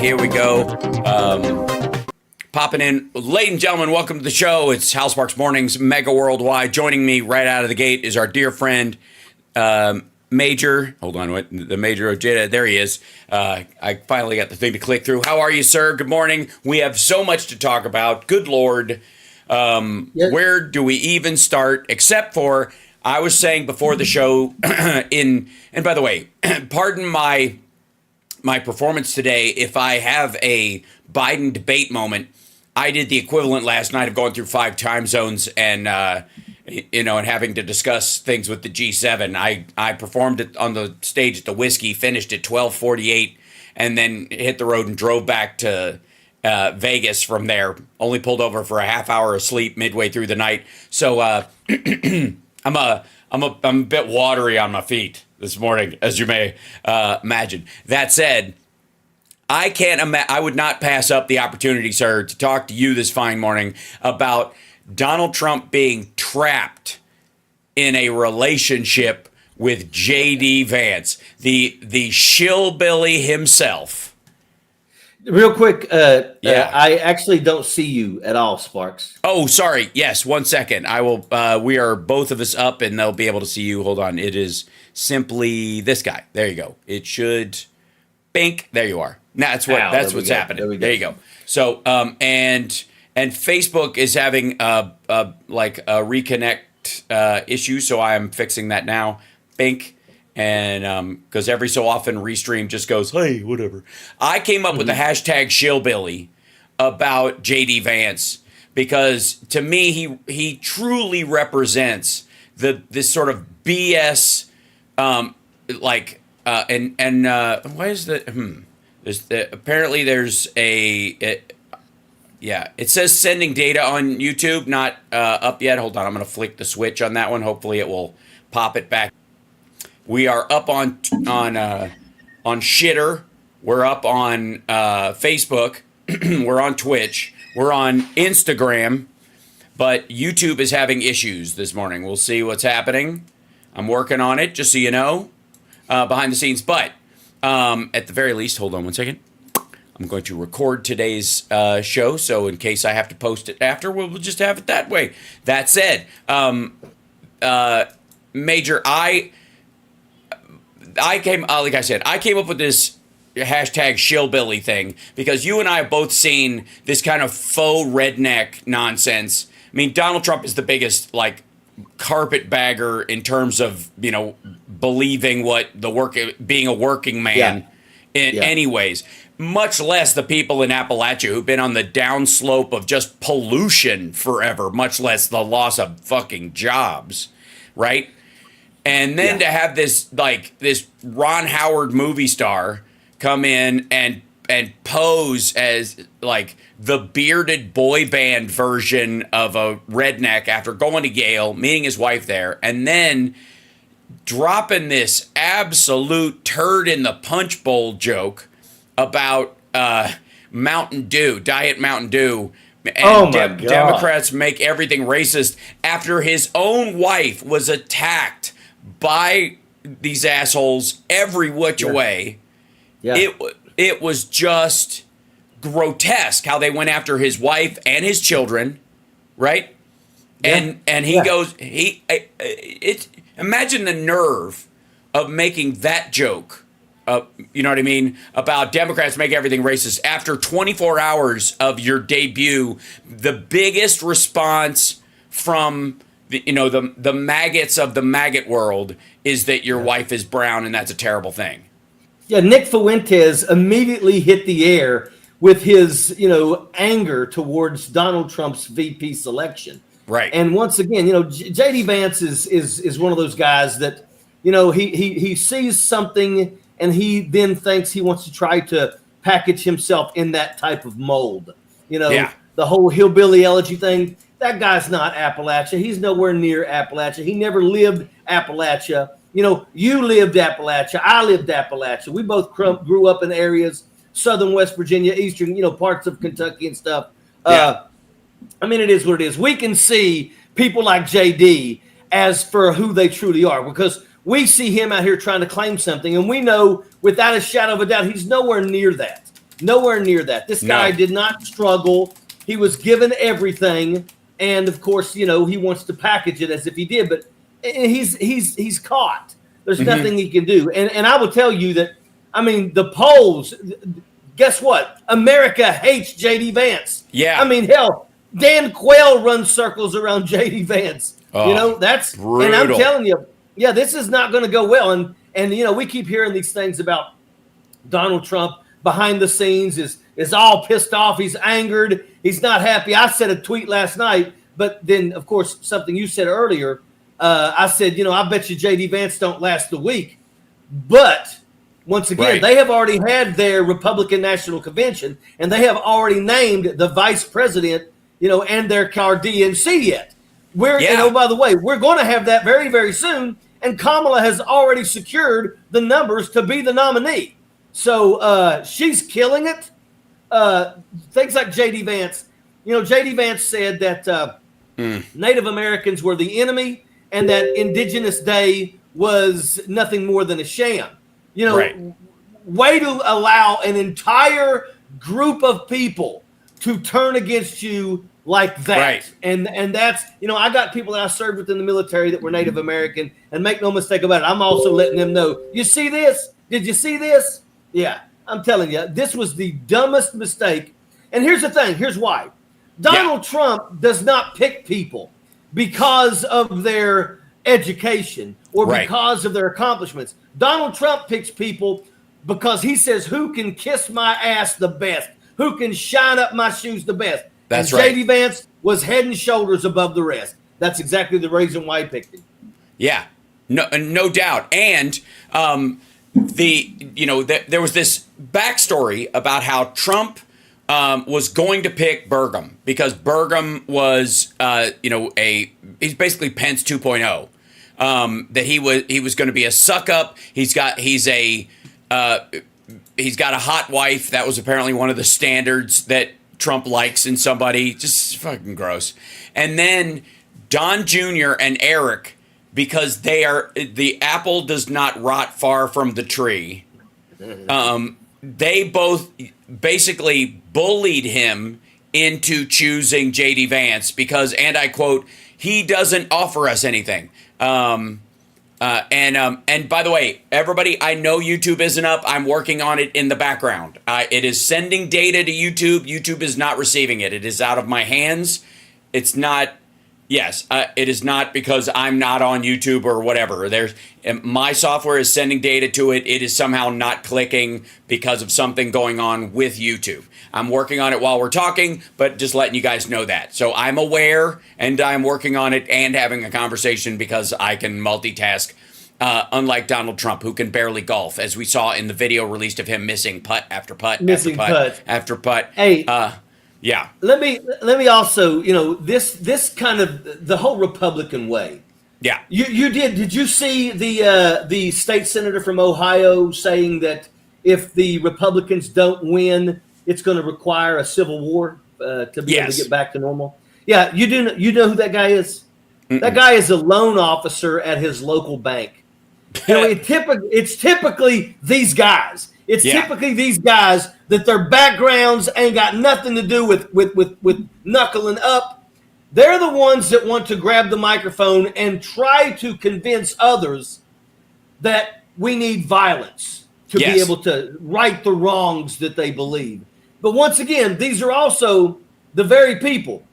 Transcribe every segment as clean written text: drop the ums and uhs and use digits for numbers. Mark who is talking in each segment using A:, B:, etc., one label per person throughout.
A: here we go. Popping in. Ladies and gentlemen, welcome to the show. It's Hal Sparks Mornings, Megaworldwide. Joining me right out of the gate is our dear friend, Major. Hold on, what? The Major Ojeda. There he is. I finally got the thing to click through. How are you, sir? Good morning. We have so much to talk about. Good Lord. Yes. Where do we even start? Except for, I was saying before the show, and by the way, pardon my performance today if I have a Biden debate moment. I did the equivalent last night of going through 5 time zones and and having to discuss things with the G7. I performed it on the stage at the Whiskey, finished at 12:48, and then hit the road and drove back to Vegas from there. Only pulled over for a half hour of sleep midway through the night. So I'm a bit watery on my feet this morning, as you may imagine. That said, I would not pass up the opportunity, sir, to talk to you this fine morning about Donald Trump being trapped in a relationship with J.D. Vance, the shillbilly himself.
B: Real quick, I actually don't see you at all, Sparks.
A: Oh, sorry. Yes, 1 second. I will. We are both of us up, and they'll be able to see you. Hold on. It is simply this guy. There you go. It should. Bink. There you are. That's what's happening. There you go. So, and Facebook is having a reconnect issue, so I am fixing that now. Bink. And because every so often Restream just goes, hey, whatever. I came up with the hashtag shillbilly about J.D. Vance because to me he truly represents this sort of BS why is the apparently there's it says sending data on YouTube, not up yet. Hold on, I'm gonna flick the switch on that one. Hopefully it will pop it back. We are up on Shitter. We're up on Facebook. We're on Twitch. We're on Instagram. But YouTube is having issues this morning. We'll see what's happening. I'm working on it, just so you know, behind the scenes. But at the very least, hold on 1 second. I'm going to record today's show, so in case I have to post it after, we'll just have it that way. That said, Major, I came up with this hashtag shillbilly thing because you and I have both seen this kind of faux redneck nonsense. I mean, Donald Trump is the biggest carpetbagger in terms of believing what being a working man anyways. Much less the people in Appalachia who've been on the downslope of just pollution forever. Much less the loss of fucking jobs, right? And then to have this Ron Howard movie star come in and pose as the bearded boy band version of a redneck after going to Yale, meeting his wife there, and then dropping this absolute turd in the punch bowl joke about Mountain Dew, Diet Mountain Dew, and Democrats make everything racist after his own wife was attacked by these assholes every which way. Yeah. It was just grotesque how they went after his wife and his children, right? Yeah. And he goes, imagine the nerve of making that joke, you know what I mean, about Democrats make everything racist after 24 hours of your debut. The biggest response from the maggots of the maggot world is that your wife is brown, and that's a terrible thing.
B: Yeah, Nick Fuentes immediately hit the air with his, anger towards Donald Trump's VP selection.
A: Right.
B: And once again, J.D. Vance is one of those guys that, he sees something and he then thinks he wants to try to package himself in that type of mold. The whole hillbilly elegy thing. That guy's not Appalachia. He's nowhere near Appalachia. He never lived Appalachia. You lived Appalachia. I lived Appalachia. We both grew up in areas, southern West Virginia, eastern, parts of Kentucky and stuff. It is what it is. We can see people like JD as for who they truly are because we see him out here trying to claim something, and we know without a shadow of a doubt he's nowhere near that. Nowhere near that. This guy did not struggle. He was given everything. And of course, he wants to package it as if he did, but he's caught. There's nothing he can do. And I will tell you that, the polls, guess what? America hates J.D. Vance.
A: Yeah.
B: Hell, Dan Quayle runs circles around J.D. Vance. That's brutal. And I'm telling you, this is not going to go well. And we keep hearing these things about Donald Trump behind the scenes is all pissed off. He's angered. He's not happy. I said a tweet last night, but then, of course, something you said earlier, I said, I bet you J.D. Vance don't last the week. But once again, they have already had their Republican National Convention, and they have already named the vice president, and their DNC yet. And by the way, we're going to have that very, very soon. And Kamala has already secured the numbers to be the nominee. So she's killing it. Things like J.D. Vance. J.D. Vance said that Native Americans were the enemy and that Indigenous Day was nothing more than a sham. Way to allow an entire group of people to turn against you like that. Right. And that's, I got people that I served with in the military that were Native American, and make no mistake about it, I'm also letting them know, you see this? Did you see this? Yeah, I'm telling you, this was the dumbest mistake. And here's the thing. Here's why. Donald Trump does not pick people because of their education or because of their accomplishments. Donald Trump picks people because he says, who can kiss my ass the best? Who can shine up my shoes the best?
A: That's
B: and J.D. Vance was head and shoulders above the rest. That's exactly the reason why he picked him.
A: Yeah, no doubt. And there was this backstory about how Trump was going to pick Burgum because Burgum was, he's basically Pence 2.0. That he was going to be a suck up. He's got a hot wife. That was apparently one of the standards that Trump likes in somebody. Just fucking gross. And then Don Jr. and Eric, because the apple does not rot far from the tree. They both basically bullied him into choosing J.D. Vance because, and I quote, he doesn't offer us anything. And by the way, everybody, I know YouTube isn't up. I'm working on it in the background. It is sending data to YouTube. YouTube is not receiving it. It is out of my hands. It's not. Yes, it is not because I'm not on YouTube or whatever. My software is sending data to it. It is somehow not clicking because of something going on with YouTube. I'm working on it while we're talking, but just letting you guys know that. So I'm aware, and I'm working on it and having a conversation because I can multitask, unlike Donald Trump, who can barely golf, as we saw in the video released of him missing putt after putt after putt after putt.
B: Hey.
A: Yeah.
B: Let me also, this kind of the whole Republican way.
A: Yeah.
B: Did you see the state senator from Ohio saying that if the Republicans don't win, it's going to require a civil war to be able to get back to normal? Yeah, you know who that guy is? Mm-mm. That guy is a loan officer at his local bank. It's typically these guys. It's typically these guys that their backgrounds ain't got nothing to do with knuckling up. They're the ones that want to grab the microphone and try to convince others that we need violence to be able to right the wrongs that they believe. But once again, these are also the very people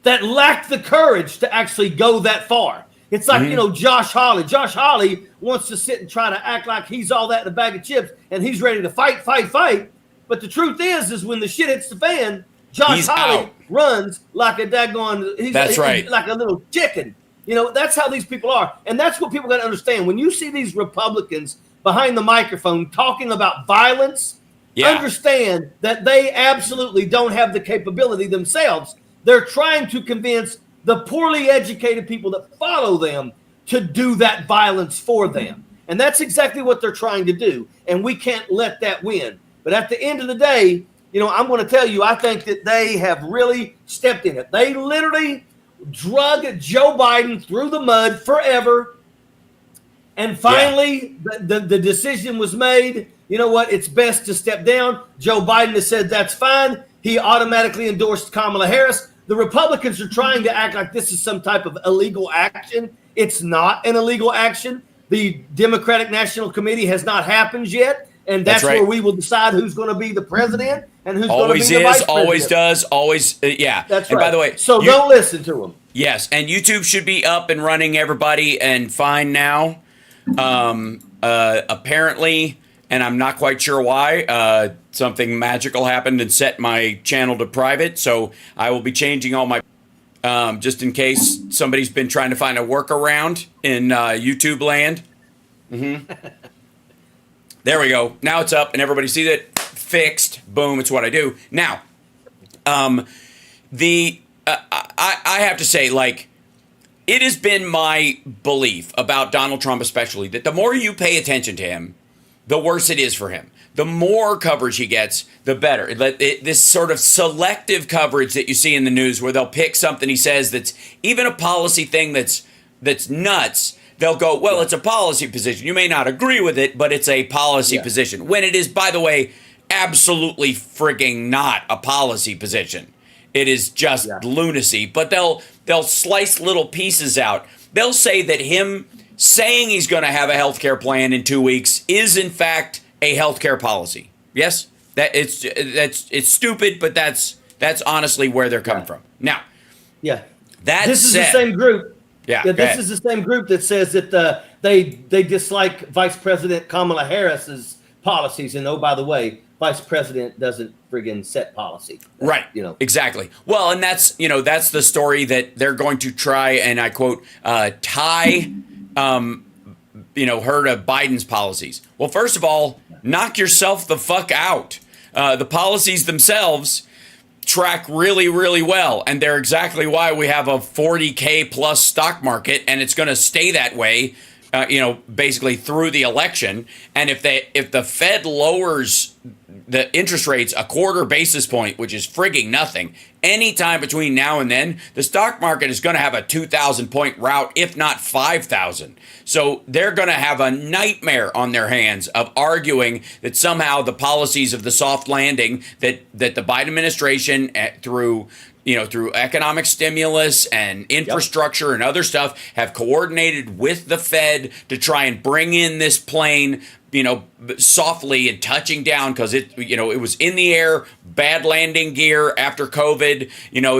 B: that lack the courage to actually go that far. It's like, Josh Hawley. Josh Hawley wants to sit and try to act like he's all that in a bag of chips and he's ready to fight. But the truth is when the shit hits the fan, Josh Hawley runs like a daggone, he's like a little chicken. That's how these people are. And that's what people got to understand. When you see these Republicans behind the microphone talking about violence, understand that they absolutely don't have the capability themselves. They're trying to convince the poorly educated people that follow them to do that violence for them. And that's exactly what they're trying to do. And we can't let that win. But at the end of the day, I'm going to tell you, I think that they have really stepped in it. They literally drug Joe Biden through the mud forever. And finally, the decision was made. You know what? It's best to step down. Joe Biden has said that's fine. He automatically endorsed Kamala Harris. The Republicans are trying to act like this is some type of illegal action. It's not an illegal action. The Democratic National Committee has not happened yet. And that's
A: right.
B: where we will decide who's going to be the president and who's going to be the vice president.
A: Always does, always, yeah.
B: That's
A: and
B: right.
A: By the way,
B: so don't listen to them.
A: Yes, and YouTube should be up and running, everybody, and fine now. Apparently, and I'm not quite sure why, something magical happened and set my channel to private. So I will be changing all my, just in case somebody's been trying to find a workaround in YouTube land. There we go. Now it's up and everybody sees it. Fixed. Boom. It's what I do. Now, I have to say, like, it has been my belief about Donald Trump especially that the more you pay attention to him, the worse it is for him. The more coverage he gets, the better. This sort of selective coverage that you see in the news where they'll pick something he says that's even a policy thing that's nuts. They'll go, well, it's a policy position. You may not agree with it, but it's a policy position. When it is, by the way, absolutely frigging not a policy position. It is just lunacy. But they'll slice little pieces out. They'll say that him saying he's going to have a health care plan in 2 weeks is, in fact, a health care policy. Yes? It's stupid, but that's honestly where they're coming from. Now,
B: this is the same group. This is the same group that says that they dislike Vice President Kamala Harris's policies, and oh, by the way, Vice President doesn't friggin' set policy.
A: Right. Exactly. Well, and that's the story that they're going to try, and I quote, tie, her to Biden's policies. Well, first of all, knock yourself the fuck out. The policies themselves track really, really well, and they're exactly why we have a 40K plus stock market, and it's going to stay that way, basically through the election. And if the Fed lowers the interest rates a quarter basis point, which is frigging nothing, anytime between now and then, the stock market is going to have a 2,000 point rout, if not 5,000. So they're going to have a nightmare on their hands of arguing that somehow the policies of the soft landing that the Biden administration through economic stimulus and infrastructure and other stuff have coordinated with the Fed to try and bring in this plane, softly and touching down because it was in the air, bad landing gear after COVID.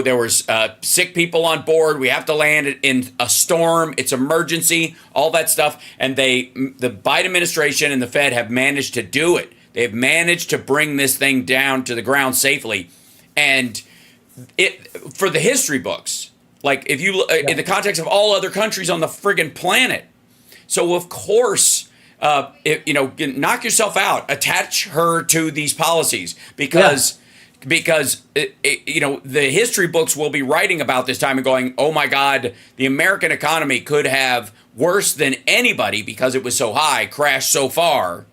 A: There was sick people on board. We have to land in a storm. It's emergency, all that stuff. And the Biden administration and the Fed have managed to do it. They've managed to bring this thing down to the ground safely. And for the history books, like if you look in the context of all other countries on the friggin' planet. So of course, knock yourself out, attach her to these policies because the history books will be writing about this time and going, oh my God, the American economy could have worse than anybody because it was so high, crashed so far.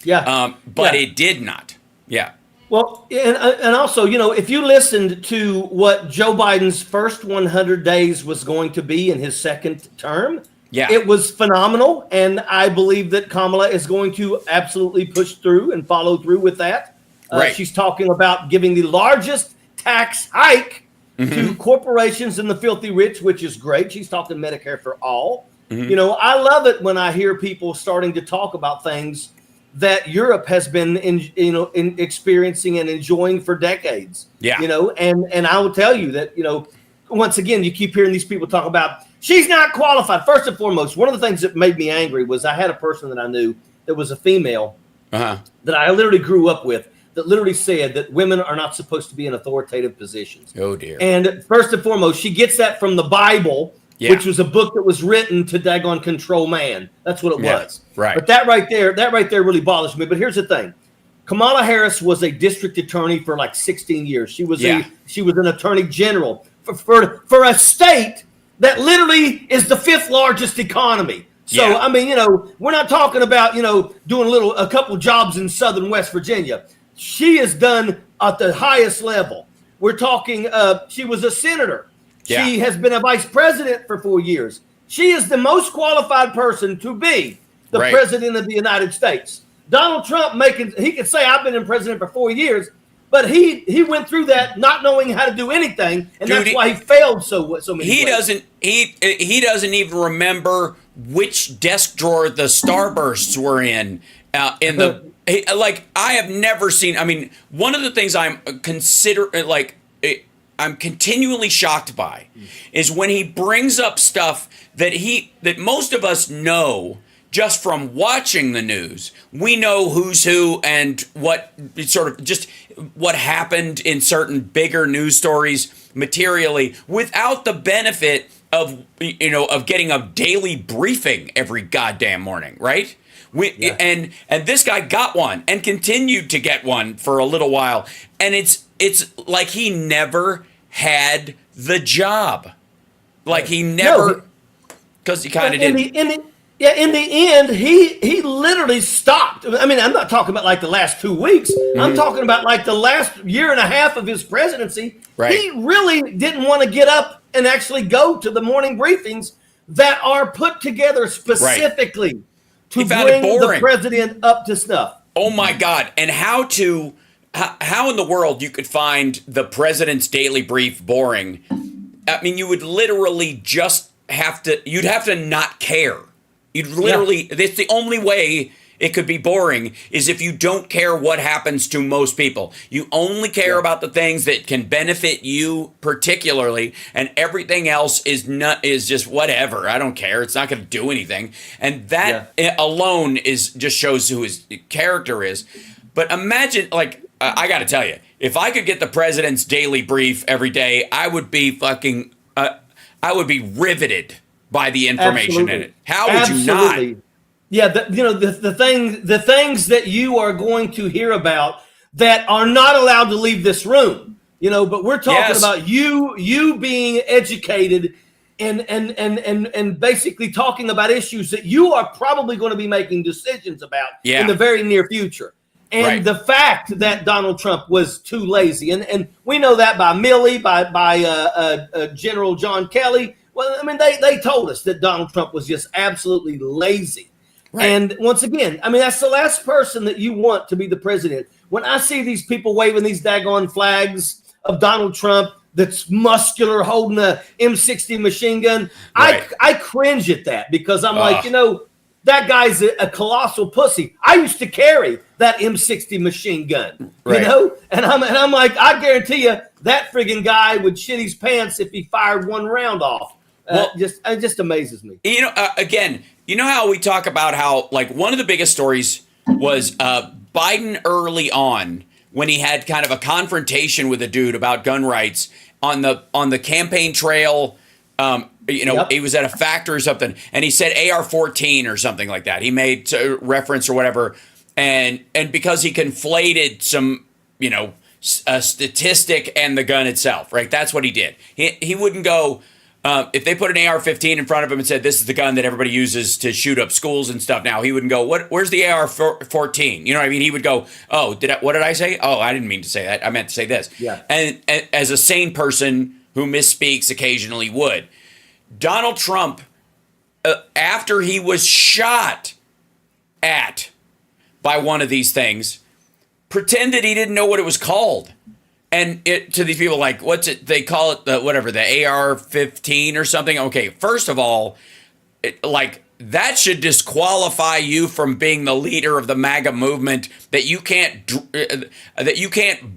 A: But it did not. Yeah.
B: Well, and also, if you listened to what Joe Biden's first 100 days was going to be in his second term, it was phenomenal. And I believe that Kamala is going to absolutely push through and follow through with that. She's talking about giving the largest tax hike to corporations and the filthy rich, which is great. She's talking Medicare for all. I love it when I hear people starting to talk about things that Europe has been experiencing and enjoying for decades. And I will tell you that, once again, you keep hearing these people talk about she's not qualified. First and foremost, one of the things that made me angry was I had a person that I knew that was a female that I literally grew up with that literally said that women are not supposed to be in authoritative positions.
A: Oh dear.
B: And first and foremost, she gets that from the Bible, which was a book that was written to daggone control man. That's what it was.
A: Right.
B: But that right there really bothers me. But here's the thing. Kamala Harris was a district attorney for like 16 years. She was an attorney general for a state that literally is the fifth largest economy. So, I mean, we're not talking about, doing a couple jobs in southern West Virginia. She is done at the highest level. We're talking, she was a senator. She has been a vice president for 4 years. She is the most qualified person to be the
A: Right.
B: president of the United States. Donald Trump he could say, I've been in president for 4 years, but he went through that not knowing how to do anything, and
A: Dude,
B: that's why he failed so many
A: He
B: ways.
A: he doesn't even remember which desk drawer the starbursts were in like, I have never seen. I mean, one of the things I'm continually shocked by is when he brings up stuff that most of us know just from watching the news. We know who's who and what sort of just what happened in certain bigger news stories materially, without the benefit of getting a daily briefing every goddamn morning, right? And this guy got one and continued to get one for a little while, and it's like he never had the job, like he never, because he kind of did.
B: In the end, he literally stopped. I mean, I'm not talking about like the last 2 weeks. I'm talking about like the last year and a half of his presidency.
A: Right.
B: He really didn't want to get up and actually go to the morning briefings that are put together specifically to bring the president up to snuff.
A: Oh my God. And how in the world you could find the president's daily brief boring? I mean, you would literally just you'd have to not care. You'd literally, that's the only way it could be boring, is if you don't care what happens to most people. You only care about the things that can benefit you particularly, and everything else is just whatever. I don't care. It's not going to do anything. And that alone just shows who his character is. But imagine, like, I got to tell you, if I could get the president's daily brief every day, I would be riveted by the information in it. How would you not?
B: Yeah, the things that you are going to hear about that are not allowed to leave this room. But we're talking about you being educated and basically talking about issues that you are probably going to be making decisions about in the very near future. And the fact that Donald Trump was too lazy, and we know that by Milley, by General John Kelly. Well, I mean, they told us that Donald Trump was just absolutely lazy. Right. And once again, I mean, that's the last person that you want to be the president. When I see these people waving these daggone flags of Donald Trump that's muscular, holding a M60 machine gun, I cringe at that, because I'm like, that guy's a colossal pussy. I used to carry that M60 machine gun, and I'm like, I guarantee you that friggin' guy would shit his pants if he fired one round off. It just amazes me.
A: Again, how we talk about how, like, one of the biggest stories was Biden early on, when he had kind of a confrontation with a dude about gun rights on the campaign trail. He was at a factory or something, and he said AR-14 or something like that. He made a reference or whatever, and because he conflated some, a statistic and the gun itself, right? That's what he did. He wouldn't go. If they put an AR-15 in front of him and said, this is the gun that everybody uses to shoot up schools and stuff now, he wouldn't go, where's the AR-14? You know what I mean? He would go, what did I say? Oh, I didn't mean to say that. I meant to say this.
B: Yeah.
A: And as a sane person who misspeaks occasionally would. Donald Trump, after he was shot at by one of these things, pretended he didn't know what it was called. And to these people, like, what's it? They call it the AR-15 or something. Okay, first of all, that should disqualify you from being the leader of the MAGA movement. That you can't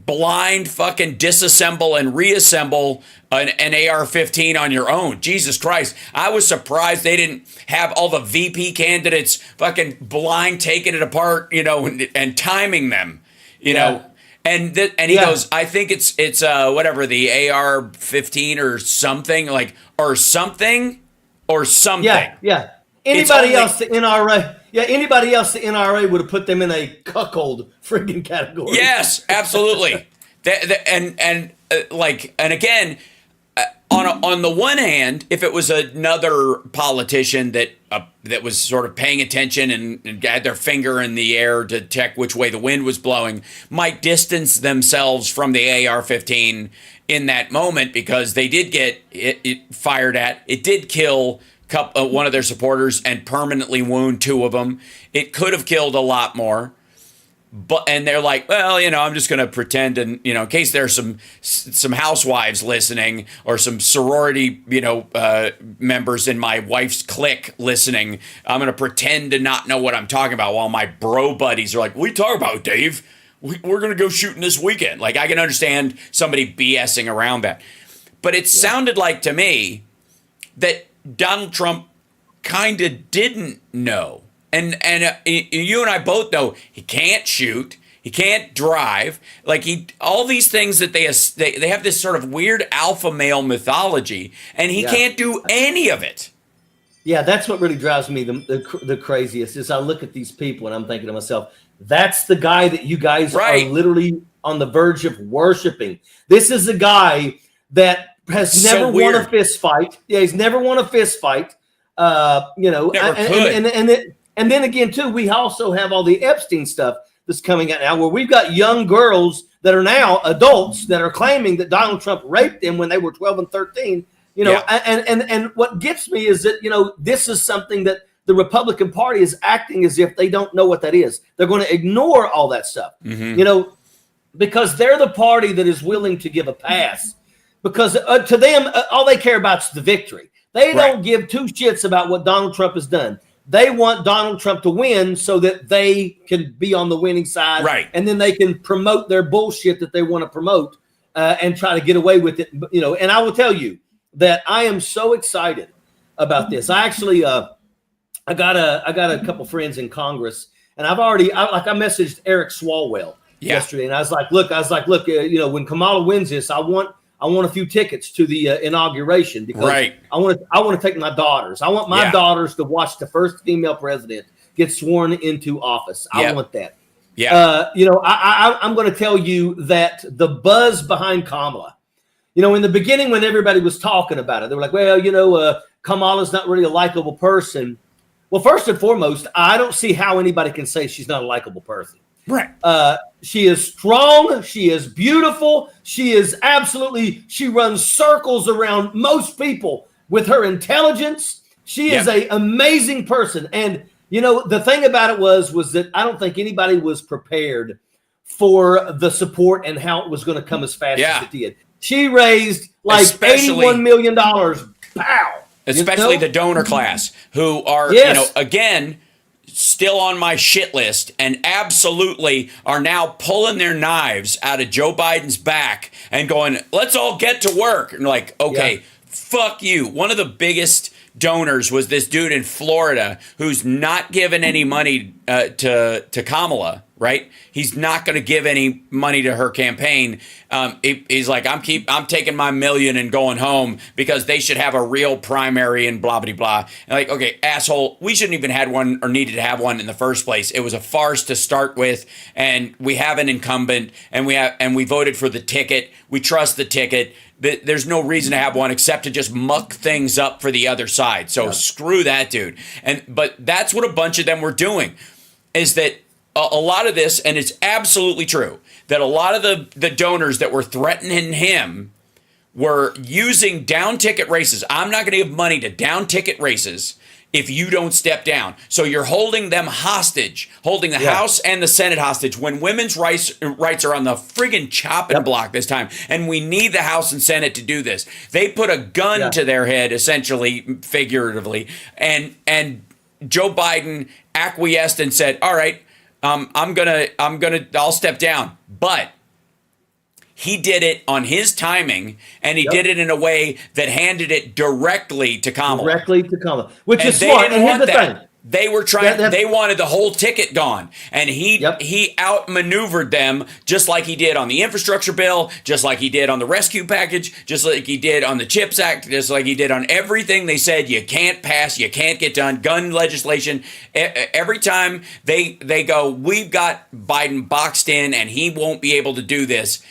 A: blind fucking disassemble and reassemble an AR-15 on your own. Jesus Christ! I was surprised they didn't have all the VP candidates fucking blind taking it apart, and timing them, And he goes, I think it's the AR-15 or something, or something.
B: Yeah. Anybody else, the NRA would have put them in a cuckold friggin' category.
A: Yes, absolutely. Again, on the one hand, if it was another politician that was sort of paying attention and had their finger in the air to check which way the wind was blowing, might distance themselves from the AR-15 in that moment, because they did get it fired at. It did kill one of their supporters and permanently wound 2 of them. It could have killed a lot more. And they're like, well, I'm just going to pretend, and in case there's some housewives listening or some sorority, members in my wife's clique listening, I'm going to pretend to not know what I'm talking about, while my bro buddies are like, what are you talking about, Dave? We're going to go shooting this weekend. Like, I can understand somebody BSing around that. But it sounded like to me that Donald Trump kind of didn't know. And you and I both know he can't shoot, he can't drive, all these things that they have this sort of weird alpha male mythology, and he can't do any of it.
B: Yeah, that's what really drives me the craziest is I look at these people and I'm thinking to myself, that's the guy that you guys are literally on the verge of worshiping. This is a guy that has never won a fist fight. Yeah, he's never won a fist fight. And then again, too, we also have all the Epstein stuff that's coming out now, where we've got young girls that are now adults that are claiming that Donald Trump raped them when they were 12 and 13. And what gets me is that, this is something that the Republican Party is acting as if they don't know what that is. They're going to ignore all that stuff, because they're the party that is willing to give a pass, because to them, all they care about is the victory. They don't give 2 shits about what Donald Trump has done. They want Donald Trump to win so that they can be on the winning side.
A: Right.
B: And then they can promote their bullshit that they want to promote and try to get away with it. And I will tell you that I am so excited about this. I actually, I got a couple friends in Congress, and I messaged Eric Swalwell yesterday. And I was like, look, when Kamala wins this, I want a few tickets to the inauguration, because I want to take my daughters. I want my daughters to watch the first female president get sworn into office. I want that. Yeah. I'm going to tell you that the buzz behind Kamala, in the beginning when everybody was talking about it, they were like, well, Kamala's not really a likable person. Well, first and foremost, I don't see how anybody can say she's not a likable person.
A: Right.
B: She is strong. She is beautiful. She runs circles around most people with her intelligence. She is an amazing person. And, the thing about it was that I don't think anybody was prepared for the support and how it was going to come as fast as it did. She raised $81 million. Pow.
A: Especially the donor class, who are, again, still on my shit list, and absolutely are now pulling their knives out of Joe Biden's back and going, let's all get to work. And okay, fuck you. One of the biggest donors was this dude in Florida who's not giving any money to Kamala, right? He's not going to give any money to her campaign. He's like, I'm taking my $1 million and going home because they should have a real primary and blah, blah, blah. And okay, asshole, we shouldn't even had one or needed to have one in the first place. It was a farce to start with, and we have an incumbent, and we voted for the ticket. We trust the ticket. There's no reason to have one except to just muck things up for the other side. So screw that dude. But that's what a bunch of them were doing, is that a lot of this, and it's absolutely true, that a lot of the donors that were threatening him were using down ticket races. I'm not going to give money to down ticket races if you don't step down. So you're holding them hostage, holding the House and the Senate hostage, when women's rights are on the friggin' chopping block this time. And we need the House and Senate to do this. They put a gun to their head, essentially, figuratively, and Joe Biden acquiesced and said, all right, I'll step down. But he did it on his timing, and he did it in a way that handed it directly to Kamala.
B: Which is smart. And here's the thing.
A: They were they wanted the whole ticket gone. And he outmaneuvered them, just like he did on the infrastructure bill, just like he did on the rescue package, just like he did on the CHIPS Act, just like he did on everything they said you can't pass, you can't get done, gun legislation. Every time they go, we've got Biden boxed in and he won't be able to do this,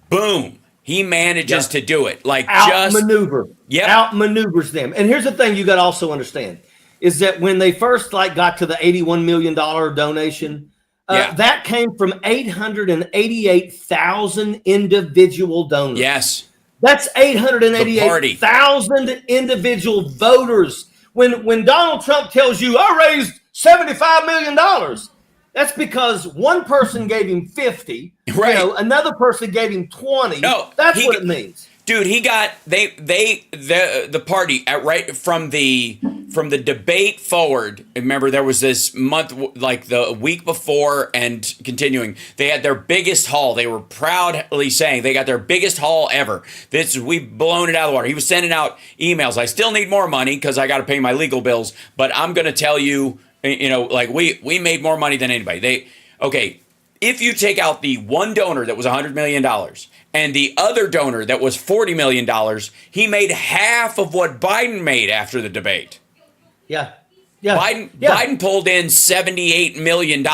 A: boom, he manages to do it.
B: Outmaneuvers them. And here's the thing you got to also understand, is that when they first got to the $81 million donation, that came from 888,000 individual donors.
A: Yes.
B: That's 888,000 individual voters. when Donald Trump tells you, I raised $75 million, that's because one person gave him 50,
A: Right.
B: Another person gave him 20.
A: No,
B: that's what it means.
A: Dude, he got the party right from the debate forward. Remember, there was this month, like the week before and continuing. They had their biggest haul. They were proudly saying they got their biggest haul ever. We've blown it out of the water. He was sending out emails. I still need more money because I got to pay my legal bills. But I'm going to tell you, like we made more money than anybody. If you take out the one donor that was $100 million and the other donor that was $40 million, he made half of what Biden made after the debate.
B: Yeah.
A: Biden pulled in $78 million.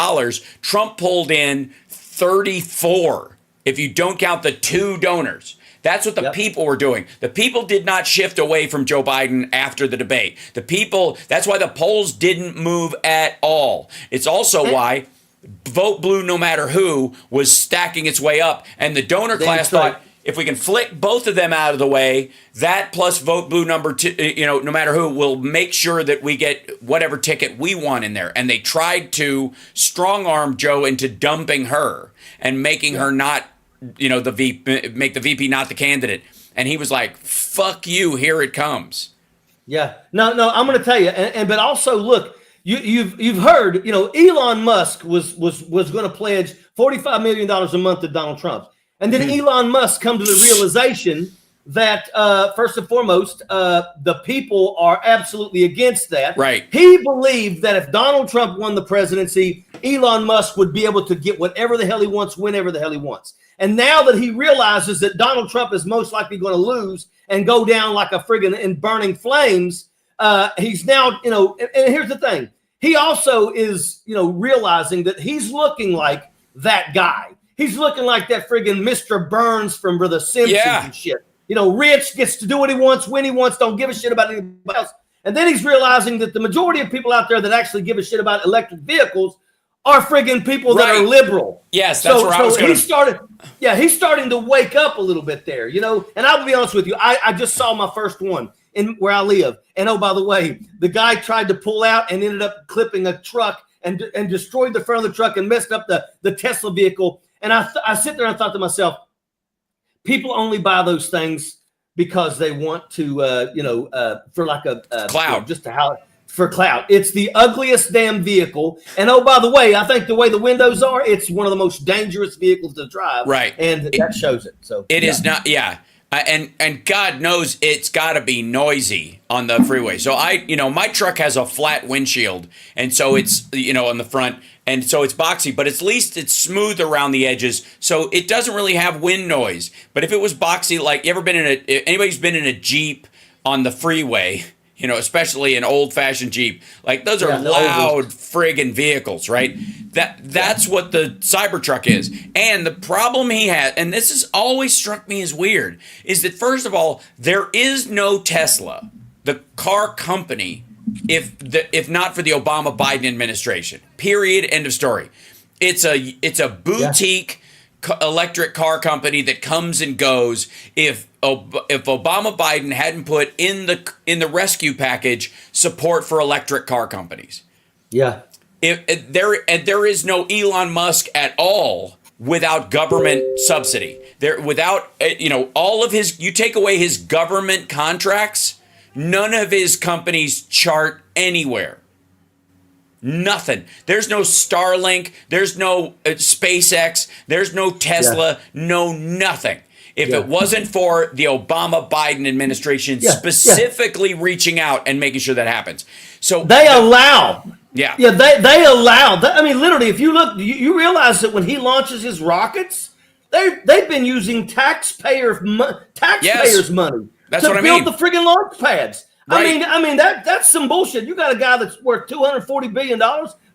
A: Trump pulled in 34, if you don't count the two donors. That's what the people were doing. The people did not shift away from Joe Biden after the debate. That's why the polls didn't move at all. It's also why Vote Blue No Matter Who was stacking its way up, and the donor class thought, if we can flick both of them out of the way, that plus Vote Blue number two, No Matter Who will make sure that we get whatever ticket we want in there. And they tried to strong arm Joe into dumping her and making her not, the VP, make the VP not the candidate. And he was like, "Fuck you, here it comes."
B: Yeah, no, I'm going to tell you, but also look. You've heard, Elon Musk was going to pledge $45 million a month to Donald Trump. And then Elon Musk come to the realization that, first and foremost, the people are absolutely against that.
A: Right.
B: He believed that if Donald Trump won the presidency, Elon Musk would be able to get whatever the hell he wants, whenever the hell he wants. And now that he realizes that Donald Trump is most likely going to lose and go down like a friggin' in burning flames, he's now, and here's the thing. He also is, realizing that he's looking like that guy. He's looking like that friggin' Mr. Burns from The Simpsons and shit. Rich, gets to do what he wants, when he wants, don't give a shit about anybody else. And then he's realizing that the majority of people out there that actually give a shit about electric vehicles are friggin' people that are liberal.
A: Yes, that's where I was going.
B: He's starting to wake up a little bit there, And I'll be honest with you, I just saw my first one in where I live. And oh, by the way, the guy tried to pull out and ended up clipping a truck and destroyed the front of the truck and messed up the Tesla vehicle. And I sit there and I thought to myself, people only buy those things because they want to, for like a
A: clout,
B: for clout. It's the ugliest damn vehicle. And oh, by the way, I think the way the windows are, it's one of the most dangerous vehicles to drive.
A: Right.
B: And that shows it. So
A: it is not. Yeah. And God knows it's got to be noisy on the freeway. So my truck has a flat windshield, and so it's on the front, and so it's boxy, but at least it's smooth around the edges, so it doesn't really have wind noise. But if it was boxy, like anybody's been in a Jeep on the freeway, especially an old-fashioned Jeep, like those are loud friggin' vehicles, right? That's what the Cybertruck is. And the problem he had, and this has always struck me as weird, is that first of all, there is no Tesla, the car company, if not for the Obama-Biden administration. Period. End of story. It's a boutique electric car company that comes and goes. If Obama Biden hadn't put in the rescue package support for electric car companies.
B: Yeah.
A: If there is no Elon Musk at all without government subsidy. Without all of his, you take away his government contracts, none of his companies chart anywhere. Nothing. There's no Starlink. There's no SpaceX. There's no Tesla. No nothing. If it wasn't for the Obama-Biden administration specifically reaching out and making sure that happens. So
B: they allow.
A: Yeah.
B: Yeah, they allow. I mean, literally, if you look, you realize that when he launches his rockets, they've been using taxpayers' money
A: That's
B: to build the friggin' launch pads.
A: Right.
B: I mean that's some bullshit. You got a guy that's worth $240 billion,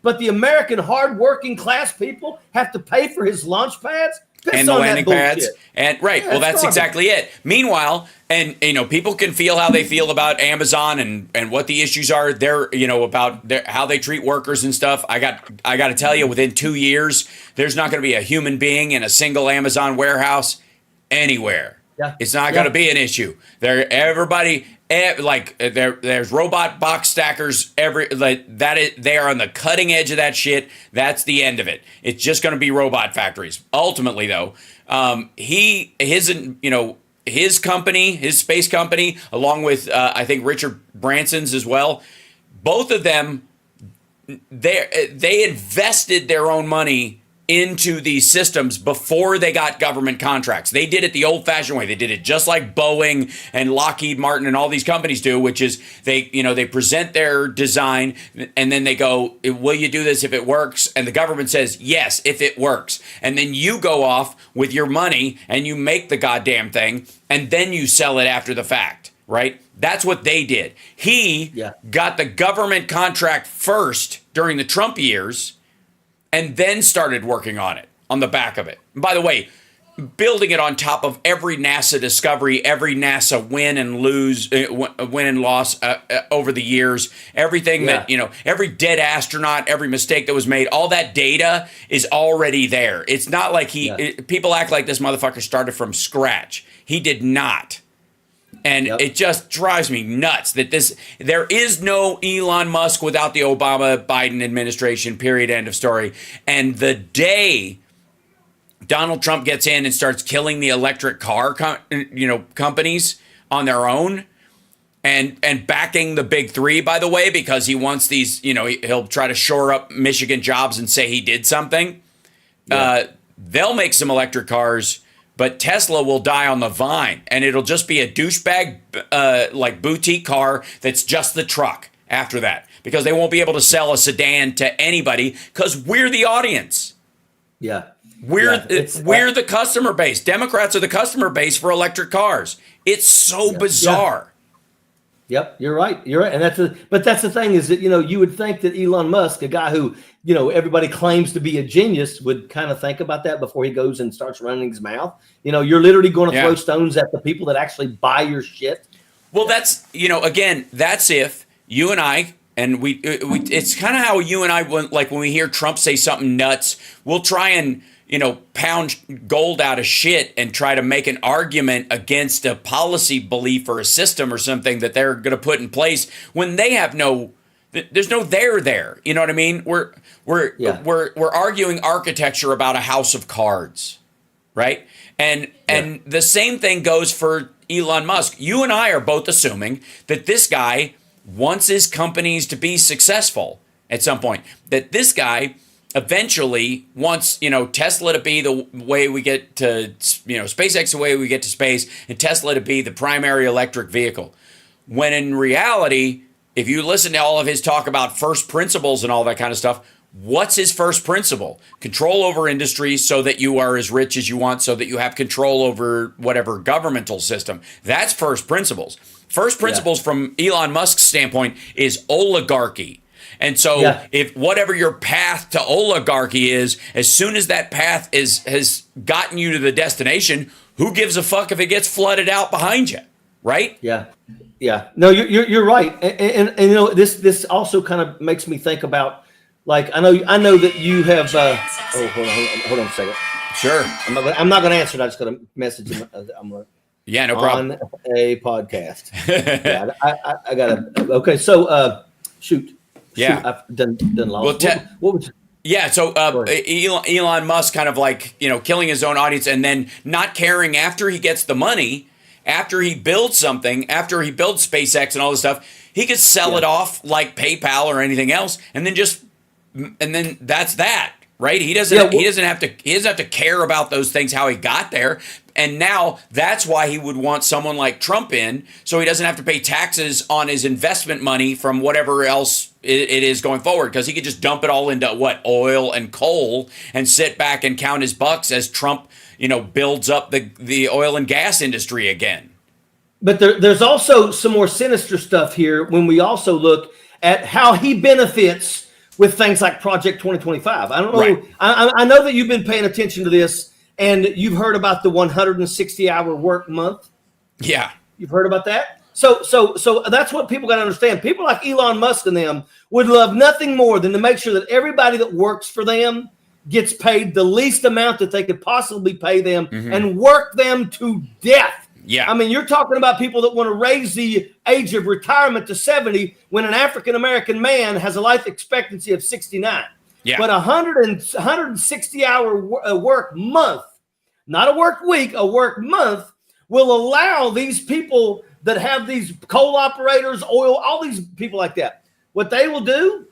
B: but the American hard-working class people have to pay for his launch pads
A: and the landing pads. And well, that's exactly it. Meanwhile, and people can feel how they feel about Amazon and what the issues are. They're about how they treat workers and stuff. I got to tell you, within 2 years, there's not going to be a human being in a single Amazon warehouse anywhere. Yeah. It's not going to be an issue. There's robot box stackers they are on the cutting edge of that shit. That's the end of it. It's just going to be robot factories. Ultimately, though, his company, his space company, along with I think Richard Branson's as well, both of them, they invested their own money into these systems before they got government contracts. They did it the old-fashioned way. They did it just like Boeing and Lockheed Martin and all these companies do, which is they present their design and then they go, will you do this if it works? And the government says, yes, if it works. And then you go off with your money and you make the goddamn thing and then you sell it after the fact, right? That's what they did. He got the government contract first during the Trump years and then started working on it, on the back of it. And by the way, building it on top of every NASA discovery, every NASA win and loss over the years, everything that, every dead astronaut, every mistake that was made, all that data is already there. It's not like people act like this motherfucker started from scratch. He did not. And it just drives me nuts that there is no Elon Musk without the Obama-Biden administration, period, end of story. And the day Donald Trump gets in and starts killing the electric car companies on their own and backing the big three, by the way, because he wants these, he'll try to shore up Michigan jobs and say he did something. They'll make some electric cars, but Tesla will die on the vine, and it'll just be a douchebag, like boutique car that's just the truck after that, because they won't be able to sell a sedan to anybody because we're the audience. We're the customer base. Democrats are the customer base for electric cars. It's so bizarre.
B: Yep, you're right. And that's the thing is that, you would think that Elon Musk, a guy who, everybody claims to be a genius, would kind of think about that before he goes and starts running his mouth. You're literally going to throw stones at the people that actually buy your shit.
A: Well, that's, again, that's if you and I, and we it's kind of how you and I, like when we hear Trump say something nuts, we'll try and, pound gold out of shit and try to make an argument against a policy belief or a system or something that they're going to put in place when they have there's no there. You know what I mean? We're arguing architecture about a house of cards, right? And the same thing goes for Elon Musk. You and I are both assuming that this guy wants his companies to be successful at some point, that this guy eventually wants, Tesla to be the way we get to, SpaceX the way we get to space, and Tesla to be the primary electric vehicle. When in reality, if you listen to all of his talk about first principles and all that kind of stuff, what's his first principle? Control over industry so that you are as rich as you want, so that you have control over whatever governmental system. That's first principles. First principles from Elon Musk's standpoint is oligarchy. And so if whatever your path to oligarchy is, as soon as that path has gotten you to the destination, who gives a fuck if it gets flooded out behind you, right?
B: Yeah. No, you're right. And this also kind of makes me think about, like, I know that you have hold on a second.
A: Sure.
B: I'm not going to answer it. I just got a message.
A: No problem.
B: On a podcast. I got to. Okay, so shoot. I've done lost. What would you?
A: Yeah, so Elon Musk kind of like, killing his own audience and then not caring after he gets the money, after he builds something, after he builds SpaceX and all this stuff, he could sell it off like PayPal or anything else, and then that's that, right? He doesn't have to care about those things, how he got there. And now that's why he would want someone like Trump in, so he doesn't have to pay taxes on his investment money from whatever else it is going forward, because he could just dump it all into oil and coal and sit back and count his bucks as Trump, builds up the oil and gas industry again.
B: But there's also some more sinister stuff here when we also look at how he benefits with things like Project 2025. I don't know. Right. I know that you've been paying attention to this. And you've heard about the 160-hour work month. Yeah. You've heard about that? So that's what people got to understand. People like Elon Musk and them would love nothing more than to make sure that everybody that works for them gets paid the least amount that they could possibly pay them and work them to death.
A: Yeah.
B: I mean, you're talking about people that want to raise the age of retirement to 70 when an African-American man has a life expectancy of 69.
A: Yeah.
B: But 160-hour work month, not a work week, a work month, will allow these people that have these coal operators, oil, all these people like that. What they will do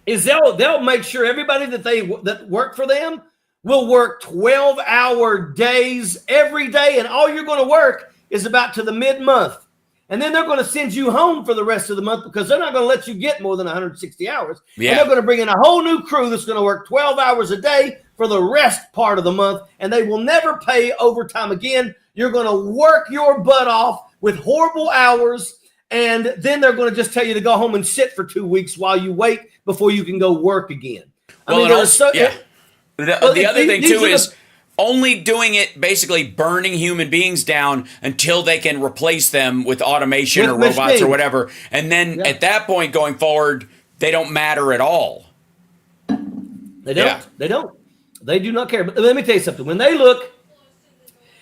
B: is they'll make sure everybody that work for them will work 12-hour days every day, and all you're going to work is about to the mid-month. And then they're going to send you home for the rest of the month because they're not going to let you get more than 160 hours. Yeah. And they're going to bring in a whole new crew that's going to work 12 hours a day for the rest part of the month, and they will never pay overtime again. You're going to work your butt off with horrible hours, and then they're going to just tell you to go home and sit for 2 weeks while you wait before you can go work again. The
A: other thing, too, is only doing it, basically burning human beings down until they can replace them with automation or robots or whatever. And then at that point going forward, they don't matter at all.
B: They don't. Yeah. They don't. They do not care. But let me tell you something. When they look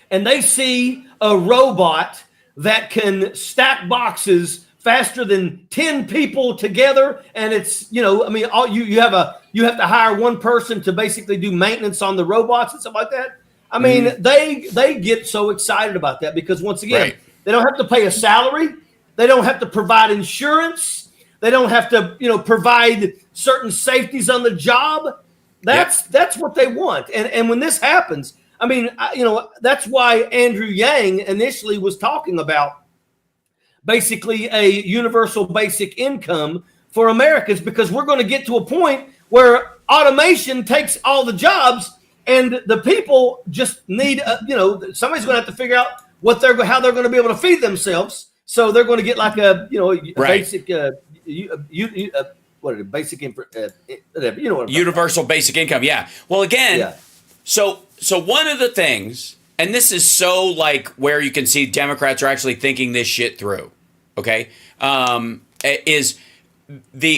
B: and they see a robot that can stack boxes faster than 10 people together, and it's, you have to hire one person to basically do maintenance on the robots and stuff like that. I mean, they get so excited about that because, once again, they don't have to pay a salary. They don't have to provide insurance. They don't have to, provide certain safeties on the job. That's what they want. And when this happens, I mean, that's why Andrew Yang initially was talking about basically a universal basic income for Americans, because we're going to get to a point where automation takes all the jobs and the people just need, somebody's going to have to figure out how they're going to be able to feed themselves. So they're going to get like a basic,
A: universal basic income. Yeah. Well, again, so one of the things, and this is so like where you can see Democrats are actually thinking this shit through. Okay. Is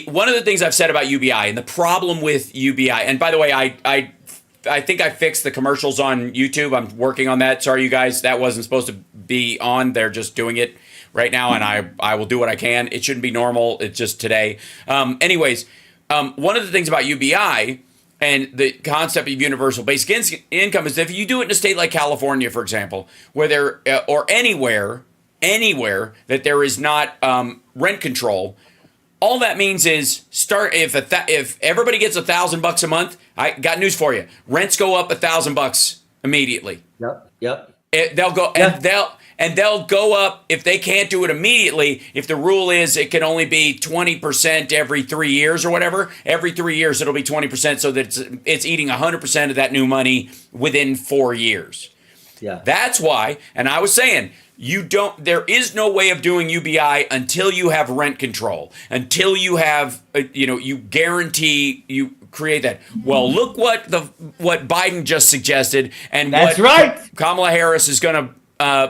A: one of the things I've said about UBI and the problem with UBI. And by the way, I think I fixed the commercials on YouTube. I'm working on that. Sorry, you guys, that wasn't supposed to be on. They're just doing it right now, and I will do what I can. It shouldn't be normal. It's just today. Anyways, one of the things about UBI and the concept of universal basic income is that if you do it in a state like California, for example, where there or anywhere that there is not rent control, all that means is if everybody gets $1,000 a month, I got news for you. Rents go up $1,000 immediately.
B: Yep.
A: They'll go and they'll go up if they can't do it immediately. If the rule is it can only be 20% every 3 years or whatever, every 3 years it'll be 20%, so that it's eating 100% of that new money within 4 years.
B: Yeah.
A: That's why, and I was saying, there is no way of doing UBI until you have rent control, until you have, you guarantee, you create that. Well, look what Biden just suggested, and
B: that's
A: what
B: right.
A: Kamala Harris is going to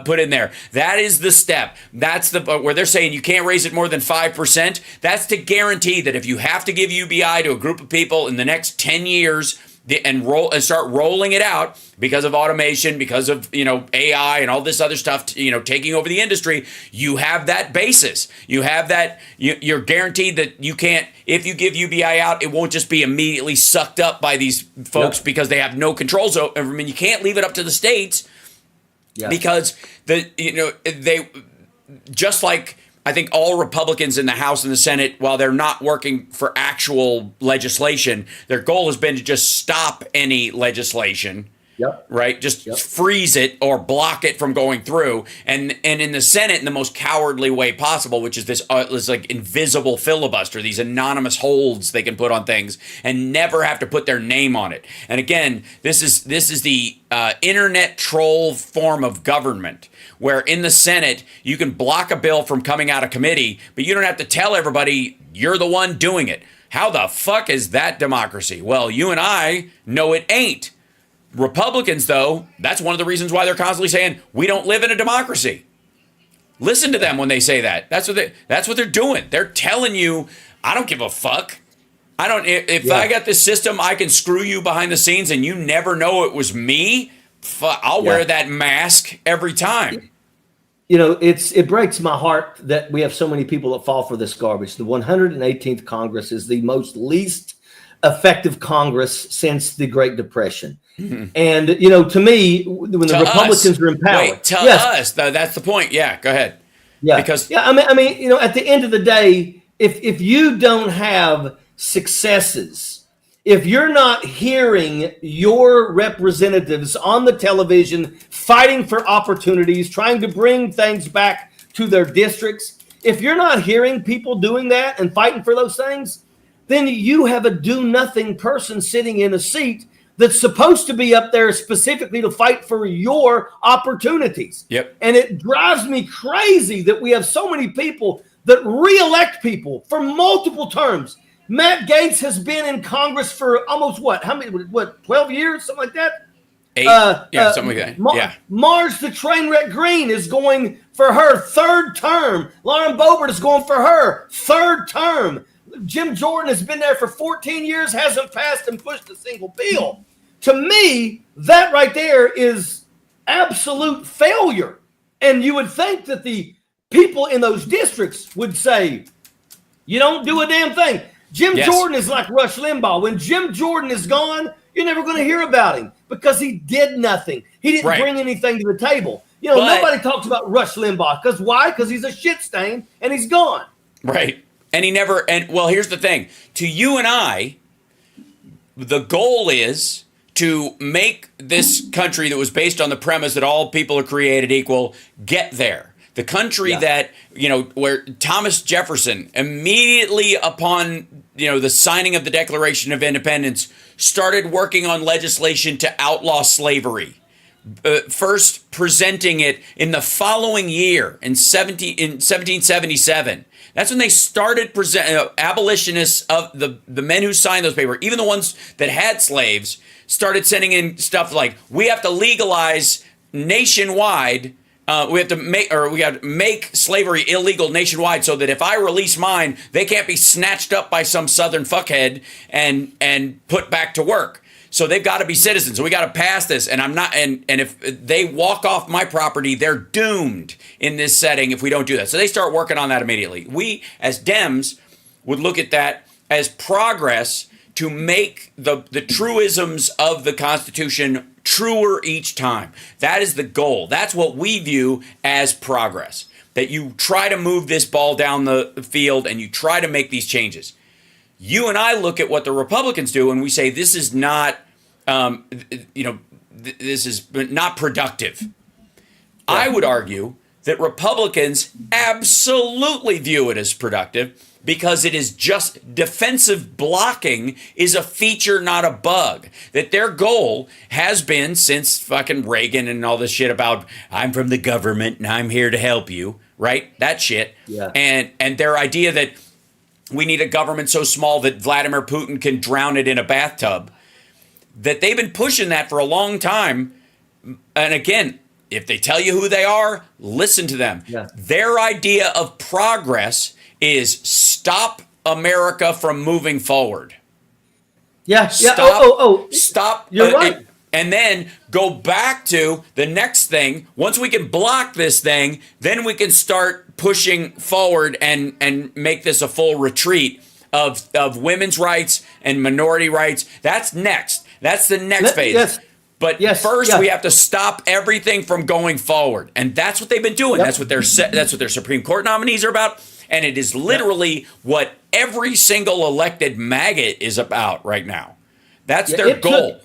A: put in there. That is the step. That's where they're saying you can't raise it more than 5%. That's to guarantee that if you have to give UBI to a group of people in the next 10 years, and start rolling it out because of automation, because of AI and all this other stuff, taking over the industry, you have that basis. You have that. You're guaranteed that you can't. If you give UBI out, it won't just be immediately sucked up by these folks because they have no controls over. I mean, you can't leave it up to the states because they just like. I think all Republicans in the House and the Senate, while they're not working for actual legislation, their goal has been to just stop any legislation.
B: Yep.
A: Right? Just freeze it or block it from going through. And in the Senate, in the most cowardly way possible, which is this like invisible filibuster, these anonymous holds they can put on things and never have to put their name on it. And again, this is the internet troll form of government, where in the Senate, you can block a bill from coming out of committee, but you don't have to tell everybody you're the one doing it. How the fuck is that democracy? Well, you and I know it ain't. Republicans, though, that's one of the reasons why they're constantly saying we don't live in a democracy. Listen to them when they say that. That's what they're doing. They're telling you, I don't give a fuck. If I got this system, I can screw you behind the scenes and you never know it was me. I'll wear that mask every time.
B: it breaks my heart that we have so many people that fall for this garbage. The 118th Congress is the most least effective Congress since the Great Depression. Mm-hmm. And, to me, when the Republicans are in power.
A: To us, that's the point. Yeah, go ahead.
B: Yeah. I mean, at the end of the day, if you don't have successes, if you're not hearing your representatives on the television fighting for opportunities, trying to bring things back to their districts, if you're not hearing people doing that and fighting for those things, then you have a do-nothing person sitting in a seat that's supposed to be up there specifically to fight for your opportunities.
A: Yep.
B: And it drives me crazy that we have so many people that reelect people for multiple terms. Matt Gaetz has been in Congress for almost 12 years, something like that?
A: 8, something like that.
B: Marge the Trainwreck Green is going for her third term. Lauren Boebert is going for her third term. Jim Jordan has been there for 14 years, hasn't passed and pushed a single bill. To me, that right there is absolute failure. And you would think that the people in those districts would say, you don't do a damn thing. Jim Jordan is like Rush Limbaugh. When Jim Jordan is gone, you're never going to hear about him because he did nothing. He didn't bring anything to the table. Nobody talks about Rush Limbaugh. Because why? Because he's a shit stain and he's gone.
A: Right. And here's the thing. To you and I, the goal is to make this country that was based on the premise that all people are created equal get there. The country that, where Thomas Jefferson, immediately upon, the signing of the Declaration of Independence, started working on legislation to outlaw slavery. First presenting it in the following year, in 1777. That's when they started abolitionists of the men who signed those papers, even the ones that had slaves, started sending in stuff like, we have to legalize nationwide. We have to make slavery illegal nationwide so that if I release mine, they can't be snatched up by some southern fuckhead and put back to work. So they've got to be citizens. So we got to pass this. And if they walk off my property, they're doomed in this setting if we don't do that. So they start working on that immediately. We, as Dems, would look at that as progress to make the truisms of the Constitution truer each time. That is the goal. That's what we view as progress. That you try to move this ball down the field and you try to make these changes. You and I look at what the Republicans do and we say this is not, this is not productive. Yeah. I would argue that Republicans absolutely view it as productive because it is just defensive blocking is a feature, not a bug. That their goal has been since fucking Reagan and all this shit about I'm from the government and I'm here to help you, right? That shit. Yeah. And their idea that we need a government so small that Vladimir Putin can drown it in a bathtub, that they've been pushing that for a long time. And again, if they tell you who they are, listen to them. Yeah. Their idea of progress is stop America from moving forward.
B: Yeah.
A: Stop.
B: You're right.
A: And then go back to the next thing. Once we can block this thing, then we can start pushing forward and make this a full retreat of women's rights and minority rights. That's next. That's the next phase. Yes. But first, we have to stop everything from going forward, and that's what they've been doing. Yep. That's what their Supreme Court nominees are about, and it is literally what every single elected maggot is about right now. That's their goal.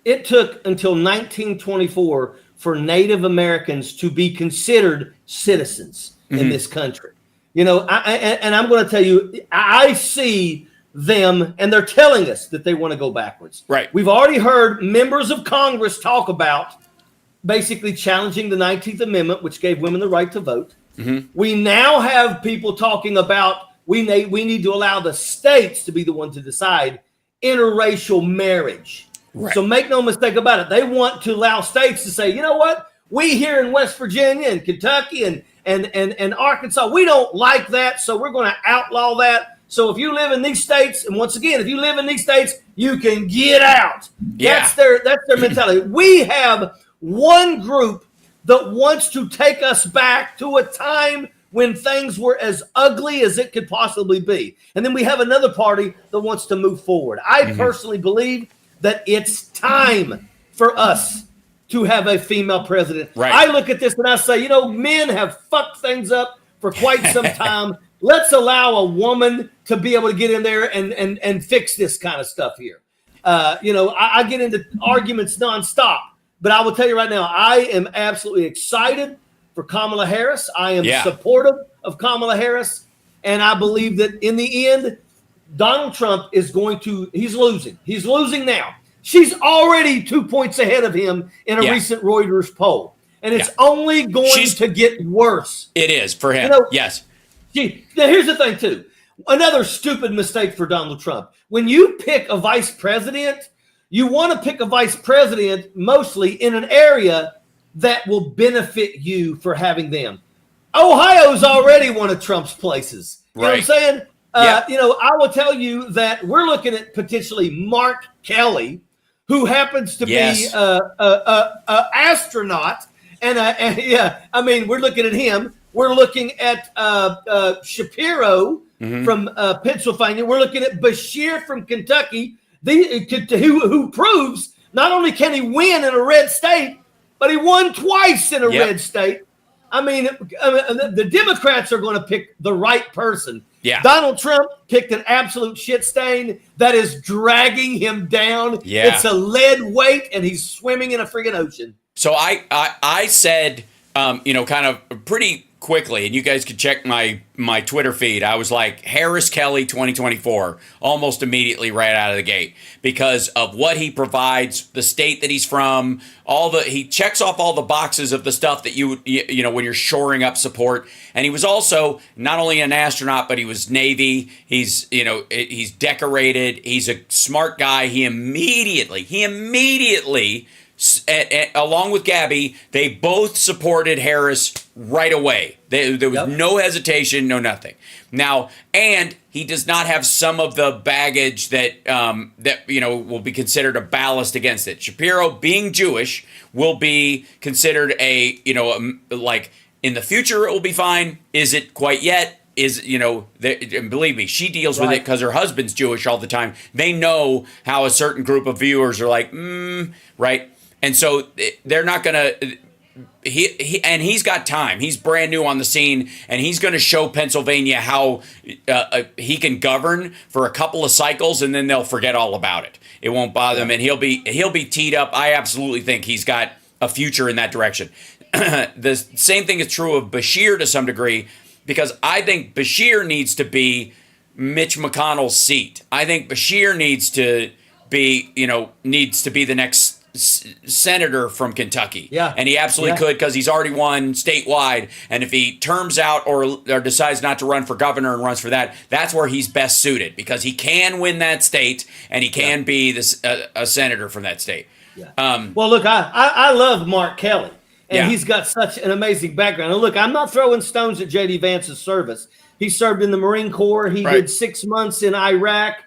B: It took until 1924 for Native Americans to be considered citizens in this country. I'm going to tell you, I see them, and they're telling us that they want to go backwards.
A: Right.
B: We've already heard members of Congress talk about basically challenging the 19th Amendment, which gave women the right to vote. Mm-hmm. We now have people talking about we need to allow the states to be the ones to decide interracial marriage. Right. So make no mistake about it. They want to allow states to say, you know what? We here in West Virginia and Kentucky and Arkansas, we don't like that, so we're going to outlaw that. So if you live in these states, and once again, if you live in these states, you can get out. Yeah. That's their mentality. We have one group that wants to take us back to a time when things were as ugly as it could possibly be. And then we have another party that wants to move forward. I personally believe that it's time for us to have a female president.
A: Right.
B: I look at this and I say, men have fucked things up for quite some time. Let's allow a woman to be able to get in there and fix this kind of stuff here. I get into arguments nonstop, but I will tell you right now, I am absolutely excited for Kamala Harris. I am supportive of Kamala Harris. And I believe that in the end, Donald Trump he's losing. He's losing now. She's already 2 points ahead of him in a recent Reuters poll. And it's only going to get worse.
A: It is for him. Yes.
B: Now here's the thing, too. Another stupid mistake for Donald Trump. When you pick a vice president, you want to pick a vice president mostly in an area that will benefit you for having them. Ohio's already one of Trump's places. You know what I'm saying? I will tell you that we're looking at potentially Mark Kelly, who happens to be a astronaut. We're looking at him. We're looking at Shapiro from Pennsylvania. We're looking at Bashir from Kentucky, who proves not only can he win in a red state, but he won twice in a red state. The Democrats are going to pick the right person. Yeah. Donald Trump picked an absolute shit stain that is dragging him down. Yeah. It's a lead weight, and he's swimming in a friggin' ocean.
A: So I said, kind of pretty quickly, and you guys could check my Twitter feed. I was like, Harris Kelly 2024, almost immediately right out of the gate, because of what he provides, the state that he's from, he checks off all the boxes of the stuff that you when you're shoring up support. And he was also not only an astronaut, but he was Navy. He's decorated. He's a smart guy. He immediately along with Gabby, they both supported Harris right away. There was no hesitation, no nothing. Now, and he does not have some of the baggage that will be considered a ballast against it. Shapiro, being Jewish, will be considered like in the future it will be fine. Is it quite yet? And believe me, she deals with it because her husband's Jewish all the time. They know how a certain group of viewers are like, right? And so they're not going to, he's got time. He's brand new on the scene, and he's going to show Pennsylvania how he can govern for a couple of cycles, and then they'll forget all about it. It won't bother him, and he'll be teed up. I absolutely think he's got a future in that direction. The same thing is true of Bashir to some degree, because I think Bashir needs to be Mitch McConnell's seat. I think Bashir needs to be the next senator from Kentucky. Yeah. And he absolutely could, because he's already won statewide. And if he terms out or decides not to run for governor and runs for that, that's where he's best suited, because he can win that state and he can be a senator from that state. Yeah.
B: Well, look, I love Mark Kelly, and he's got such an amazing background. And look, I'm not throwing stones at J.D. Vance's service. He served in the Marine Corps. He did 6 months in Iraq.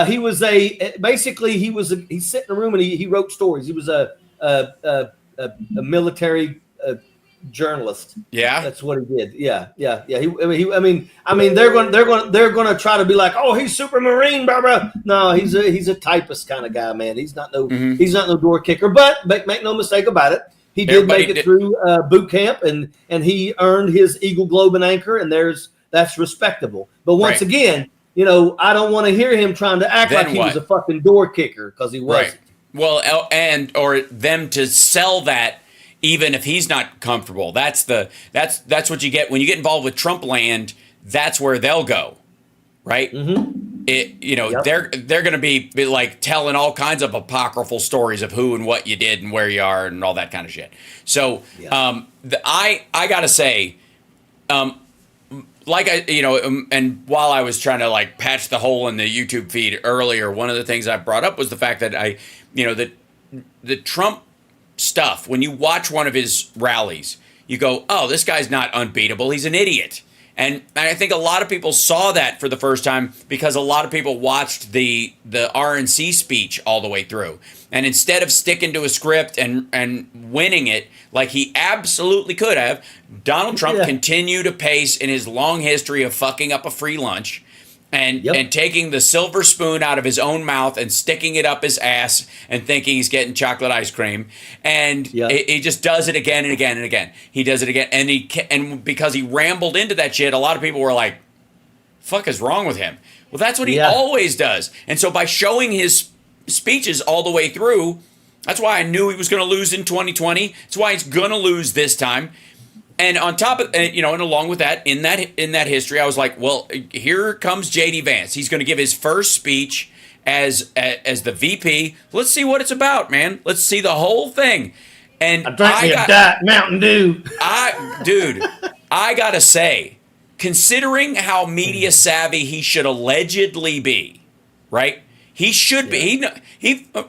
B: He sat in a room and he wrote stories. He was a military journalist. Yeah, that's what he did. Yeah. They're going to try to be like, oh, he's super Marine, blah, blah. No, he's a typist kind of guy, man. He's not no door kicker. But make no mistake about it, he did make it through boot camp, and he earned his Eagle Globe and Anchor, and that's respectable. But once again, I don't want to hear him trying to act like he was a fucking door kicker, because he wasn't.
A: Well, or them to sell that, even if he's not comfortable. That's what you get when you get involved with Trump land. That's where they'll go, right? Mm-hmm. They're going to be like telling all kinds of apocryphal stories of who and what you did and where you are and all that kind of shit. So, I gotta say, and while I was trying to patch the hole in the YouTube feed earlier, one of the things I brought up was the fact that the Trump stuff, when you watch one of his rallies, you go, oh, this guy's not unbeatable. He's an idiot. And I think a lot of people saw that for the first time because a lot of people watched the RNC speech all the way through. And instead of sticking to a script and winning it like he absolutely could have, Donald Trump continued apace in his long history of fucking up a free lunch and taking the silver spoon out of his own mouth and sticking it up his ass and thinking he's getting chocolate ice cream. And he just does it again and again and again. He does it again. And because he rambled into that shit, a lot of people were like, fuck is wrong with him? Well, that's what he always does. And so by showing his speeches all the way through, that's why I knew he was going to lose in 2020. That's why he's going to lose this time. And on top of, and along with that, in that history, I was like, well, here comes J.D. Vance. He's going to give his first speech as the VP. Let's see what it's about, man. Let's see the whole thing. And
B: I drank me a Diet Mountain Dew.
A: I gotta say, considering how media savvy he should allegedly be, right? He should be.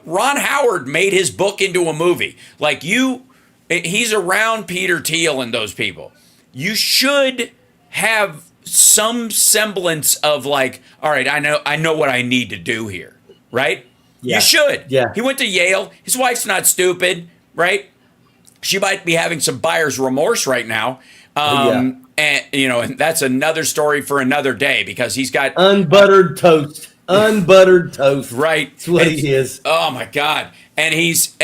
A: Ron Howard made his book into a movie. Like he's around Peter Thiel and those people. You should have some semblance of like, all right, I know what I need to do here, right? Yeah. You should. Yeah. He went to Yale. His wife's not stupid, right? She might be having some buyer's remorse right now. And and that's another story for another day because he's got
B: unbuttered toast. Unbuttered toast.
A: Right.
B: That's what he is.
A: Oh my God. And he's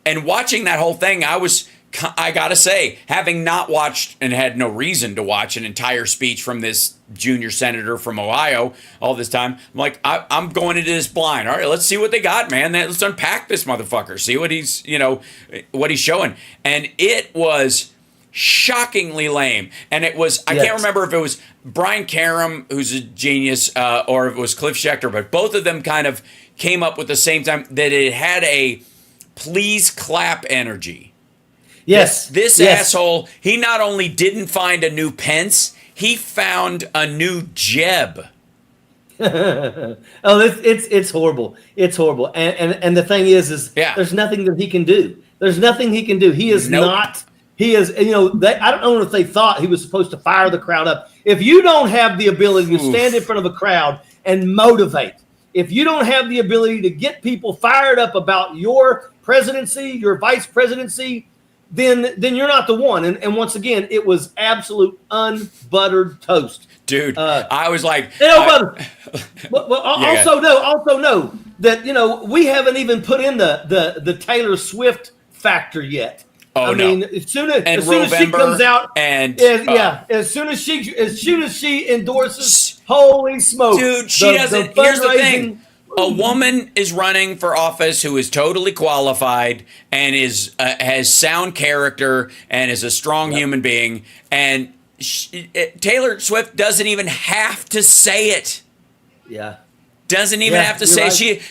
A: and watching that whole thing, I gotta say, having not watched and had no reason to watch an entire speech from this junior senator from Ohio all this time, I'm like, I'm going into this blind. All right, let's see what they got, man. Let's unpack this motherfucker. See what he's showing. And it was shockingly lame. And it was, I can't remember if it was Brian Karam, who's a genius, or if it was Cliff Schechter, but both of them kind of came up with the same time that it had a please clap energy.
B: Yes.
A: This asshole, he not only didn't find a new Pence, he found a new Jeb.
B: It's horrible. It's horrible. And the thing is there's nothing that he can do. There's nothing he can do. He is not. He is. I don't know if they thought he was supposed to fire the crowd up. If you don't have the ability to stand in front of a crowd and motivate, if you don't have the ability to get people fired up about your presidency, your vice presidency, then you're not the one. And once again, it was absolute unbuttered toast.
A: Dude, I was like...
B: Also know that, we haven't even put in the Taylor Swift factor yet.
A: Oh,
B: I mean, as soon as she comes out, as soon as she endorses, holy smoke,
A: dude, she doesn't. Here's the thing: a woman is running for office who is totally qualified and has sound character and is a strong human being, and Taylor Swift doesn't even have to say it.
B: Yeah.
A: Doesn't even have to say right.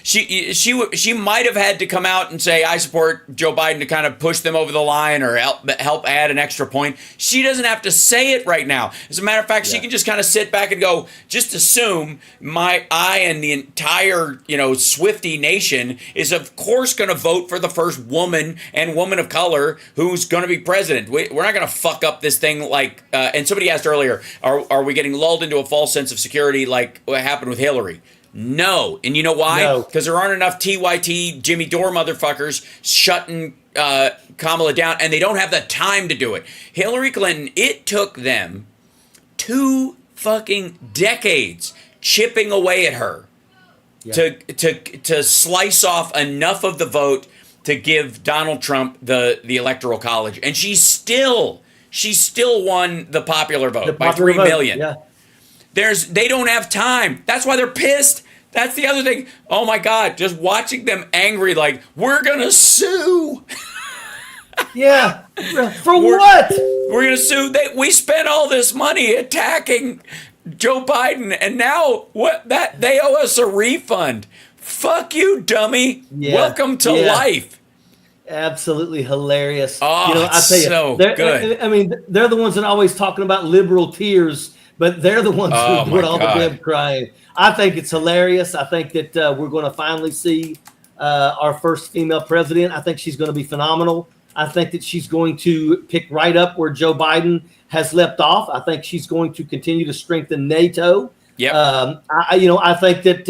A: She might have had to come out and say I support Joe Biden to kind of push them over the line or help add an extra point. She doesn't have to say it right now. As a matter of fact, she can just kind of sit back and go, just assume I and the entire Swiftie nation is of course going to vote for the first woman and woman of color who's going to be president. We're not going to fuck up this thing like. And somebody asked earlier, are we getting lulled into a false sense of security like what happened with Hillary? No. And you know why? Because there aren't enough TYT Jimmy Dore motherfuckers shutting Kamala down, and they don't have the time to do it. Hillary Clinton, it took them 2 fucking decades chipping away at her to slice off enough of the vote to give Donald Trump the Electoral College. And she still won the popular vote by 3 million. Yeah. They don't have time. That's why they're pissed. That's the other thing. Oh my God, just watching them angry, like, we're gonna sue.
B: Yeah. For what?
A: We're gonna sue. We spent all this money attacking Joe Biden, and now they owe us a refund. Fuck you, dummy. Yeah. Welcome to life.
B: Absolutely hilarious.
A: Oh, I tell you, so good.
B: I mean, they're the ones that are always talking about liberal tears. But they're the ones who put all the web crying. I think it's hilarious. I think that we're going to finally see our first female president. I think she's going to be phenomenal. I think that she's going to pick right up where Joe Biden has left off. I think she's going to continue to strengthen NATO.
A: Yep.
B: I think that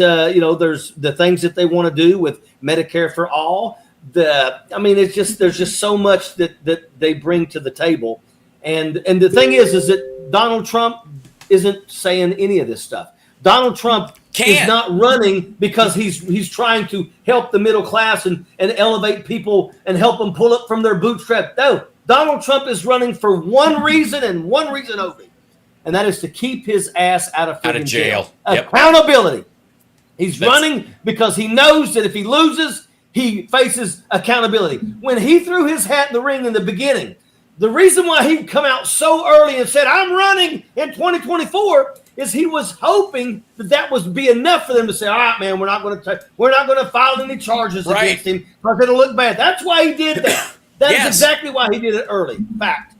B: there's the things that they want to do with Medicare for all. There's just so much that they bring to the table, and the thing is that Donald Trump isn't saying any of this stuff. Donald Trump is not running because he's trying to help the middle class and elevate people and help them pull up from their bootstrap. No, Donald Trump is running for one reason and one reason only, and that is to keep his ass out of jail.
A: Yep.
B: Accountability. That's running because he knows that if he loses, he faces accountability. When he threw his hat in the ring in the beginning, the reason why he'd come out so early and said, "I'm running in 2024," is he was hoping that would be enough for them to say, "All right, man, we're not going to file any charges against him because it'll look bad." That's why he did that. That is exactly why he did it early. Fact.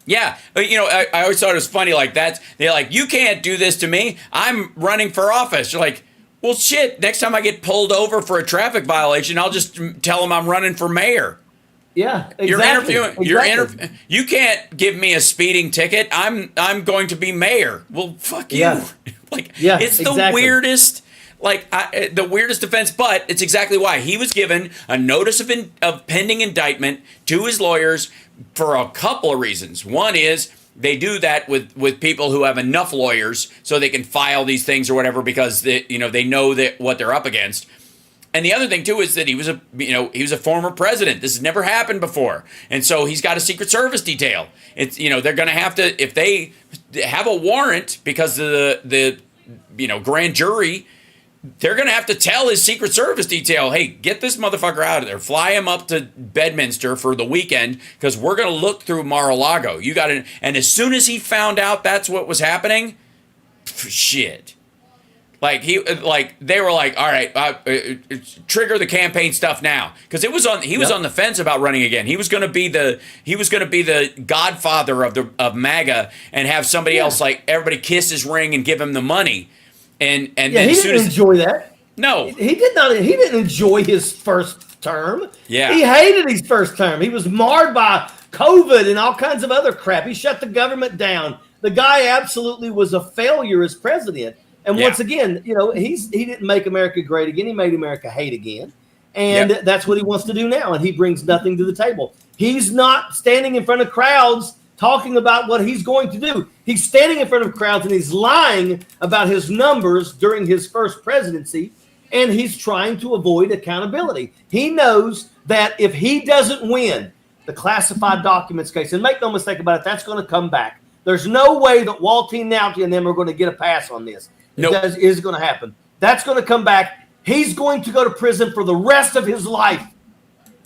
A: Yeah, I always thought it was funny. Like that, they're like, "You can't do this to me. I'm running for office." You're like, "Well, shit. Next time I get pulled over for a traffic violation, I'll just tell them I'm running for mayor."
B: Yeah, exactly.
A: You're interviewing. You can't give me a speeding ticket. I'm going to be mayor. Well, fuck you.
B: Yeah.
A: It's the weirdest. The weirdest defense, but it's exactly why he was given a notice of pending indictment to his lawyers for a couple of reasons. One is they do that with people who have enough lawyers so they can file these things or whatever because they know that what they're up against. And the other thing too is that he was a former president. This has never happened before, and so he's got a Secret Service detail. It's they're going to have to, if they have a warrant because of the grand jury, they're going to have to tell his Secret Service detail, "Hey, get this motherfucker out of there. Fly him up to Bedminster for the weekend because we're going to look through Mar-a-Lago." You got it. And as soon as he found out that's what was happening, shit. They were like, "All right, trigger the campaign stuff now," because he was on the fence about running again. He was going to be the godfather of MAGA and have somebody else, like, everybody kiss his ring and give him the money. And then
B: he didn't enjoy that.
A: No,
B: he did not. He didn't enjoy his first term.
A: Yeah,
B: he hated his first term. He was marred by COVID and all kinds of other crap. He shut the government down. The guy absolutely was a failure as president. And once again, he didn't make America great again. He made America hate again. And that's what he wants to do now. And he brings nothing to the table. He's not standing in front of crowds talking about what he's going to do. He's standing in front of crowds and he's lying about his numbers during his first presidency. And he's trying to avoid accountability. He knows that if he doesn't win the classified documents case, and make no mistake about it, that's going to come back. There's no way that Waltine Naughty and them are going to get a pass on this. Nope. It is going to happen. That's going to come back. He's going to go to prison for the rest of his life.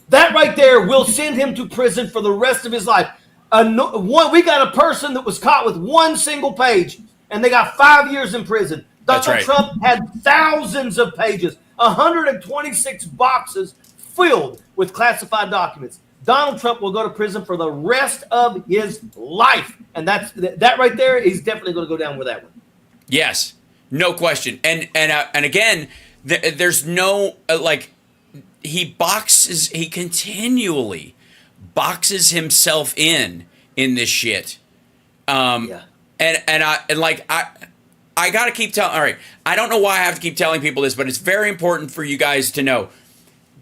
B: That right there will send him to prison for the rest of his life. We got a person that was caught with one single page, and they got 5 years in prison. Donald Trump had thousands of pages, 126 boxes filled with classified documents. Donald Trump will go to prison for the rest of his life. And that right there, he's definitely going to go down with that one.
A: Yes. No question. And again, there's no he continually boxes himself in this shit. I got to keep telling, all right, I don't know why I have to keep telling people this, but it's very important for you guys to know.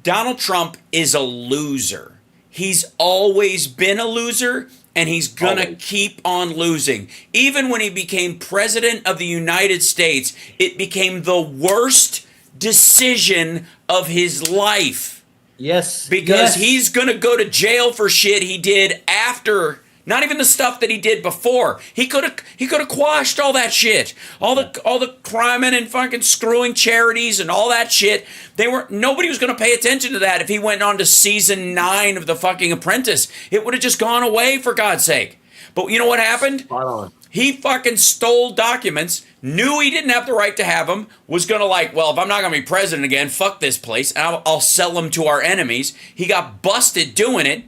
A: Donald Trump is a loser. He's always been a loser. And he's going to keep on losing. Even when he became president of the United States, it became the worst decision of his life.
B: Yes.
A: Because he's going to go to jail for shit he did after, not even the stuff that he did before. He could have quashed all that shit. All the crime and fucking screwing charities and all that shit. Nobody was going to pay attention to that if he went on to season 9 of The fucking Apprentice. It would have just gone away, for God's sake. But you know what happened?
B: Spot on.
A: He fucking stole documents, knew he didn't have the right to have them, was going to if I'm not going to be president again, fuck this place, and I'll sell them to our enemies. He got busted doing it.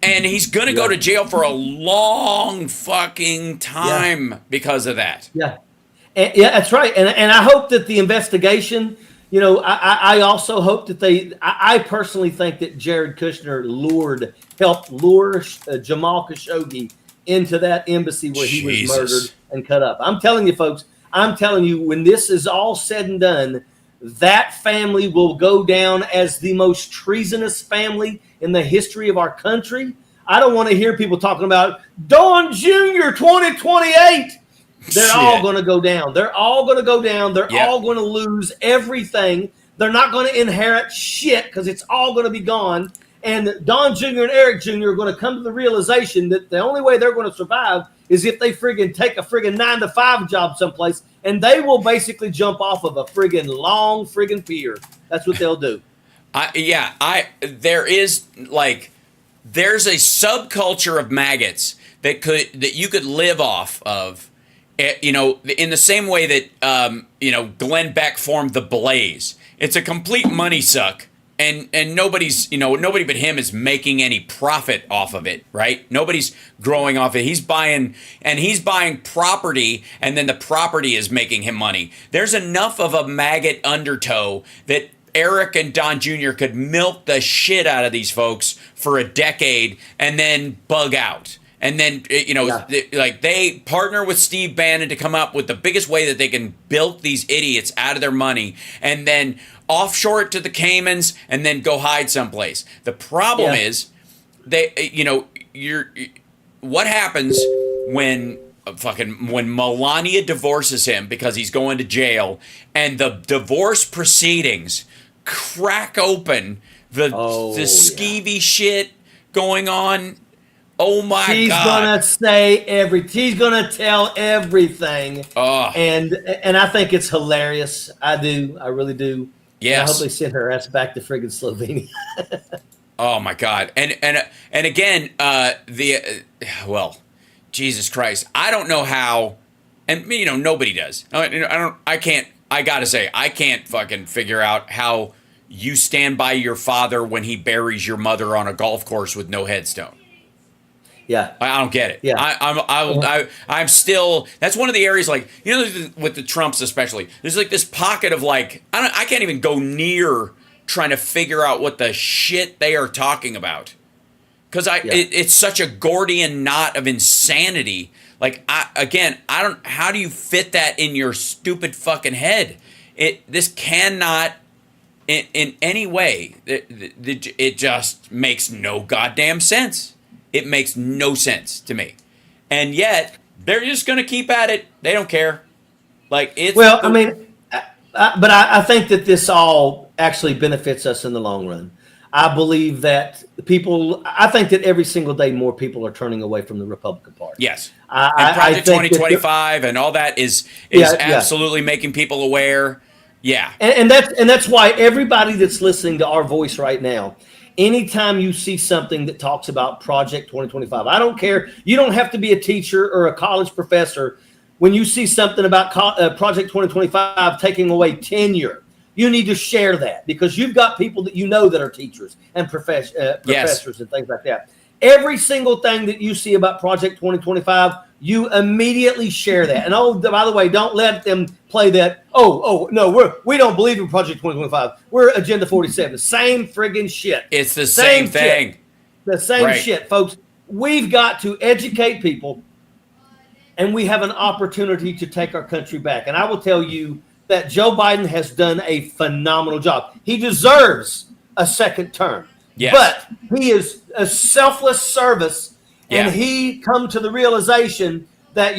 A: And he's going to go to jail for a long fucking time because of that.
B: Yeah. That's right. And I hope that the investigation I also hope that I personally think that Jared Kushner helped lure Jamal Khashoggi into that embassy where he was murdered and cut up. I'm telling you, folks, when this is all said and done, that family will go down as the most treasonous family in the history of our country. I don't want to hear people talking about Don Jr. 2028. They're all going to go down. They're all going to go down. They're all going to lose everything. They're not going to inherit shit because it's all going to be gone. And Don Jr. and Eric Jr. are going to come to the realization that the only way they're going to survive is if they friggin' take a friggin' 9-to-5 job someplace, and they will basically jump off of a friggin' long friggin' pier. That's what they'll do.
A: There's a subculture of maggots that you could live off of, in the same way that Glenn Beck formed the Blaze. It's a complete money suck, and nobody but him is making any profit off of it, right? Nobody's growing off it. He's buying property, and then the property is making him money. There's enough of a maggot undertow that Eric and Don Jr. could milk the shit out of these folks for a decade and then bug out. And then, they partner with Steve Bannon to come up with the biggest way that they can bilk these idiots out of their money and then offshore it to the Caymans and then go hide someplace. The problem is, what happens when Melania divorces him because he's going to jail and the divorce proceedings crack open the skeevy shit going on. Oh my God!
B: She's gonna say everything. She's gonna tell everything. And I think it's hilarious. I do. I really do.
A: Yes.
B: And I hope they send her ass back to friggin' Slovenia.
A: Oh my God! And again, Jesus Christ! I don't know how, and nobody does. I gotta say, I can't fucking figure out how you stand by your father when he buries your mother on a golf course with no headstone.
B: Yeah,
A: I don't get it.
B: Yeah,
A: I'm still. That's one of the areas, with the Trumps especially. There's this pocket of I can't even go near trying to figure out what the shit they are talking about, because it's such a Gordian knot of insanity. I don't. How do you fit that in your stupid fucking head? This cannot. In any way, it just makes no goddamn sense. It makes no sense to me. And yet, they're just going to keep at it. They don't care. But I think that this all actually benefits us in the long run. I believe that I think that every single day more people are turning away from the Republican Party. Yes. And Project 2025 and all that is absolutely making people aware. Yeah.
B: And that's why everybody that's listening to our voice right now, anytime you see something that talks about Project 2025, I don't care. You don't have to be a teacher or a college professor. When you see something about Project 2025 taking away tenure, you need to share that because you've got people that that are teachers and professors and things like that. Every single thing that you see about Project 2025, you immediately share that. And by the way, don't let them play that. No, we don't believe in Project 2025. We're Agenda 47. Same friggin' shit.
A: It's the same thing.
B: Shit. The same shit, folks. We've got to educate people, and we have an opportunity to take our country back. And I will tell you that Joe Biden has done a phenomenal job. He deserves a second term.
A: Yes.
B: But he is a selfless service, and he come to the realization that,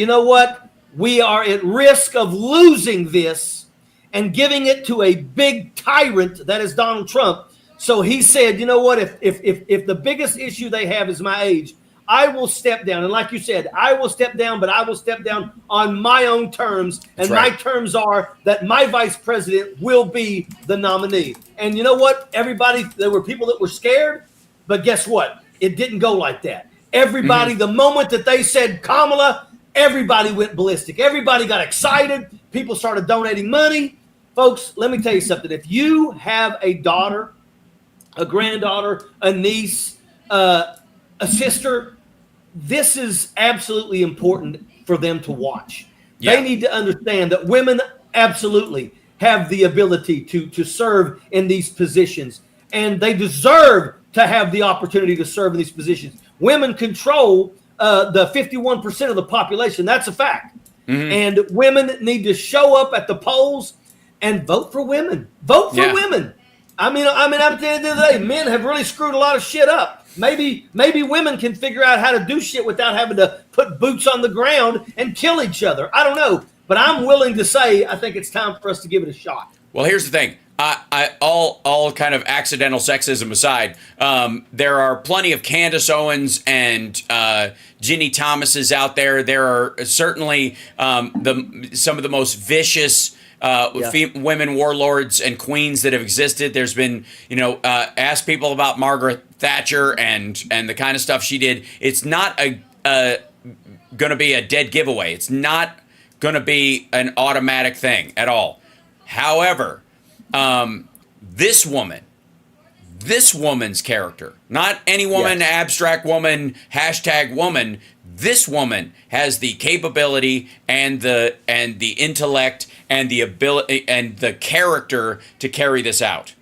B: we are at risk of losing this and giving it to a big tyrant that is Donald Trump. So he said, if the biggest issue they have is my age, I will step down. And like you said, I will step down, but I will step down on my own terms. And my terms are that my vice president will be the nominee. And you know what? There were people that were scared, but guess what? It didn't go like that. Everybody, the moment that they said Kamala, everybody went ballistic. Everybody got excited. People started donating money. Folks, let me tell you something. If you have a daughter, a granddaughter, a niece, a sister, this is absolutely important for them to watch. Yeah. They need to understand that women, absolutely. have the ability to serve in these positions, and they deserve to have the opportunity to serve in these positions. Women control the 51% of the population. That's a fact. Mm-hmm. And women need to show up at the polls and vote for women. Vote for women. I mean, at the end of the day, men have really screwed a lot of shit up. Maybe women can figure out how to do shit without having to put boots on the ground and kill each other. I don't know, but I'm willing to say I think it's time for us to give it a shot.
A: Well, here's the thing. All kind of accidental sexism aside, there are plenty of Candace Owens and Ginny Thomases out there. There are certainly some of the most vicious women warlords and queens that have existed. There's been, ask people about Margaret Thatcher and the kind of stuff she did. It's not going to be a dead giveaway. It's not going to be an automatic thing at all. However, this woman's character, not any woman, abstract woman, hashtag woman. This woman has the capability and the intellect and the ability and the character to carry this out.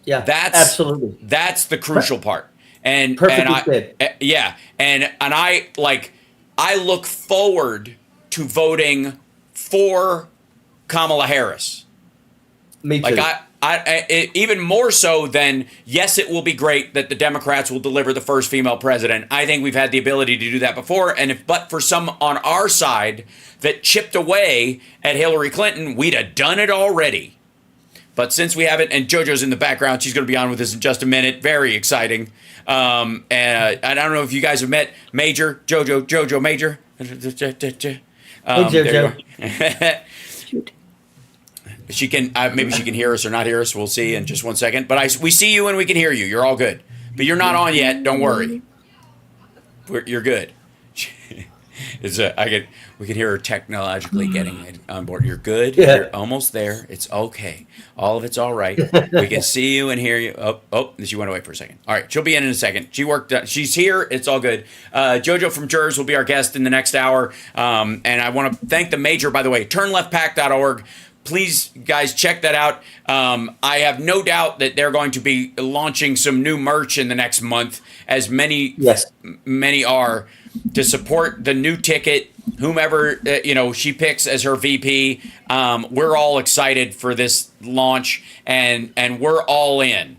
B: Yeah, absolutely.
A: That's the crucial part. And
B: perfectly said.
A: And I look forward to voting for Kamala Harris.
B: Me too.
A: Even more so than, yes, it will be great that the Democrats will deliver the first female president. I think we've had the ability to do that before. And but for some on our side that chipped away at Hillary Clinton, we'd have done it already. But since we haven't, and Jojo's in the background, she's going to be on with us in just a minute. Very exciting. And I don't know if you guys have met Major, Jojo Major.
B: Hey, Jojo.
A: She can maybe she can hear us or not hear us. We'll see in just 1 second. But we see you and we can hear you. You're all good. But you're not on yet. Don't worry. You're good. We can hear her technologically getting it on board. You're good.
B: Yeah.
A: You're almost there. It's okay. All of it's all right. We can see you and hear you. Oh, she went away for a second. All right, she'll be in a second. She's here. It's all good. Jojo from Jerz will be our guest in the next hour. And I want to thank the Major, by the way. Turnleftpack.org. Please, guys, check that out. I have no doubt that they're going to be launching some new merch in the next month, as many are, to support the new ticket, whomever she picks as her VP. We're all excited for this launch, and we're all in.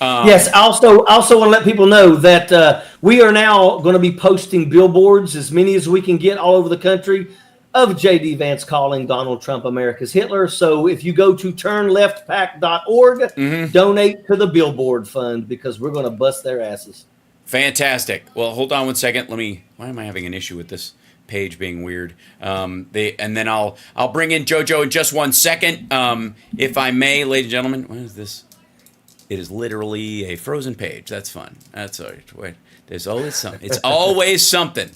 B: Yes. Also want to let people know that we are now going to be posting billboards, as many as we can get all over the country, of J.D. Vance calling Donald Trump America's Hitler. So if you go to turnleftpack.org, donate to the Billboard Fund, because we're going to bust their asses.
A: Fantastic. Well, hold on 1 second. Why am I having an issue with this page being weird? And then I'll bring in Jojo in just 1 second. If I may, ladies and gentlemen, what is this? It is literally a frozen page. That's fun. That's all right. Wait, there's always something. It's always something.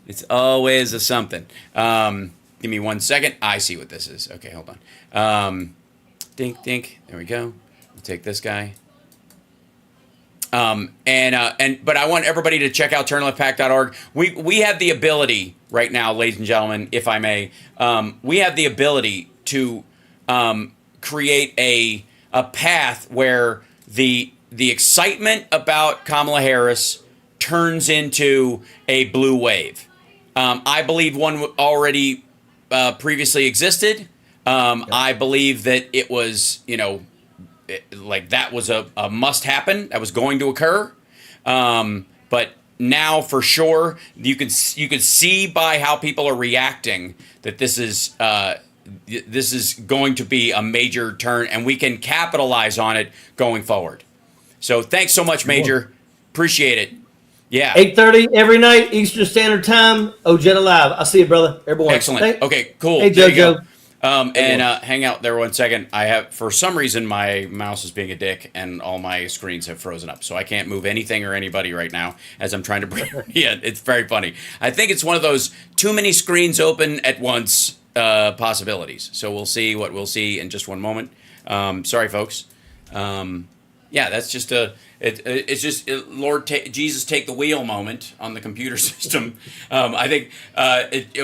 A: It's always a something. Give me 1 second. I see what this is. Okay, hold on. Dink, dink. There we go. We'll take this guy. But I want everybody to check out turnleftpack.org. We have the ability right now, ladies and gentlemen, if I may, we have the ability to create a path where the excitement about Kamala Harris turns into a blue wave. I believe one already previously existed. I believe that it was, that was a must happen. That was going to occur. But now for sure, you could see by how people are reacting that this is going to be a major turn, and we can capitalize on it going forward. So thanks so much, Major. Appreciate it. Yeah.
B: 8:30 every night, Eastern Standard Time, Ojeda Live. I'll see you, brother. Everyone.
A: Excellent. Okay, cool.
B: Hey, Jojo.
A: Hang out there 1 second. for some reason, my mouse is being a dick, and all my screens have frozen up, so I can't move anything or anybody right now as I'm trying to bring. Yeah, it's very funny. I think it's one of those too many screens open at once possibilities. So we'll see what we'll see in just one moment. Sorry, folks. Yeah, that's just it's just Lord Jesus take the wheel moment on the computer system. I think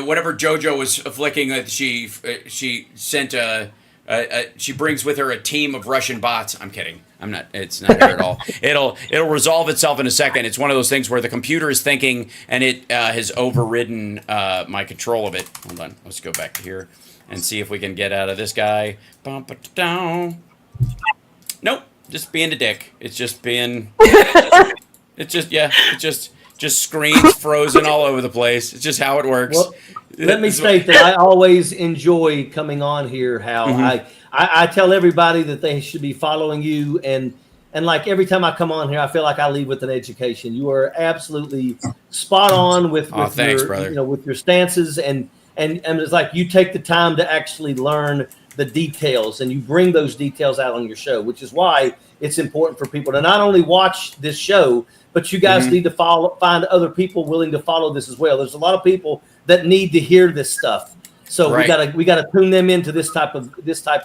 A: whatever Jojo was flicking, she sent She brings with her a team of Russian bots. I'm kidding. I'm not. It's not her at all. It'll resolve itself in a second. It's one of those things where the computer is thinking and it has overridden my control of it. Hold on. Let's go back here and see if we can get out of this guy. Nope. Just being a dick. It's just being. It's just just screens frozen all over the place. It's just how it works.
B: Well, let me state that I always enjoy coming on here. How I tell everybody that they should be following you, and like every time I come on here, I feel like I leave with an education. You are absolutely spot on with
A: thanks,
B: your
A: brother.
B: with your stances, and it's like you take the time to actually learn the details, and you bring those details out on your show, which is why it's important for people to not only watch this show, but you guys need to find other people willing to follow this as well. There's a lot of people that need to hear this stuff, so we gotta tune them into this type of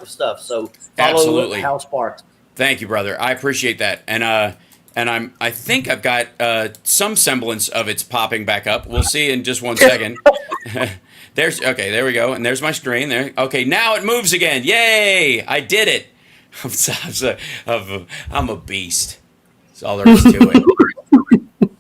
B: stuff. So follow Hal Sparks.
A: Thank you, brother. I appreciate that, and I think I've got some semblance of it's popping back up. We'll see in just 1 second. There we go, and there's my screen there. Okay, now it moves again. Yay! I did it. I'm a beast. That's all there is to it.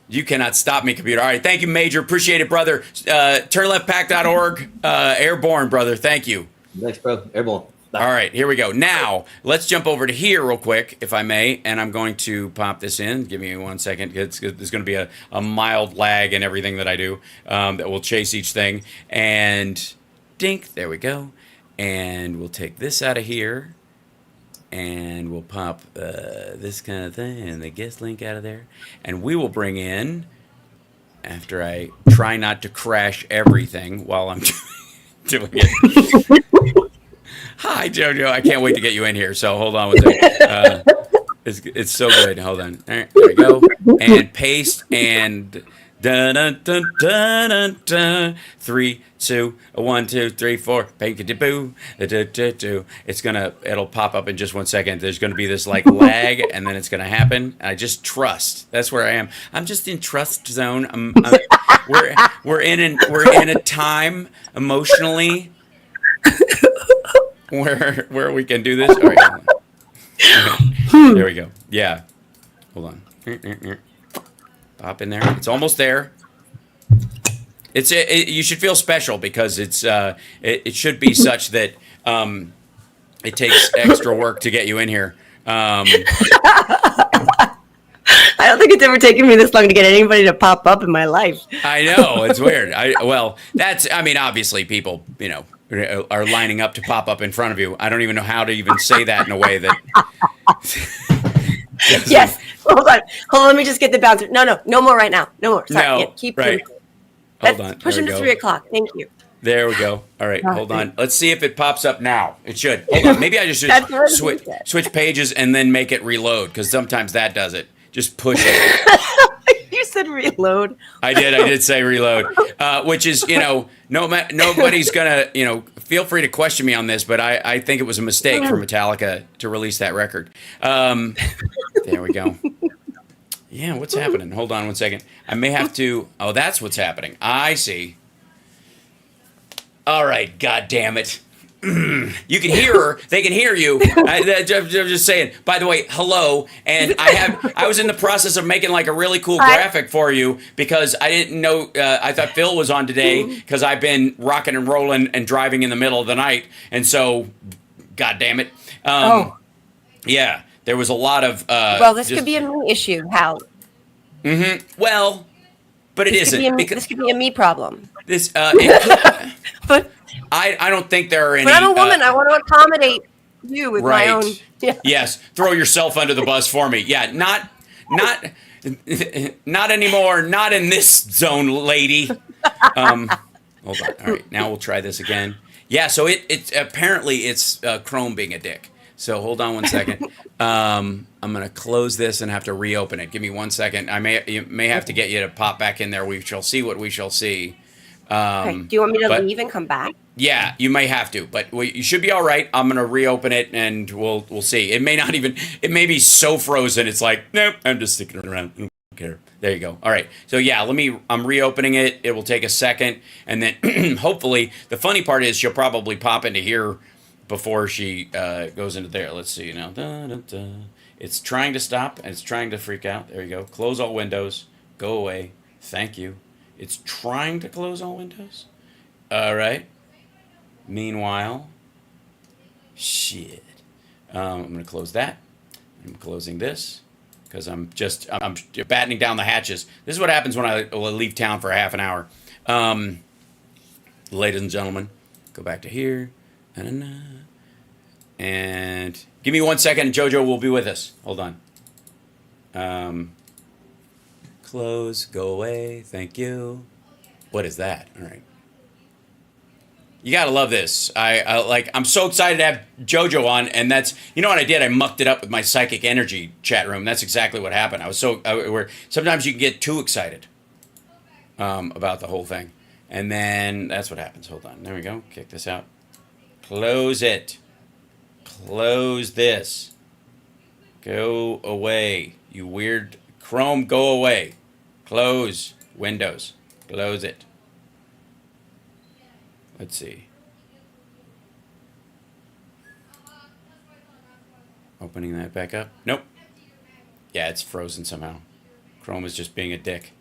A: You cannot stop me, computer. All right, thank you, Major. Appreciate it, brother. Turnleftpack.org. Airborne, brother. Thank you.
B: Thanks, bro. Airborne. Bye.
A: All right, here we go. Now, let's jump over to here real quick, if I may, and I'm going to pop this in. Give me 1 second. There's going to be a mild lag in everything that I do that will chase each thing. And dink, there we go. And we'll take this out of here. And we'll pop this kind of thing and the guest link out of there. And we will bring in, after I try not to crash everything while I'm doing it. Hi, Jojo. I can't wait to get you in here. So hold on one second. It's so good. Hold on. All right, there we go. And paste and dun dun dun dun dun dun. 3, 2, 1, 2, 3, 4. Boo. It'll pop up in just 1 second. There's gonna be this like lag, and then it's gonna happen. I just trust. That's where I am. I'm just in trust zone. We're in a time emotionally where we can do this. All right. There we go. Yeah. Hold on. Pop in there. It's almost there. You should feel special because it should be such that it takes extra work to get you in here.
C: I don't think it's ever taken me this long to get anybody to pop up in my life.
A: I know, it's weird. Obviously people, are lining up to pop up in front of you. I don't even know how to even say that in a way that.
C: Yes. Hold on. Let me just get the bouncer. No more right now. No more. Sorry.
A: No,
C: keep
A: right. Hold on.
C: Push him to 3 o'clock. Thank you.
A: There we go. All right, hold on. Let's see if it pops up now. It should. Hold on. Maybe I just should switch pages and then make it reload, because sometimes that does it. Just push it.
C: You said reload.
A: I did say reload, which is, nobody's going to, feel free to question me on this, but I think it was a mistake for Metallica to release that record. There we go. Yeah, what's happening? Hold on 1 second. I may have to. Oh, that's what's happening. I see. All right, God damn it. You can hear her. They can hear you. I'm just saying. By the way, hello. And I was in the process of making like a really cool graphic for you because I didn't know. I thought Phil was on today because I've been rocking and rolling and driving in the middle of the night. And so, God damn it. Yeah, there was a lot of.
C: This could be a me issue, Hal.
A: Well, but it isn't.
C: This could be a me problem.
A: But I don't think there are any.
C: But I'm a woman. I want to accommodate you with my own. Yeah.
A: Yes, throw yourself under the bus for me. Yeah, not anymore. Not in this zone, lady. Hold on. All right, now we'll try this again. Yeah, so it's apparently it's Chrome being a dick. So hold on 1 second. I'm gonna close this and have to reopen it. Give me 1 second. You may have to get you to pop back in there. We shall see what we shall see.
C: Okay. Do you want me to leave and come back?
A: Yeah, you may have to, but you should be all right. I'm gonna reopen it and we'll see. It may be so frozen. It's like, nope, I'm just sticking around. I don't care. There you go. All right. So yeah, I'm reopening it. It will take a second, and then hopefully the funny part is she'll probably pop into here before she goes into there. Let's see now. Da, da, da. It's trying to stop and it's trying to freak out. There you go. Close all windows. Go away. Thank you. It's trying to close all windows. All right. Meanwhile, shit. I'm going to close that. I'm closing this because I'm battening down the hatches. This is what happens when I leave town for half an hour. Ladies and gentlemen, go back to here. And give me 1 second and Jojo will be with us. Hold on. Close, go away, thank you. What is that? All right. You gotta love this. I'm so excited to have Jojo on, and that's, you know what I did? I mucked it up with my psychic energy chat room. That's exactly what happened. Sometimes you can get too excited about the whole thing. And then that's what happens. Hold on. There we go. Kick this out. Close it. Close this. Go away. You weird Chrome, go away. Close Windows. Close it. Let's see. Opening that back up. Nope. Yeah, it's frozen somehow. Chrome is just being a dick.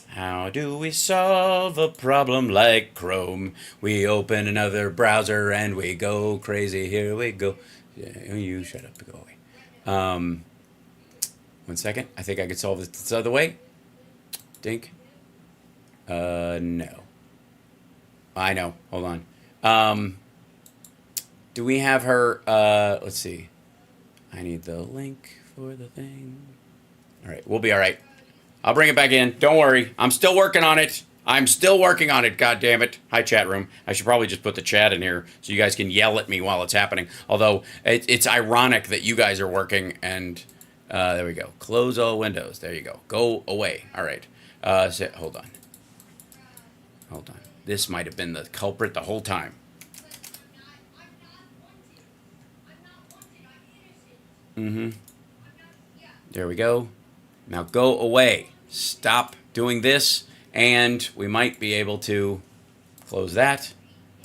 A: How do we solve a problem like Chrome? We open another browser and we go crazy. Here we go. Yeah, you shut up. Go away. 1 second. I think I could solve this other way. Dink. No. I know. Hold on. Do we have her? Let's see. I need the link for the thing. All right. We'll be all right. I'll bring it back in. Don't worry. I'm still working on it. I'm still working on it. God damn it. Hi, chat room. I should probably just put the chat in here so you guys can yell at me while it's happening. Although it's ironic that you guys are working and there we go. Close all windows. There you go. Go away. All right. Hold on. Hold on. This might have been the culprit the whole time. There we go. Now go away. Stop doing this, and we might be able to close that,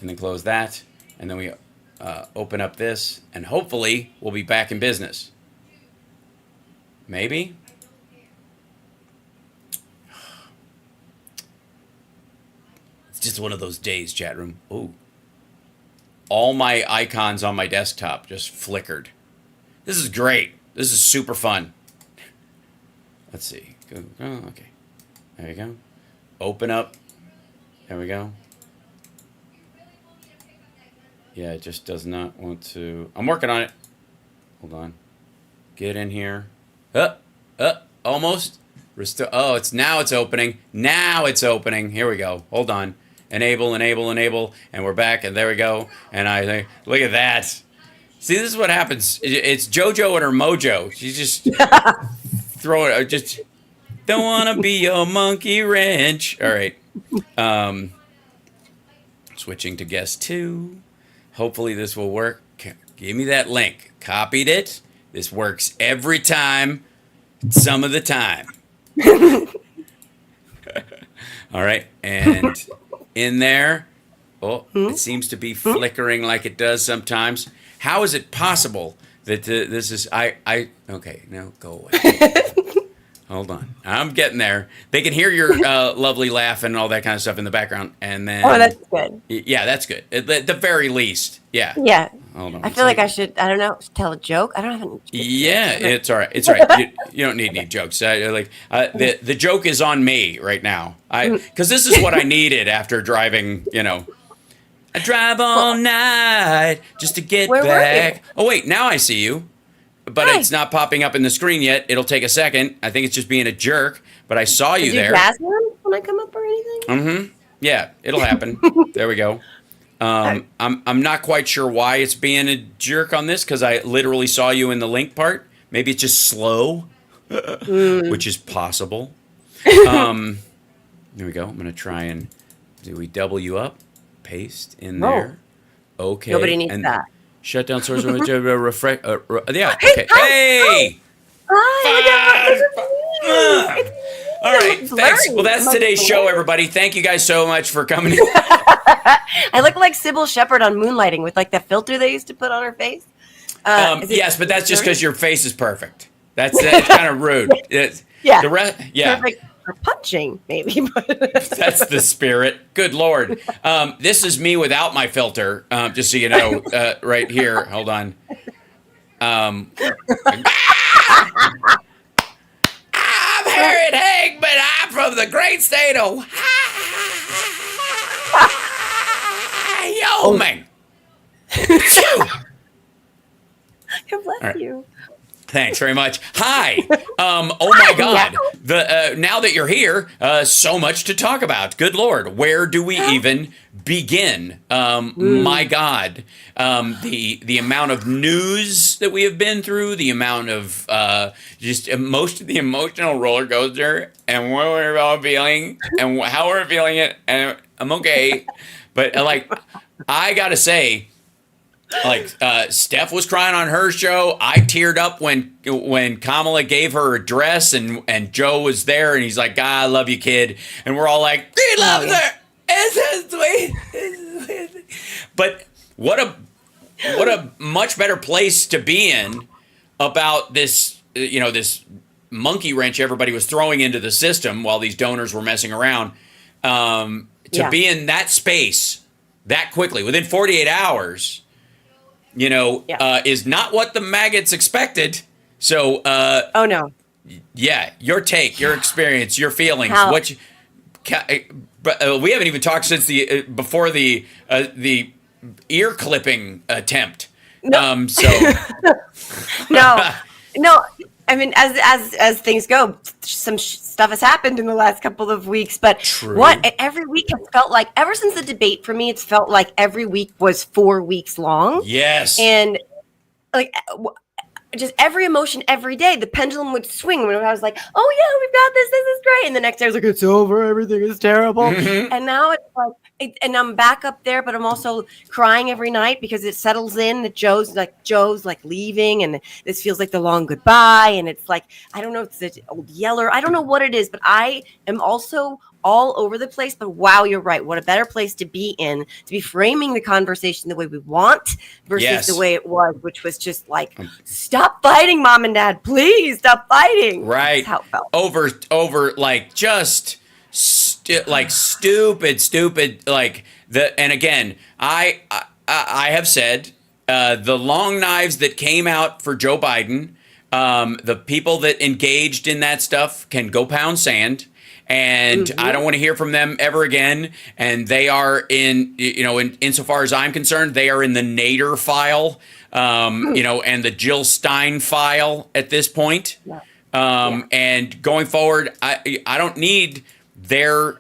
A: and then close that, and then we open up this, and hopefully we'll be back in business. Maybe? It's just one of those days, chat room. Ooh. All my icons on my desktop just flickered. This is great. This is super fun. Let's see. Oh, okay. There we go. Open up. There we go. Yeah, it just does not want to. I'm working on it. Hold on. Get in here. Almost. Oh, now it's opening. Now it's opening. Here we go. Hold on. Enable, enable, enable. And we're back. And there we go. And I think, look at that. See, this is what happens. It's Jojo and her mojo. She's just throwing it. Just don't want to be your monkey wrench. All right. Switching to guest 2. Hopefully this will work. Give me that link. Copied it. This works every time. Some of the time. All right. And in there. Oh, it seems to be flickering like it does sometimes. How is it possible that this is... Okay, no, go away. Hold on. I'm getting there. They can hear your lovely laugh and all that kind of stuff in the background. And then...
C: Oh, that's good.
A: Yeah, that's good. At the very least. Yeah.
C: Yeah.
A: Hold on.
C: I feel like I should, I don't know, tell a joke. I don't have any...
A: Yeah, it's all right. It's all right. You don't need any jokes. The joke is on me right now. Because this is what I needed after driving, I drive all night just to get back. Oh, wait, now I see you. But it's not popping up in the screen yet. It'll take a second. I think it's just being a jerk. But I saw you there.
C: Did you pass when I come up or anything?
A: Mm-hmm. Yeah, it'll happen. There we go. I'm not quite sure why it's being a jerk on this, because I literally saw you in the link part. Maybe it's just slow, which is possible. There we go. I'm going to try and... Do we double you up? Paste in there. Okay.
C: Nobody needs that.
A: Shut down source. Refresh. Yeah. Okay. Hey.
C: Hi.
A: All right. Thanks. Well, that's today's show, everybody. Thank you guys so much for coming.
C: I look like Sybil Shepherd on Moonlighting with like the filter they used to put on her face.
A: Yes, but that's just because your face is perfect. That's kind of rude.
C: Yeah.
A: The rest, yeah.
C: Perfect for punching, maybe.
A: That's the spirit. Good Lord. This is me without my filter, just so you know, right here. Hold on. I'm Harriet Haig, but I'm from the great state of Wyoming.
C: God bless you.
A: Thanks very much. Hi. Oh my God. Now that you're here, so much to talk about. Good Lord. Where do we even begin? My God. The amount of news that we have been through, the amount of just most of the emotional roller coaster and what we're all feeling and how we're feeling it. And I'm okay. But like, I got to say, like Steph was crying on her show. I teared up when Kamala gave her address and Joe was there and he's like, "God, I love you, kid." And we're all like, "We love her. It's so sweet." But what a much better place to be in about this, this monkey wrench everybody was throwing into the system while these donors were messing around. To be in that space that quickly within 48 hours. Is not what the maggots expected. So,
C: oh no.
A: Yeah, your take, your experience, your feelings.
C: But
A: we haven't even talked since before the ear clipping attempt.
C: No.
A: So
C: no. I mean, as things go, some stuff has happened in the last couple of weeks. But
A: True.
C: Every week it's felt like, ever since the debate for me, it's felt like every week was 4 weeks long.
A: Yes.
C: And like just every emotion every day, the pendulum would swing when I was like, "Oh yeah, we've got this. This is great." And the next day I was like, "It's over. Everything is terrible."
A: Mm-hmm.
C: And now it's like, and I'm back up there, but I'm also crying every night because it settles in that Joe's like leaving, and this feels like the long goodbye. And it's like, I don't know, it's the old yeller. I don't know what it is, but I am also all over the place. But wow, you're right. What a better place to be in, to be framing the conversation the way we want versus the way it was, which was just like, stop fighting, mom and dad, please stop fighting.
A: Right.
C: That's how it felt.
A: Over like just stupid like and again, I have said the long knives that came out for Joe Biden, the people that engaged in that stuff can go pound sand. And I don't want to hear from them ever again. And they are insofar as I'm concerned, they are in the Nader file, and the Jill Stein file at this point. Yeah. And going forward, I don't need their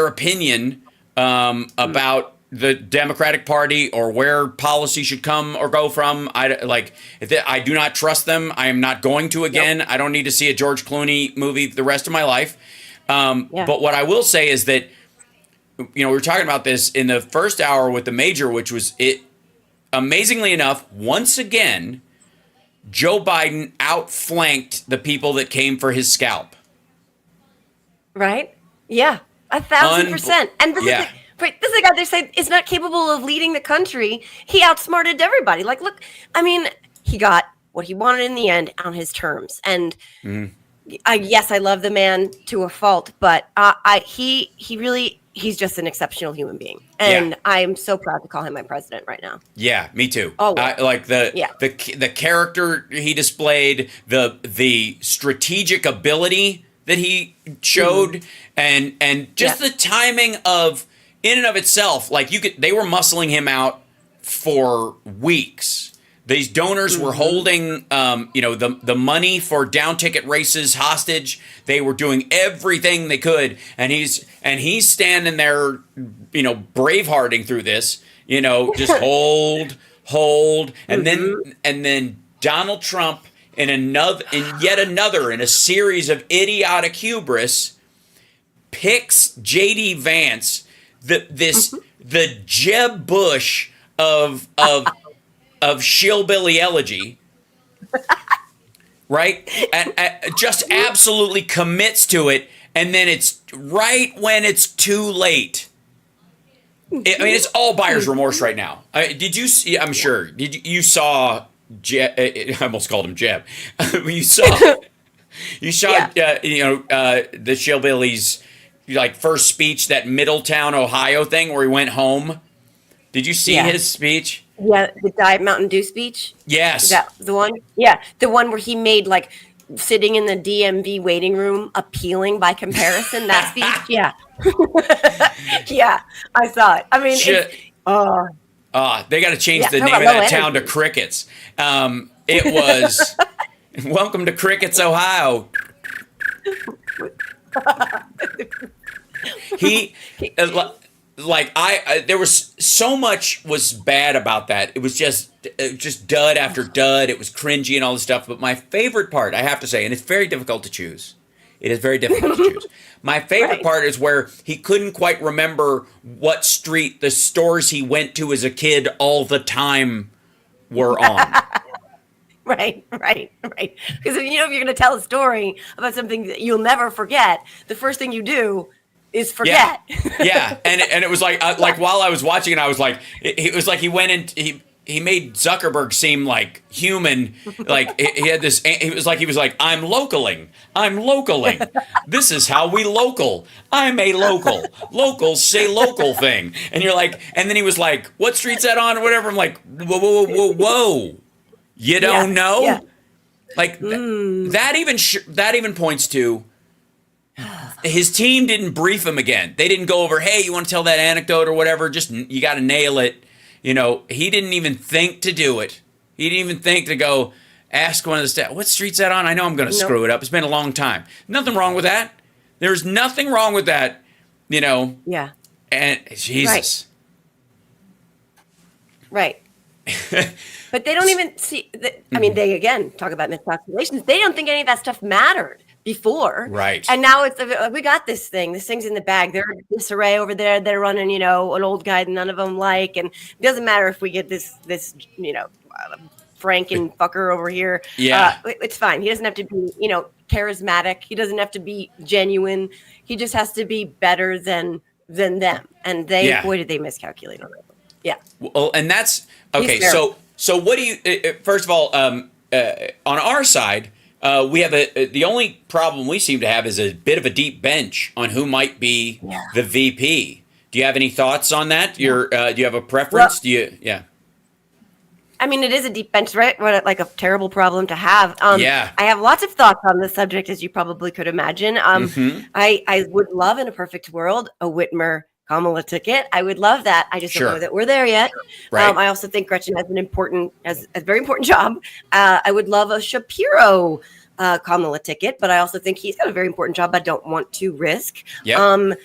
A: opinion about the Democratic Party or where policy should come or go from. I do not trust them. I am not going to again. Yep. I don't need to see a George Clooney movie the rest of my life. But what I will say is that, we were talking about this in the first hour with the major, which was it. Amazingly enough, once again, Joe Biden outflanked the people that came for his scalp.
C: Right? Yeah, 1,000%. And this is the guy they say is not capable of leading the country. He outsmarted everybody. Like, look, I mean, he got what he wanted in the end on his terms. And yes, I love the man to a fault, but he's just an exceptional human being. And I'm so proud to call him my president right now. Yeah,
A: me too.
C: Oh,
A: I like the character he displayed, the strategic ability that he showed, and just the timing of, in and of itself, like they were muscling him out for weeks. These donors were holding, the money for down ticket races hostage. They were doing everything they could, and he's standing there, bravehearting through this, just hold, and then Donald Trump in a series of idiotic hubris picks J.D. Vance, the Jeb Bush of shillbilly elegy, right? And just absolutely commits to it, and then it's right when it's too late I mean, it's all buyer's remorse right now. Did you see? I'm sure. You saw? I almost called him Jeb. You saw. You saw.
C: Yeah.
A: The Shillbillies, like first speech, that Middletown, Ohio thing where he went home. Did you see his speech?
C: Yeah, the Diet Mountain Dew speech.
A: Yes.
C: Is that the one? Yeah, the one where he made like sitting in the DMV waiting room appealing by comparison. That speech. Yeah. Yeah, I saw it. I mean,
A: they got to change the name of that town to Crickets. It was Welcome to Crickets, Ohio. There was so much was bad about that. It was just dud after dud. It was cringy and all this stuff. But my favorite part, I have to say, and it's very difficult to choose. It is very difficult to choose. My favorite part is where he couldn't quite remember what street the stores he went to as a kid all the time were on.
C: Right. Because if you're going to tell a story about something that you'll never forget, the first thing you do is forget.
A: Yeah. And it was like while I was watching it, I was like, it was like he went in. He made Zuckerberg seem like human. Like he had this. He was like, I'm localing. This is how we local. I'm a local. Locals say local thing. And you're like, and then he was like, what street's that on or whatever. I'm like, whoa. You don't know? Yeah. Like that even points to his team didn't brief him again. They didn't go over, hey, you want to tell that anecdote or whatever? Just you got to nail it. He didn't even think to do it. He didn't even think to go ask one of the staff, what street's that on? I know I'm going to screw it up. It's been a long time. Nothing wrong with that. There's nothing wrong with that,
C: Yeah.
A: And Jesus.
C: Right. But they don't even see, I mean, they, again, talk about miscalculations. They don't think any of that stuff mattered before.
A: Right.
C: And now it's, we got this thing. This thing's in the bag. They're disarray over there. They're running, an old guy that none of them like. And it doesn't matter if we get this Franken fucker over here.
A: Yeah.
C: It's fine. He doesn't have to be, charismatic. He doesn't have to be genuine. He just has to be better than them. And boy, did they miscalculate on it. Yeah.
A: Well, and that's okay. So what do you? First of all, on our side, we have the only problem we seem to have is a bit of a deep bench on who might be the VP. Do you have any thoughts on that? Do you have a preference?
C: Well, I mean, it is a deep bench, right? What like a terrible problem to have. I have lots of thoughts on this subject, as you probably could imagine. I would love, in a perfect world, a Whitmer Kamala ticket. I would love that. I just don't know that we're there yet.
A: Right.
C: I also think Gretchen has a very important job. I would love a Shapiro Kamala ticket, but I also think he's got a very important job I don't want to risk.
A: Yep.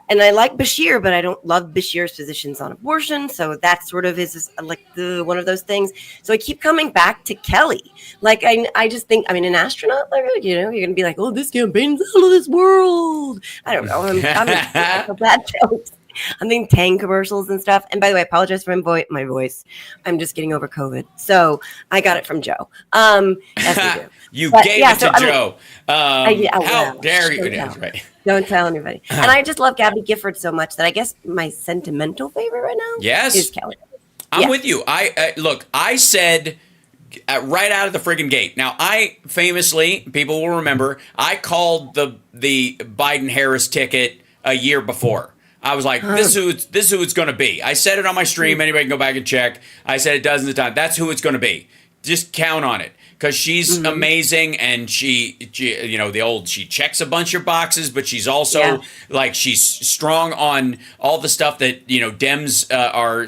C: And I like Bashir, but I don't love Bashir's positions on abortion. So that sort of is like one of those things. So I keep coming back to Kelly. Like, I just think, I mean, an astronaut, like, you're going to be like, oh, this campaign's out of this world. I don't know. I'm bad jokes. I'm thinking Tang commercials and stuff. And by the way, I apologize for my voice. I'm just getting over COVID. So I got it from Joe. As we do.
A: You gave it to Joe. How dare you? Right.
C: Don't tell anybody. And I just love Gabby Gifford so much that I guess my sentimental favorite right now is Kelly.
A: I'm with you. I said right out of the friggin' gate. Now, I famously, people will remember, I called the Biden-Harris ticket a year before. I was like, this is who it's going to be. I said it on my stream. Anybody can go back and check. I said it dozens of times. That's who it's going to be. Just count on it. Because she's amazing, and she she checks a bunch of boxes, but she's also she's strong on all the stuff that Dems are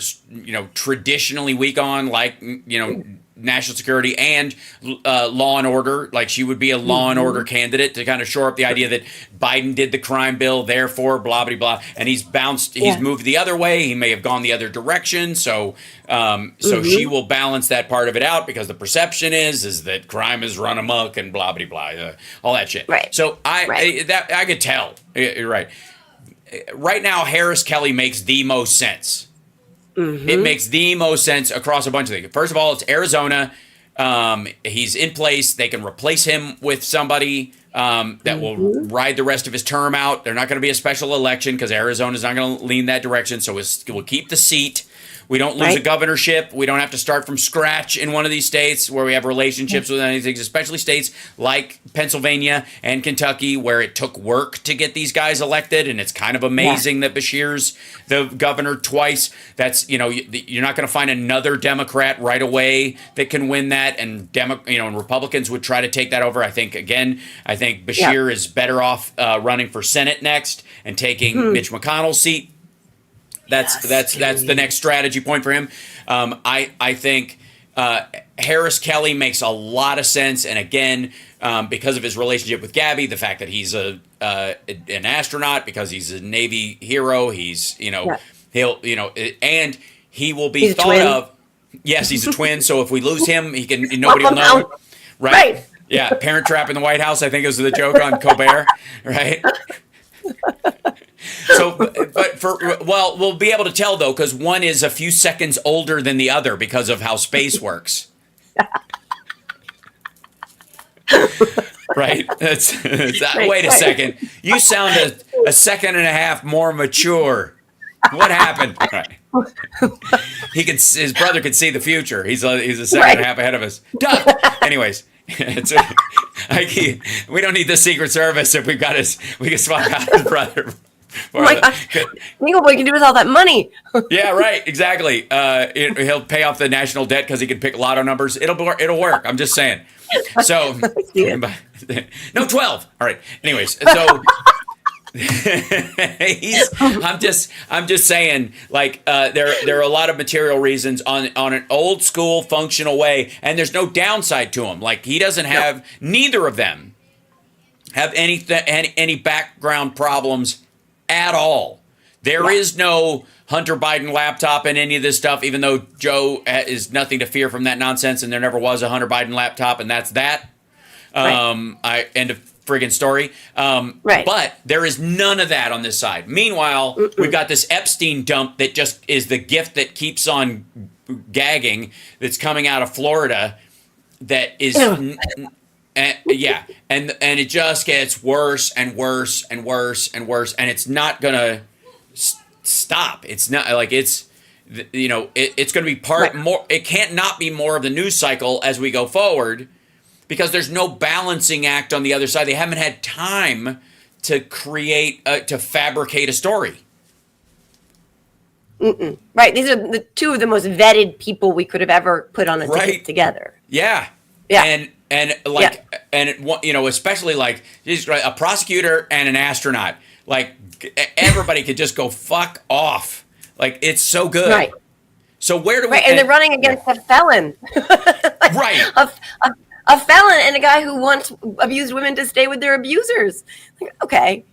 A: traditionally weak on, like national security and law and order. Like, she would be a law and order candidate to kind of shore up the idea that Biden did the crime bill, therefore blah blah blah, and he's moved the other way. He may have gone the other direction, so she will balance that part of it out, because the perception is that crime is run amok and blah blah blah, all that shit.
C: Right.
A: So I could tell. You're right. Right now, Harris Kelly makes the most sense. It makes the most sense across a bunch of things. First of all, it's Arizona. He's in place. They can replace him with somebody that will ride the rest of his term out. They're not going to be a special election because Arizona's not going to lean that direction. So we'll keep the seat. We don't lose a governorship. We don't have to start from scratch in one of these states where we have relationships with anything, especially states like Pennsylvania and Kentucky, where it took work to get these guys elected. And it's kind of amazing that Bashir's the governor twice. That's, you're not going to find another Democrat right away that can win that. And and Republicans would try to take that over. I think Bashir is better off running for Senate next and taking Mitch McConnell's seat. That's the next strategy point for him. I think Harris Kelly makes a lot of sense, and again, because of his relationship with Gabby, the fact that he's an astronaut, because he's a Navy hero, he's and he will be thought of. Yes, he's a twin. So if we lose him, nobody will know. Right? Yeah. Parent Trap in the White House, I think, is the joke on Colbert. Right. So, we'll be able to tell though, because one is a few seconds older than the other because of how space works. Right? Wait a second. You sound a second and a half more mature. What happened? Right. His brother could see the future. He's a second and a half ahead of us. Duh. Anyways. We don't need the Secret Service if we can swap out his brother.
C: Oh my gosh. Think of what he can do with all that money.
A: Yeah, right. Exactly. He'll pay off the national debt because he can pick lotto numbers. It'll work. I'm just saying. So, no, 12. All right. Anyways, so I'm just saying, like, there are a lot of material reasons on an old school functional way, and there's no downside to him. Like, he doesn't have neither of them have any background problems at all. There is no Hunter Biden laptop and any of this stuff, even though Joe is nothing to fear from that nonsense, and there never was a Hunter Biden laptop, and that's that. End of friggin' story. But there is none of that on this side. Meanwhile, we've got this Epstein dump that just is the gift that keeps on gagging that's coming out of Florida that is... And it just gets worse and worse and worse and worse, and it's not gonna stop. It's not like it's going to be more. It can't not be more of the news cycle as we go forward, because there's no balancing act on the other side. They haven't had time to to fabricate a story.
C: Right. These are the two of the most vetted people we could have ever put on a ticket together.
A: Yeah. Especially like a prosecutor and an astronaut. Like, everybody could just go fuck off. Like, it's so good. Right. So where do we?
C: Right, and they're running against a felon.
A: Right.
C: A felon and a guy who wants abused women to stay with their abusers. Like, okay.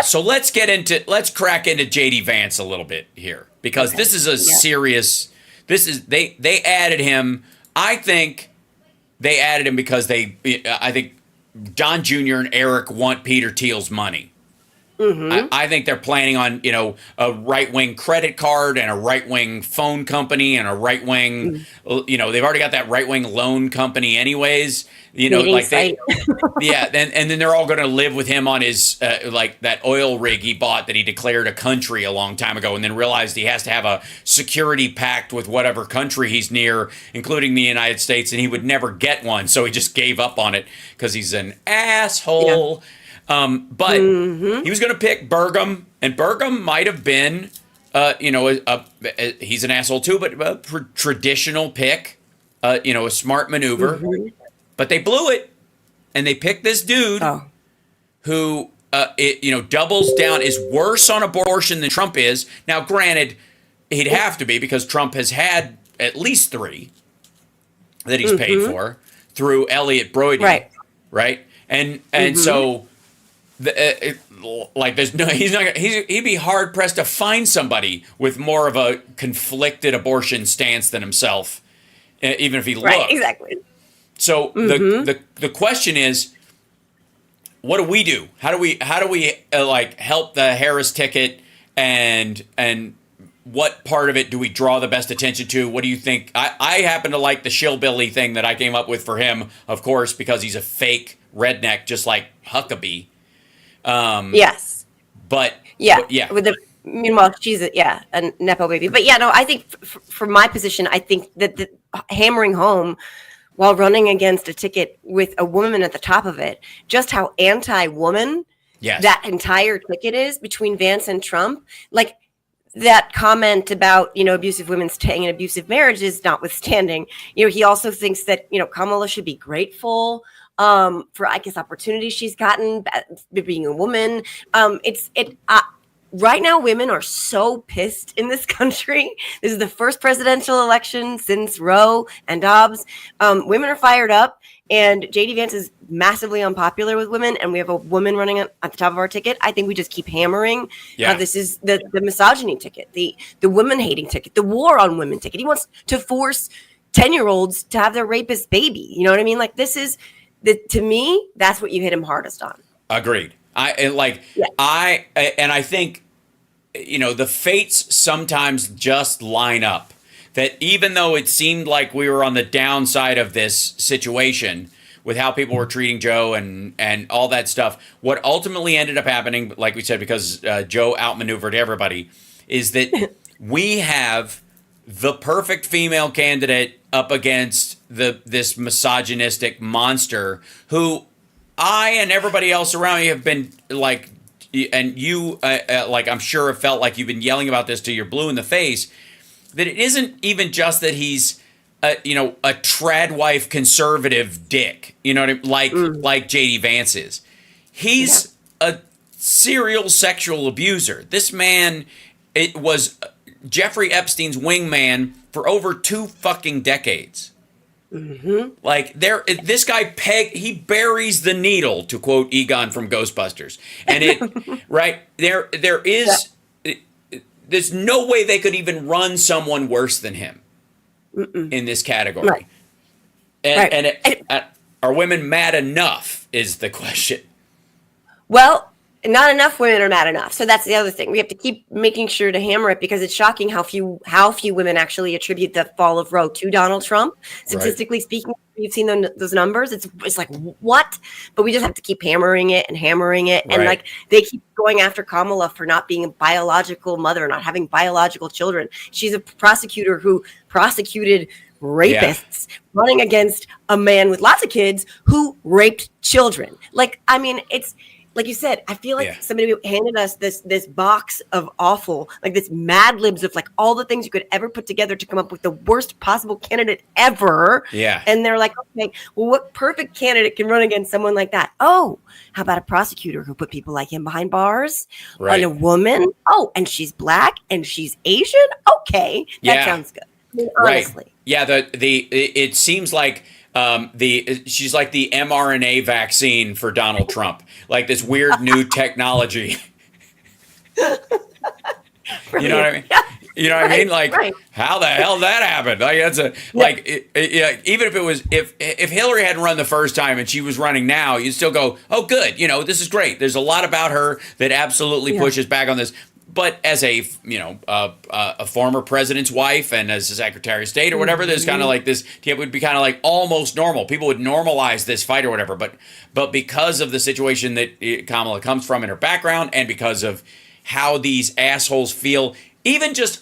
A: So let's crack into JD Vance a little bit here, because this is a serious. They added him. I think they added him because I think Don Jr. and Eric want Peter Thiel's money. I think they're planning on, a right-wing credit card and a right-wing phone company and a right-wing, they've already got that right-wing loan company anyways. And then they're all going to live with him on his, that oil rig he bought that he declared a country a long time ago, and then realized he has to have a security pact with whatever country he's near, including the United States, and he would never get one. So he just gave up on it because he's an asshole. Yeah. But he was going to pick Burgum, and Burgum might have been, he's an asshole too, but a traditional pick, a smart maneuver. But they blew it, and they picked this dude who, doubles down, is worse on abortion than Trump is. Now, granted, he'd have to be, because Trump has had at least 3 that he's paid for through Elliot Brody, right? And so. He'd be hard pressed to find somebody with more of a conflicted abortion stance than himself, even if he looked.
C: Right, exactly.
A: So the question is, what do we do? How do we help the Harris ticket, and what part of it do we draw the best attention to? What do you think? I happen to like the shillbilly thing that I came up with for him, of course, because he's a fake redneck, just like Huckabee.
C: Yes.
A: But
C: Yeah.
A: but yeah.
C: Meanwhile, she's a nepo baby. But yeah, no, I think from my position, I think that the hammering home while running against a ticket with a woman at the top of it, just how anti-woman that entire ticket is between Vance and Trump. Like that comment about, abusive women staying in abusive marriages notwithstanding, he also thinks that, Kamala should be grateful for, I guess, opportunities she's gotten being a woman. Right now, women are so pissed in this country. This is the first presidential election since Roe and Dobbs. Women are fired up, and JD Vance is massively unpopular with women, and we have a woman running at the top of our ticket. I think we just keep hammering how this is the misogyny ticket, the women-hating ticket, the war on women ticket. He wants to force 10-year-olds to have their rapist baby. You know what I mean? Like, to me, that's what you hit him hardest on.
A: Agreed. I think, the fates sometimes just line up. That even though it seemed like we were on the downside of this situation with how people were treating Joe and all that stuff, what ultimately ended up happening, like we said, because Joe outmaneuvered everybody, is that we have the perfect female candidate up against this misogynistic monster who I and everybody else around me have been like, and you, like, I'm sure have felt like you've been yelling about this till you're blue in the face, that it isn't even just that he's, a trad wife conservative dick, like JD Vance is. He's a serial sexual abuser. This man, it was Jeffrey Epstein's wingman for over 2 fucking decades. Mm-hmm. Like this guy he buries the needle, to quote Egon from Ghostbusters, and there's no way they could even run someone worse than him in this category. Right. And are women mad enough is the question.
C: Well, not enough women are mad enough. So that's the other thing. We have to keep making sure to hammer it, because it's shocking how few women actually attribute the fall of Roe to Donald Trump. Statistically speaking, you've seen those numbers. It's like, what? But we just have to keep hammering it. And like they keep going after Kamala for not being a biological mother, not having biological children. She's a prosecutor who prosecuted rapists running against a man with lots of kids who raped children. Like, I mean, it's like you said, I feel like somebody handed us this box of awful, like this Mad Libs of like all the things you could ever put together to come up with the worst possible candidate ever. Yeah. And they're like, okay, well, what perfect candidate can run against someone like that? Oh, how about a prosecutor who put people like him behind bars? Right. And a woman? Oh, and she's black and she's Asian? Okay, that sounds good. I mean, honestly.
A: Right. Yeah, it seems like she's like the mRNA vaccine for Donald Trump, like this weird new technology. You know what I mean? Yeah. You know what I mean? Like, how the hell that happened? Like, that's even if it was if Hillary hadn't run the first time and she was running now, you'd still go, oh, good. This is great. There's a lot about her that absolutely pushes back on this. But as a former president's wife and as a Secretary of State or whatever, there's kind of like this. It would be kind of like almost normal. People would normalize this fight or whatever. But because of the situation that Kamala comes from in her background, and because of how these assholes feel, even just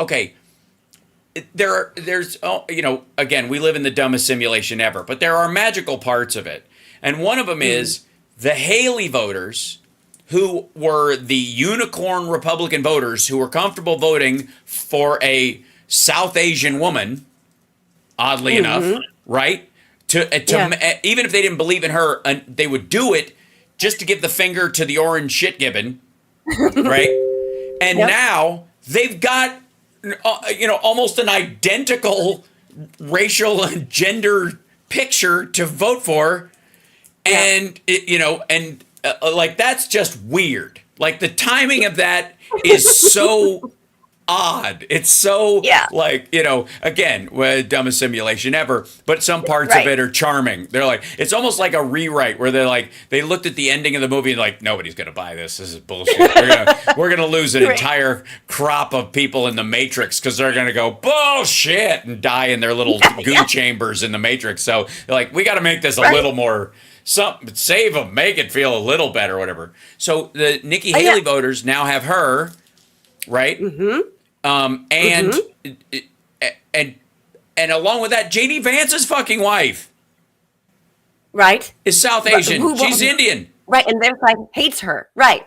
A: there's again, we live in the dumbest simulation ever. But there are magical parts of it, and one of them is the Haley voters, who were the unicorn Republican voters who were comfortable voting for a South Asian woman, oddly enough, right? Even if they didn't believe in her, they would do it just to give the finger to the orange shit gibbon, right? And now they've got, almost an identical racial and gender picture to vote for, and like, that's just weird. Like, the timing of that is so odd. It's so, again, dumbest simulation ever. But some parts of it are charming. They're like, it's almost like a rewrite where they're like, they looked at the ending of the movie and like, nobody's going to buy this. This is bullshit. We're gonna lose an entire crop of people in the Matrix because they're going to go, bullshit, and die in their little goo chambers in the Matrix. So they're like, we got to make this a little more save them, make it feel a little better, whatever. So the Nikki Haley voters now have her, right? And along with that, JD Vance's fucking wife,
C: right,
A: is South Asian. She's Indian.
C: Right, and their side hates her. Right.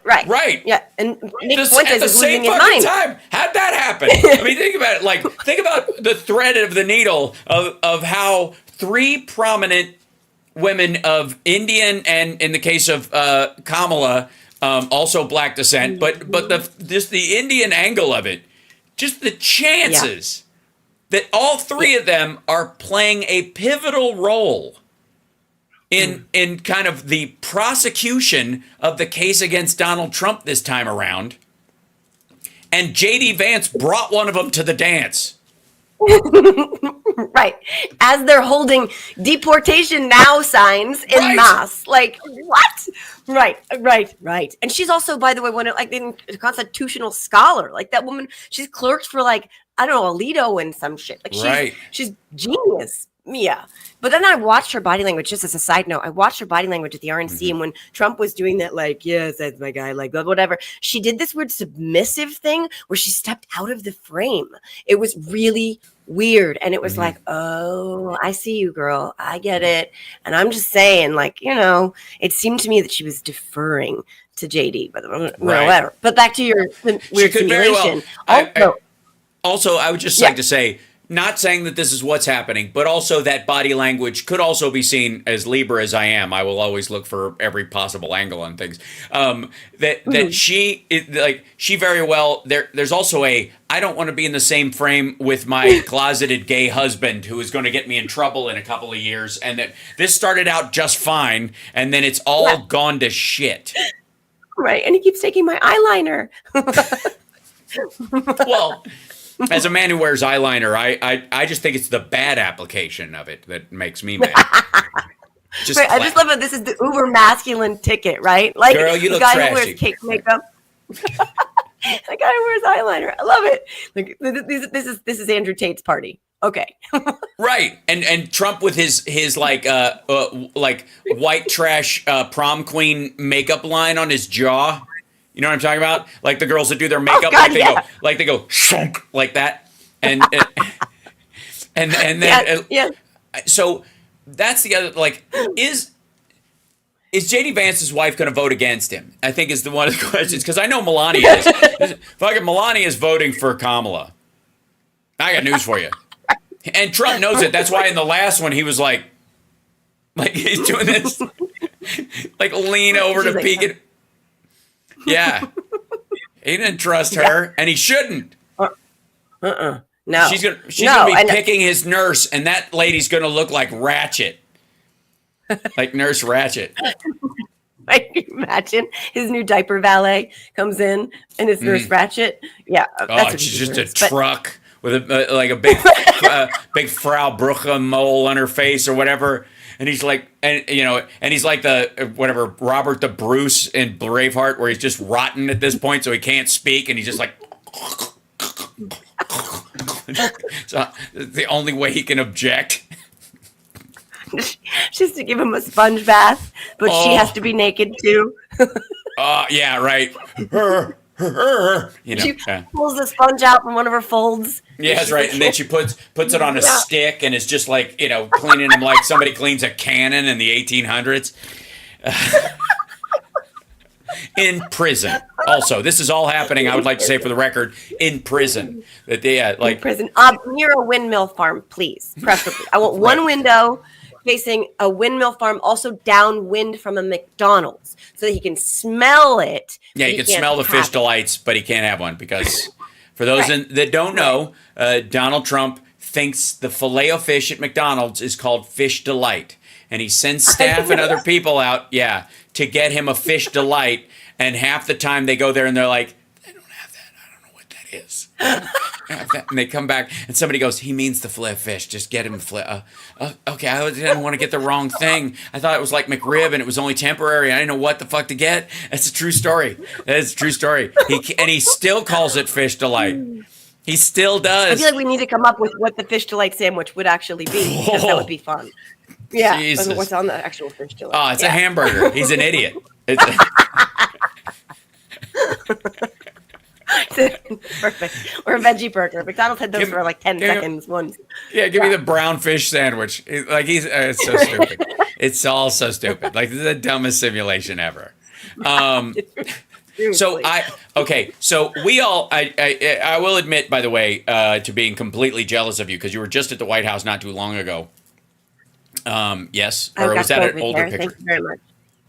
C: Yeah, and Nick Fuentes is losing his mind.
A: How'd that happen? I mean, think about it. Like, think about the thread of the needle of how three prominent women of Indian and, in the case of Kamala, also black descent, but just the Indian angle of it, just the chances that all three of them are playing a pivotal role in kind of the prosecution of the case against Donald Trump this time around. And J.D. Vance brought one of them to the dance.
C: Right. As they're holding deportation now signs in mass. Like, what? Right. And she's also, by the way, a constitutional scholar. Like, that woman, she's clerked for, like, I don't know, Alito and some shit. Like, she's genius. Yeah. But then I watched her body language, just as a side note. I watched her body language at the RNC, and when Trump was doing that, like, yes, that's my guy, like, whatever, she did this weird submissive thing where she stepped out of the frame. It was really weird. And it was like, oh, I see you, girl. I get it. And I'm just saying, like, you know, it seemed to me that she was deferring to JD, but whatever. But back to your weird simulation.
A: Also, I would just like to say, not saying that this is what's happening, but also that body language could also be seen, as Libra as I am. I will always look for every possible angle on things. That she very well. There's also I don't want to be in the same frame with my closeted gay husband who is going to get me in trouble in a couple of years, and that this started out just fine, and then it's all gone to shit.
C: Right, and he keeps taking my eyeliner.
A: Well, as a man who wears eyeliner, I just think it's the bad application of it that makes me mad.
C: I just love it. This is the uber masculine ticket, right? Like,
A: girl, you look
C: the guy
A: trashy.
C: who wears cake makeup. The guy who wears eyeliner. I love it. Like, this is Andrew Tate's party. Okay.
A: Right. And Trump with his like white trash prom queen makeup line on his jaw. You know what I'm talking about? Like the girls that do their makeup, they go shunk like that, and then so that's the other, like, is JD Vance's wife going to vote against him? I think is one of the questions, because I know Melania is. Fucking Melania is voting for Kamala. I got news for you, and Trump knows it. That's why in the last one he was like he's doing this, like lean over to peek at. Yeah. He didn't trust her, and he shouldn't.
C: No.
A: She's gonna be picking his nurse, and that lady's gonna look like Ratchet. Like Nurse Ratchet.
C: Like, imagine his new diaper valet comes in and it's Nurse Ratchet. Yeah.
A: That's she's just a truck with a big Frau Brugge mole on her face or whatever. And he's like, and he's like the whatever Robert the Bruce in Braveheart, where he's just rotten at this point, so he can't speak, and he's just like, so the only way he can object.
C: Just to give him a sponge bath, but she has to be naked too.
A: Yeah, right.
C: She pulls the sponge out from one of her folds.
A: Yeah, that's right. And then she puts it on a stick and is just like, cleaning them like somebody cleans a cannon in the 1800s. In prison. Also, this is all happening, I would like to say for the record, in prison. That in
C: prison. Near a windmill farm, please. Preferably. I want one window facing a windmill farm, also downwind from a McDonald's, so that he can smell it.
A: Yeah, he can smell the fish delights, but he can't have one because, for those that don't know, Donald Trump thinks the Filet-O-Fish at McDonald's is called Fish Delight, and he sends staff and other people out, to get him a Fish Delight, and half the time they go there and they're like, they don't have that. I don't know what that is. And they come back and somebody goes, he means the filet fish. Just get him a filet. Okay, I didn't want to get the wrong thing. I thought it was like McRib and it was only temporary. I didn't know what the fuck to get. That's a true story. That is a true story. He still calls it Fish Delight. He still does.
C: I feel like we need to come up with what the Fish Delight sandwich would actually be, because that would be fun. Yeah,
A: Jesus.
C: what's on the actual fish killer?
A: Oh, it's a hamburger. He's an idiot. It's
C: Perfect. Or a veggie burger. McDonald's had those for like 10 seconds once.
A: Yeah, give me the brown fish sandwich. It's so stupid. It's all so stupid. Like, this is the dumbest simulation ever. So we all, I will admit, by the way, to being completely jealous of you, because you were just at the White House not too long ago. Yes, or was that an older picture?
C: Thank you very much.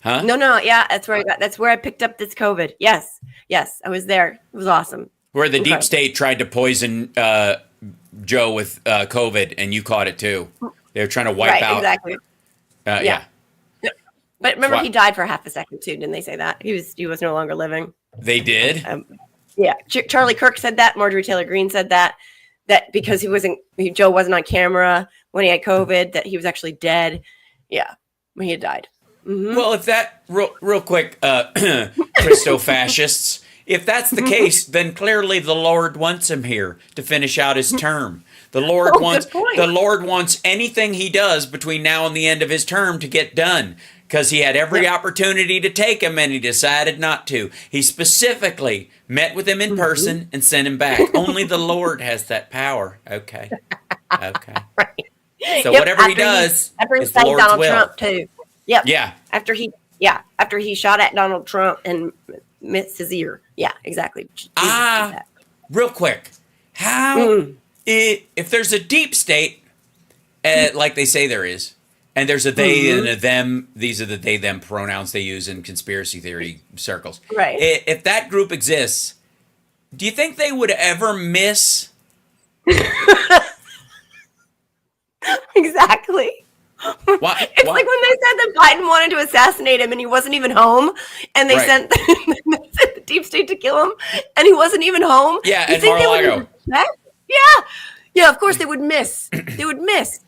A: Huh?
C: No, yeah, that's where I picked up this COVID. Yes, I was there. It was awesome.
A: Where the deep state tried to poison Joe with COVID, and you caught it too. They were trying to wipe out.
C: Exactly.
A: Yeah.
C: But remember, he died for half a second too. Didn't they say that he was no longer living?
A: They did.
C: Yeah, Charlie Kirk said that. Marjorie Taylor Greene said that because Joe wasn't on camera when he had COVID, that he was actually dead. Yeah, when he had died. Mm-hmm.
A: Well, if that real quick, Christo-fascists, if that's the case, then clearly the Lord wants him here to finish out his term. The Lord wants anything he does between now and the end of his term to get done, because he had every opportunity to take him and he decided not to. He specifically met with him in person and sent him back. Only the Lord has that power. Okay.
C: Right.
A: So whatever he does,
C: after he
A: is the
C: sang
A: Lord's
C: Donald
A: will.
C: Trump too. Yep.
A: Yeah.
C: After he shot at Donald Trump and missed his ear. Yeah, exactly.
A: Real quick, how if there's a deep state, like they say there is, and there's a they and a them, these are the they them pronouns they use in conspiracy theory circles.
C: Right.
A: If that group exists, do you think they would ever miss?
C: Exactly.
A: What?
C: It's like when they said that Biden wanted to assassinate him and he wasn't even home, and they sent the deep state to kill him, and he wasn't even home.
A: Yeah, at Mar-a-Lago.
C: Yeah. Of course they would miss. They would miss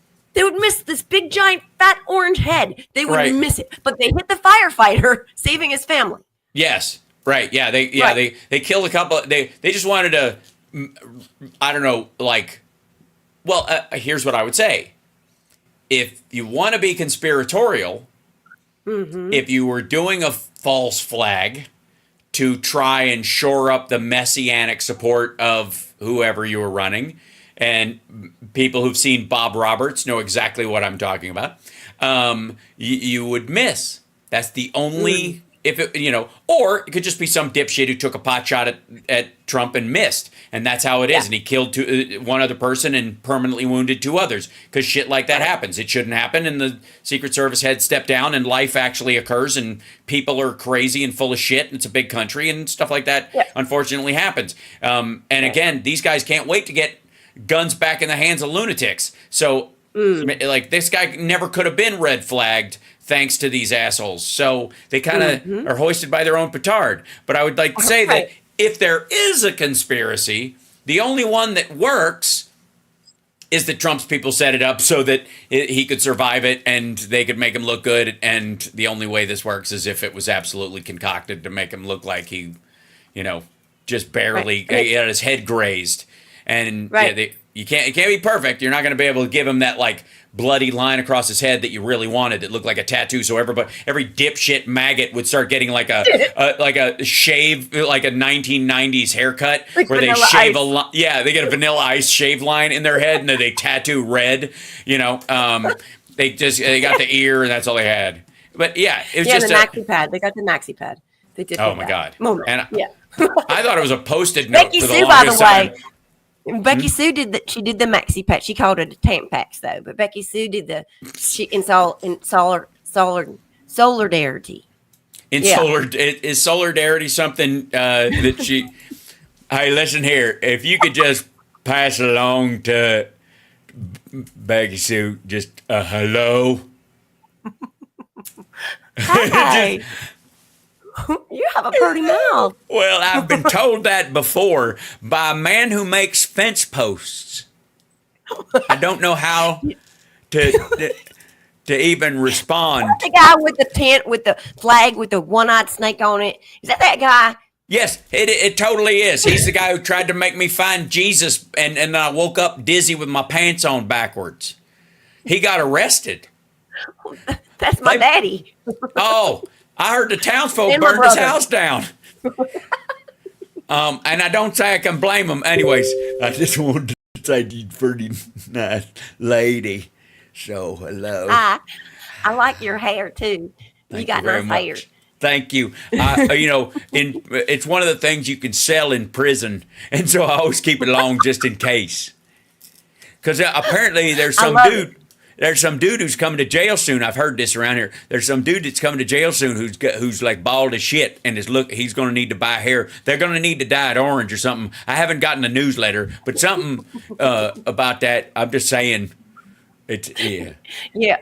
C: this big giant fat orange head. They would miss it, but they hit the firefighter saving his family.
A: Yes. Right. Yeah. They killed a couple. They just wanted to. I don't know. Like. Well, here's what I would say. If you want to be conspiratorial, if you were doing a false flag to try and shore up the messianic support of whoever you were running, and people who've seen Bob Roberts know exactly what I'm talking about, you would miss. That's the only... If it, or it could just be some dipshit who took a pot shot at Trump and missed, and that's how it is. And he killed one other person and permanently wounded two others, because shit like that happens. It shouldn't happen, and the Secret Service head stepped down, and life actually occurs, and people are crazy and full of shit, and it's a big country, and stuff like that unfortunately happens. And again, these guys can't wait to get guns back in the hands of lunatics. So, like, this guy never could have been red flagged thanks to these assholes. So they kind of are hoisted by their own petard. But I would like to say that if there is a conspiracy, the only one that works is that Trump's people set it up so that he could survive it and they could make him look good. And the only way this works is if it was absolutely concocted to make him look like he, just barely had his head grazed. And it can't be perfect. You're not going to be able to give him that like bloody line across his head that you really wanted that looked like a tattoo. So every dipshit maggot would start getting like a shave, like a 1990s haircut, like where they shave they get a Vanilla Ice shave line in their head and then they tattoo red. They got the ear and that's all they had. But yeah, it was just
C: the maxi pad. They got the maxi pad. They did.
A: Oh my god! And
C: I
A: thought it was a Post-it note.
C: Becky
A: for the
C: Sue, by the way.
A: time.
C: Becky Sue did that. She did the maxi pad. She called it a Tampax though, but Becky Sue did solidarity.
A: Is solidarity something that she? Hey, listen here. If you could just pass along to Becky Sue, just a hello.
C: Hi. You have a pretty mouth.
A: Well, I've been told that before by a man who makes fence posts. I don't know how to even respond.
C: The guy with the tent, with the flag, with the one-eyed snake on it. Is that guy?
A: Yes, it totally is. He's the guy who tried to make me find Jesus, and I woke up dizzy with my pants on backwards. He got arrested.
C: That's my daddy.
A: Oh, I heard the townsfolk
C: And my
A: burned his
C: brother.
A: house down. And I don't say I can blame him. Anyways, I just wanted to say you're pretty nice lady. So, hello.
C: I like your hair too.
A: Thank
C: You got
A: you very
C: nice hair.
A: much. Thank you. It's one of the things you can sell in prison, and so I always keep it long just in case. Because apparently there's some
C: love
A: dude. There's some dude who's coming to jail soon. I've heard this around here. There's some dude that's coming to jail soon who's like bald as shit, and he's going to need to buy hair. They're going to need to dye it orange or something. I haven't gotten the newsletter, but something about that. I'm just saying.
C: Yeah.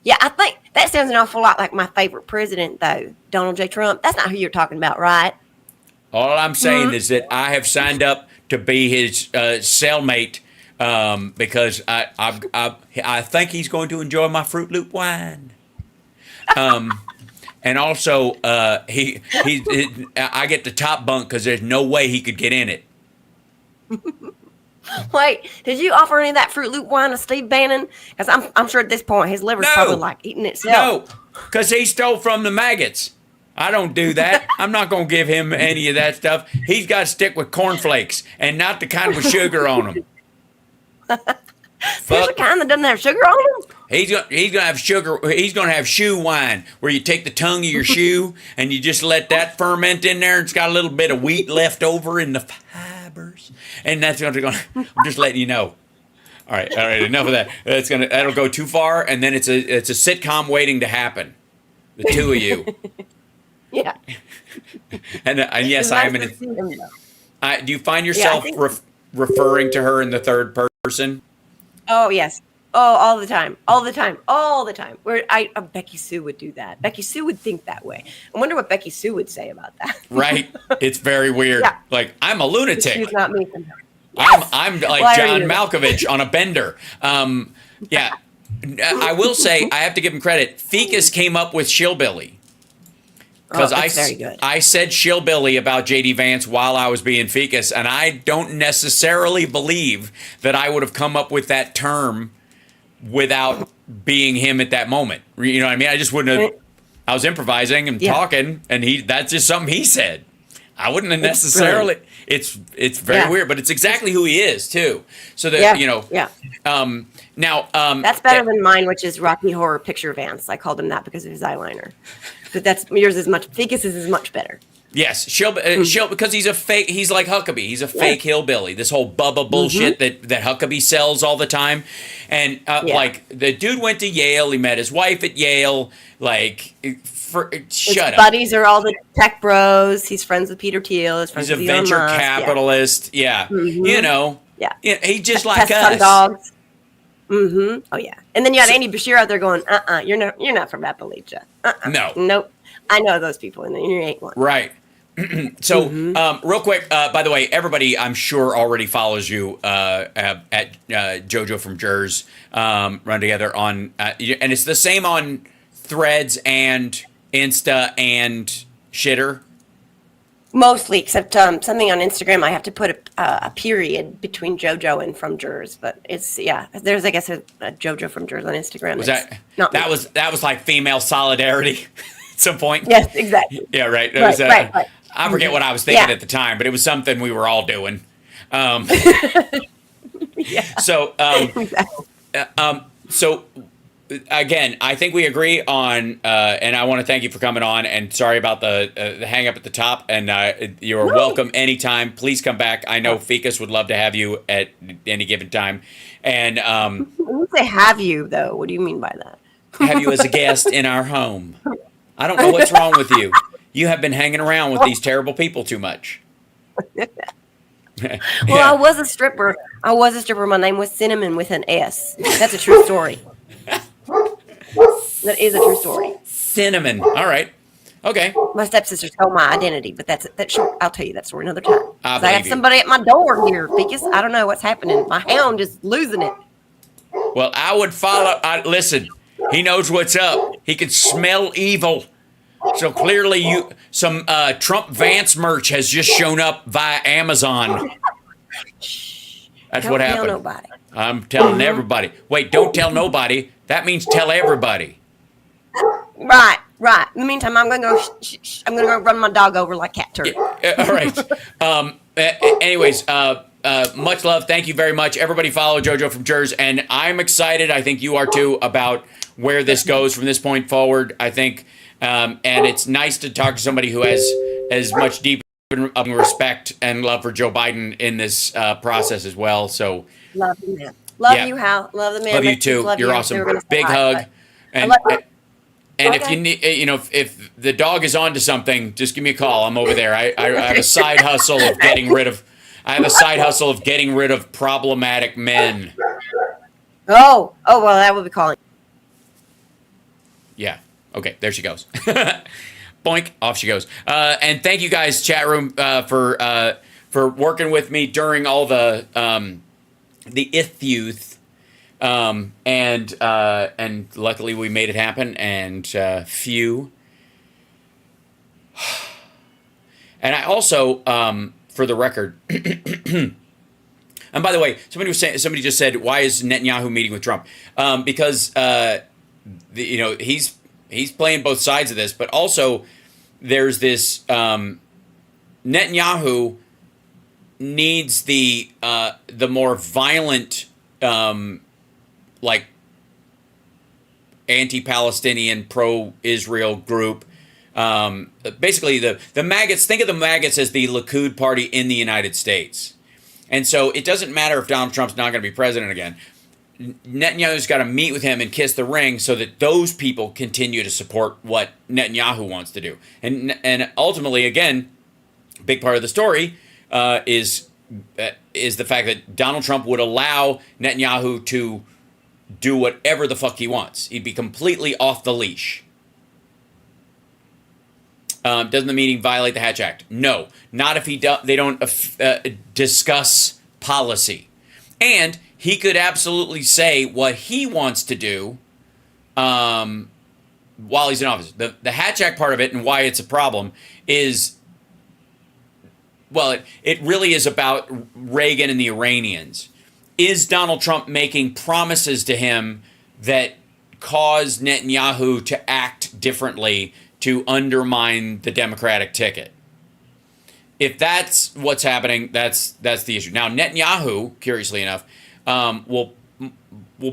C: Yeah, I think that sounds an awful lot like my favorite president, though, Donald J. Trump. That's not who you're talking about, right?
A: All I'm saying is that I have signed up to be his cellmate because I think he's going to enjoy my Fruit Loop wine. And also, I get the top bunk because there's no way he could get in it.
C: Wait, did you offer any of that Fruit Loop wine to Steve Bannon? Because I'm sure at this point his liver's probably like eating itself.
A: No, because he stole from the maggots. I don't do that. I'm not going to give him any of that stuff. He's got to stick with cornflakes and not the kind with sugar on them.
C: There's a kind that doesn't have sugar on them.
A: He's gonna have sugar. He's gonna have shoe wine, where you take the tongue of your shoe and you just let that ferment in there. It's got a little bit of wheat left over in the fibers, and that's going to. I'm just letting you know. All right. Enough of that. That'll go too far, and then it's a sitcom waiting to happen. The two of you.
C: Yeah.
A: And yes, I am. Do you find yourself referring to her in the third person?
C: Oh yes. Oh, all the time. Where Becky Sue would do that. Becky Sue would think that way. I wonder what Becky Sue would say about that.
A: Right. It's very weird. Yeah. Like, I'm a lunatic.
C: She's not me.
A: Yes. I'm like John Malkovich on a bender. Yeah. I will say, I have to give him credit. Ficus came up with Shillbilly. Because
C: very good.
A: I said Shillbilly about J.D. Vance while I was being Ficus, and I don't necessarily believe that I would have come up with that term without being him at that moment. You know what I mean? I just wouldn't have. I was improvising and talking, and that's just something he said. I wouldn't have necessarily. It's very weird, but it's exactly who he is too. So that now
C: that's better than mine, which is Rocky Horror Picture Vance. I called him that because of his eyeliner. But that's yours is much. Ficus's is much better.
A: Yes, because he's a fake. He's like Huckabee. He's a fake hillbilly. This whole Bubba bullshit that Huckabee sells all the time, and like the dude went to Yale. He met his wife at Yale. Like, his
C: buddies are all the tech bros. He's friends with Peter Thiel.
A: He's a venture capitalist. Yeah, you know.
C: Yeah,
A: he's just like us.
C: On dogs. Oh yeah, and then you had Andy Bashir out there going, you're not from Appalachia.
A: No,
C: nope. I know those people, and you ain't one.
A: Right. So, real quick, by the way, everybody, I'm sure, already follows you at Jojo from Jerz, run together on, and it's the same on Threads and Insta and Shitter.
C: Mostly, except something on Instagram. I have to put a period between Jojo and from Jerz, but it's there's I guess a Jojo from Jerz on Instagram.
A: That was like female solidarity at some point.
C: Yes, exactly.
A: Yeah, right.
C: Right.
A: I forget what I was thinking at the time, but it was something we were all doing. So, so again, I think we agree on, and I want to thank you for coming on. And sorry about the hang up at the top. And you're welcome anytime. Please come back. I know Ficus would love to have you at any given time. And
C: when you say have you though, what do you mean by that?
A: Have you as a guest in our home? I don't know what's wrong with you. You have been hanging around with these terrible people too much.
C: Well, I was a stripper. My name was Cinnamon with an S. That's a true story. That is a true story.
A: Cinnamon. All right. Okay.
C: My stepsister stole my identity, but that's short. I'll tell you that story another time. I have
A: you.
C: somebody at my door here, Ficus. I don't know what's happening. My hound is losing it.
A: Well, I would follow. Listen, he knows what's up. He can smell evil. So clearly, some Trump Vance merch has just shown up via Amazon. That's what happened.
C: Don't tell nobody.
A: I'm telling everybody. Wait, don't tell nobody. That means tell everybody.
C: Right. In the meantime, I'm gonna go. I'm gonna go run my dog over like cat turd.
A: All right. Anyways, much love. Thank you very much. Everybody follow Jojo from Jerz, and I'm excited. I think you are too about where this goes from this point forward. I think, and it's nice to talk to somebody who has as much deep respect and love for Joe Biden in this process as well. So
C: love you, man. Love you, Hal. Love the man.
A: Love you too. You're awesome. Big hug. And if you need, if the dog is onto something, just give me a call. I'm over there. I have a side hustle of getting rid of. I have a side hustle of getting rid of problematic men.
C: Oh, well, that would be calling.
A: Yeah. Okay. There she goes. Boink. Off she goes. And thank you guys, chat room, for working with me during all the issues. And luckily we made it happen, and phew. And I also, for the record, and by the way, somebody just said, why is Netanyahu meeting with Trump? Because he's playing both sides of this, but also there's this Netanyahu needs the more violent like anti-Palestinian, pro-Israel group. Basically, the maggots, think of the maggots as the Likud party in the United States. And so it doesn't matter if Donald Trump's not going to be president again. Netanyahu's got to meet with him and kiss the ring so that those people continue to support what Netanyahu wants to do. And ultimately, again, a big part of the story is the fact that Donald Trump would allow Netanyahu to do whatever the fuck he wants. He'd be completely off the leash. Doesn't the meeting violate the Hatch Act? No, not if they don't discuss policy. And he could absolutely say what he wants to do while he's in office. The Hatch Act part of it, and why it's a problem, is, well, it really is about Reagan and the Iranians. Is Donald Trump making promises to him that cause Netanyahu to act differently to undermine the Democratic ticket? If that's what's happening, that's the issue. Now, Netanyahu, curiously enough, will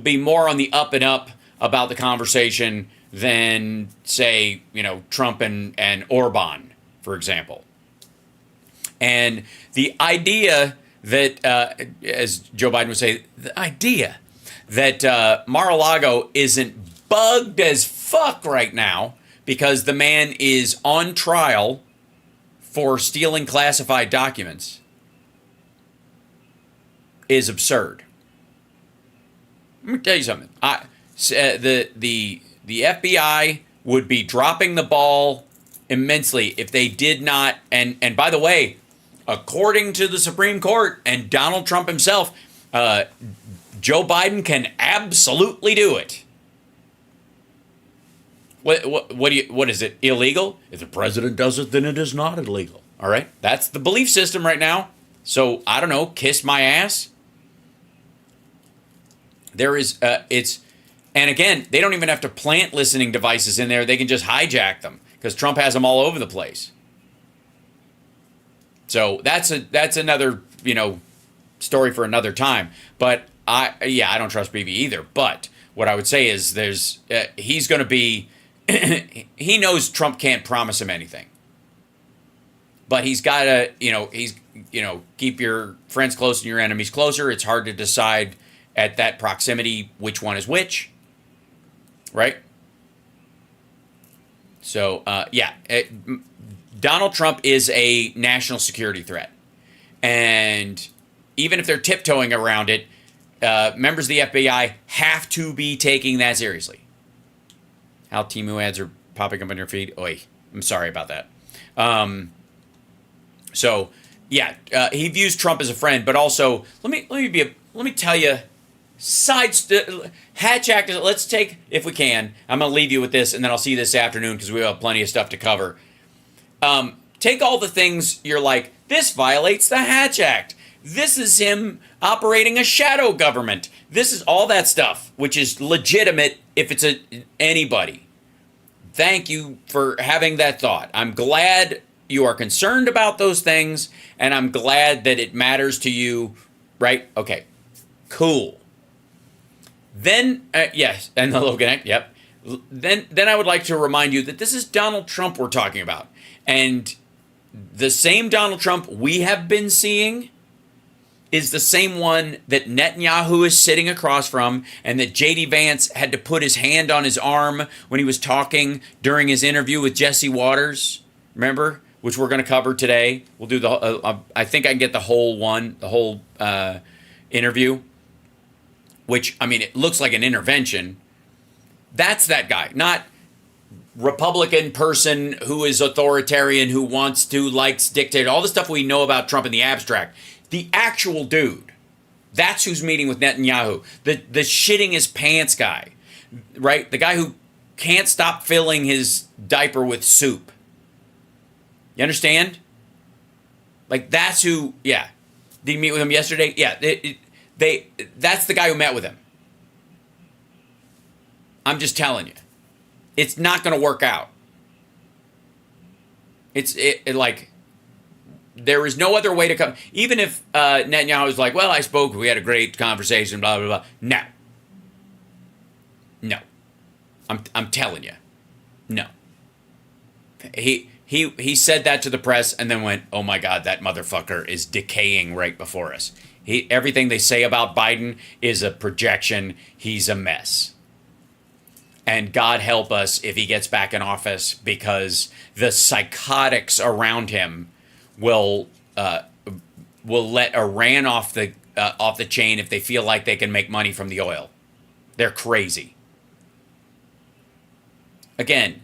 A: be more on the up and up about the conversation than, say, Trump and Orban, for example. And the idea that, as Joe Biden would say, the idea that Mar-a-Lago isn't bugged as fuck right now because the man is on trial for stealing classified documents is absurd. Let me tell you something. The FBI would be dropping the ball immensely if they did not, and by the way, according to the Supreme Court and Donald Trump himself, Joe Biden can absolutely do it. What is it? Illegal? If the president does it, then it is not illegal. All right, that's the belief system right now. So I don't know. Kiss my ass. There is and again, they don't even have to plant listening devices in there. They can just hijack them because Trump has them all over the place. So that's another story for another time. But I don't trust BB either. But what I would say is he's going to be he knows Trump can't promise him anything. But he's got to keep your friends close and your enemies closer. It's hard to decide at that proximity which one is which, right? So Donald Trump is a national security threat. And even if they're tiptoeing around it, members of the FBI have to be taking that seriously. How Temu ads are popping up on your feed. Oy, I'm sorry about that. He views Trump as a friend, but also let me tell you, Hatch Act. Let's take, if we can. I'm gonna leave you with this, and then I'll see you this afternoon because we have plenty of stuff to cover. Take all the things you're like, this violates the Hatch Act. This is him operating a shadow government. This is all that stuff, which is legitimate if it's anybody. Thank you for having that thought. I'm glad you are concerned about those things, and I'm glad that it matters to you, right? Okay, cool. Then, yes, and the little connect, yep. Then I would like to remind you that this is Donald Trump we're talking about. And the same Donald Trump we have been seeing is the same one that Netanyahu is sitting across from, and that J.D. Vance had to put his hand on his arm when he was talking during his interview with Jesse Waters. Remember? Which we're going to cover today. We'll do the, I think I can get the whole interview. Which, I mean, it looks like an intervention. That's that guy, not Republican person who is authoritarian, who wants to, likes, dictate, all the stuff we know about Trump in the abstract. The actual dude, that's who's meeting with Netanyahu. The shitting his pants guy, right? The guy who can't stop filling his diaper with soup. You understand? Like, that's who, yeah. Did you meet with him yesterday? Yeah, that's the guy who met with him. I'm just telling you. It's not going to work out. Like, there is no other way to come. Even if Netanyahu was like, well, I spoke, we had a great conversation, blah, blah, blah. No. No. I'm telling you. No. He said that to the press and then went, oh my God, that motherfucker is decaying right before us. Everything they say about Biden is a projection. He's a mess. And God help us if he gets back in office, because the psychotics around him will let Iran off the chain if they feel like they can make money from the oil. They're crazy. Again,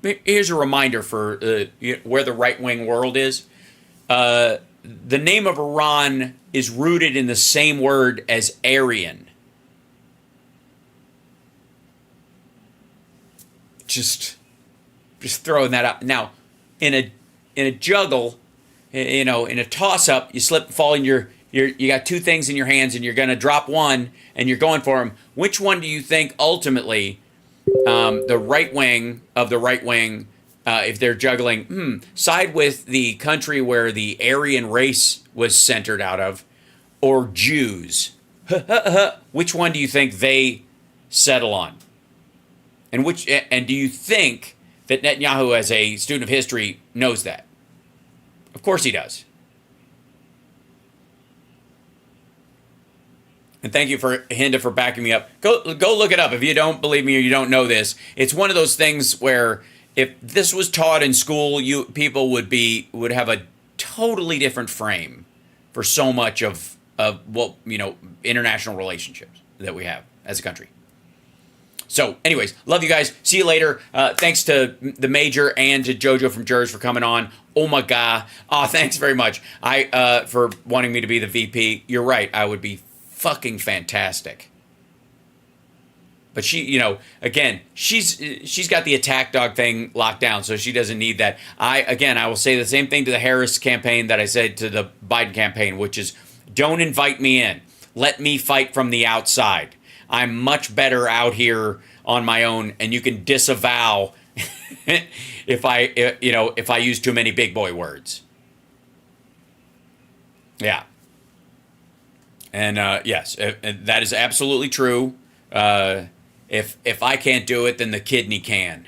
A: here's a reminder for where the right-wing world is. The name of Iran is rooted in the same word as Aryan. Just throwing that out. Now, in a juggle, in a toss-up, you slip and fall, and you got two things in your hands, and you're going to drop one, and you're going for them. Which one do you think ultimately the right wing of the right wing, if they're juggling, side with the country where the Aryan race was centered out of, or Jews? Which one do you think they settle on? And do you think that Netanyahu, as a student of history, knows that? Of course he does. And thank you for Hinda for backing me up. Go look it up if you don't believe me or you don't know this. It's one of those things where if this was taught in school, people would have a totally different frame for so much of what international relationships that we have as a country. So, anyways, love you guys. See you later. Thanks to the Major and to Jojo from Jerz for coming on. Oh my God. Oh, thanks very much. For wanting me to be the VP. You're right. I would be fucking fantastic. But she, again, she's got the attack dog thing locked down, so she doesn't need that. I will say the same thing to the Harris campaign that I said to the Biden campaign, which is, don't invite me in. Let me fight from the outside. I'm much better out here on my own, and you can disavow if I use too many big boy words. Yeah. And yes, that is absolutely true. If I can't do it, then the kidney can.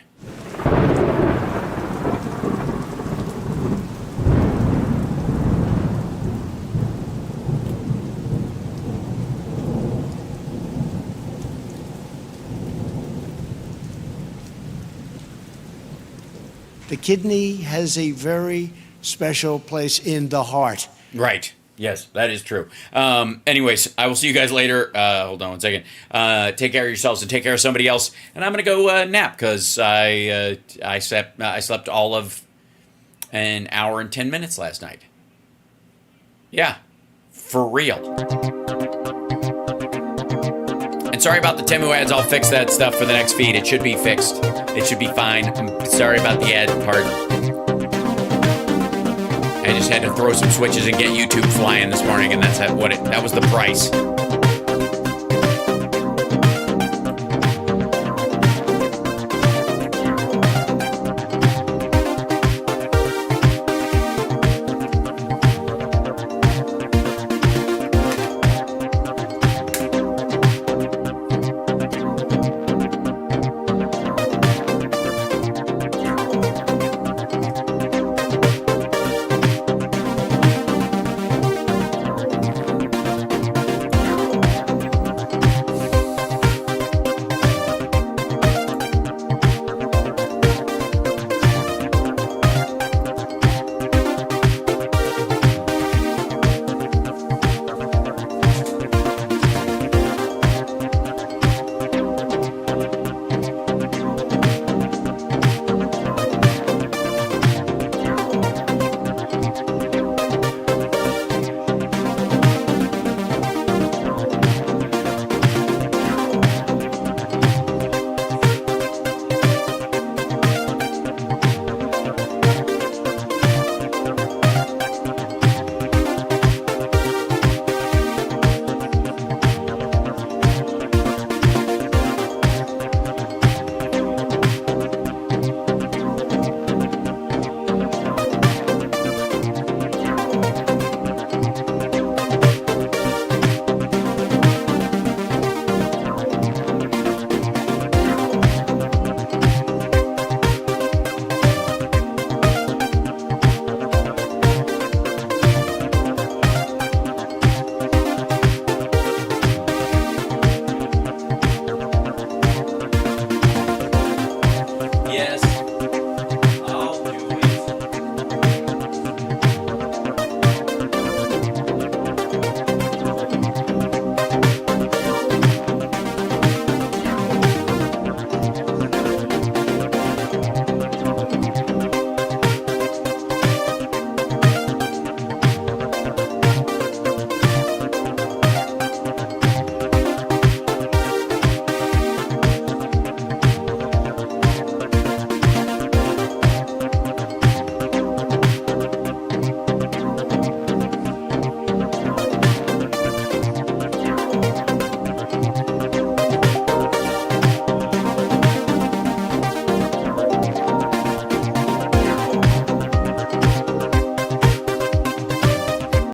D: The kidney has a very special place in the heart.
A: Right. Yes, that is true. Anyways, I will see you guys later. Hold on one second. Take care of yourselves and take care of somebody else. And I'm going to go nap because I slept all of an hour and 10 minutes last night. Yeah, for real. And sorry about the Temu ads. I'll fix that stuff for the next feed. It should be fixed. It should be fine. I'm sorry about the ad part. I just had to throw some switches and get YouTube flying this morning, and that was the price.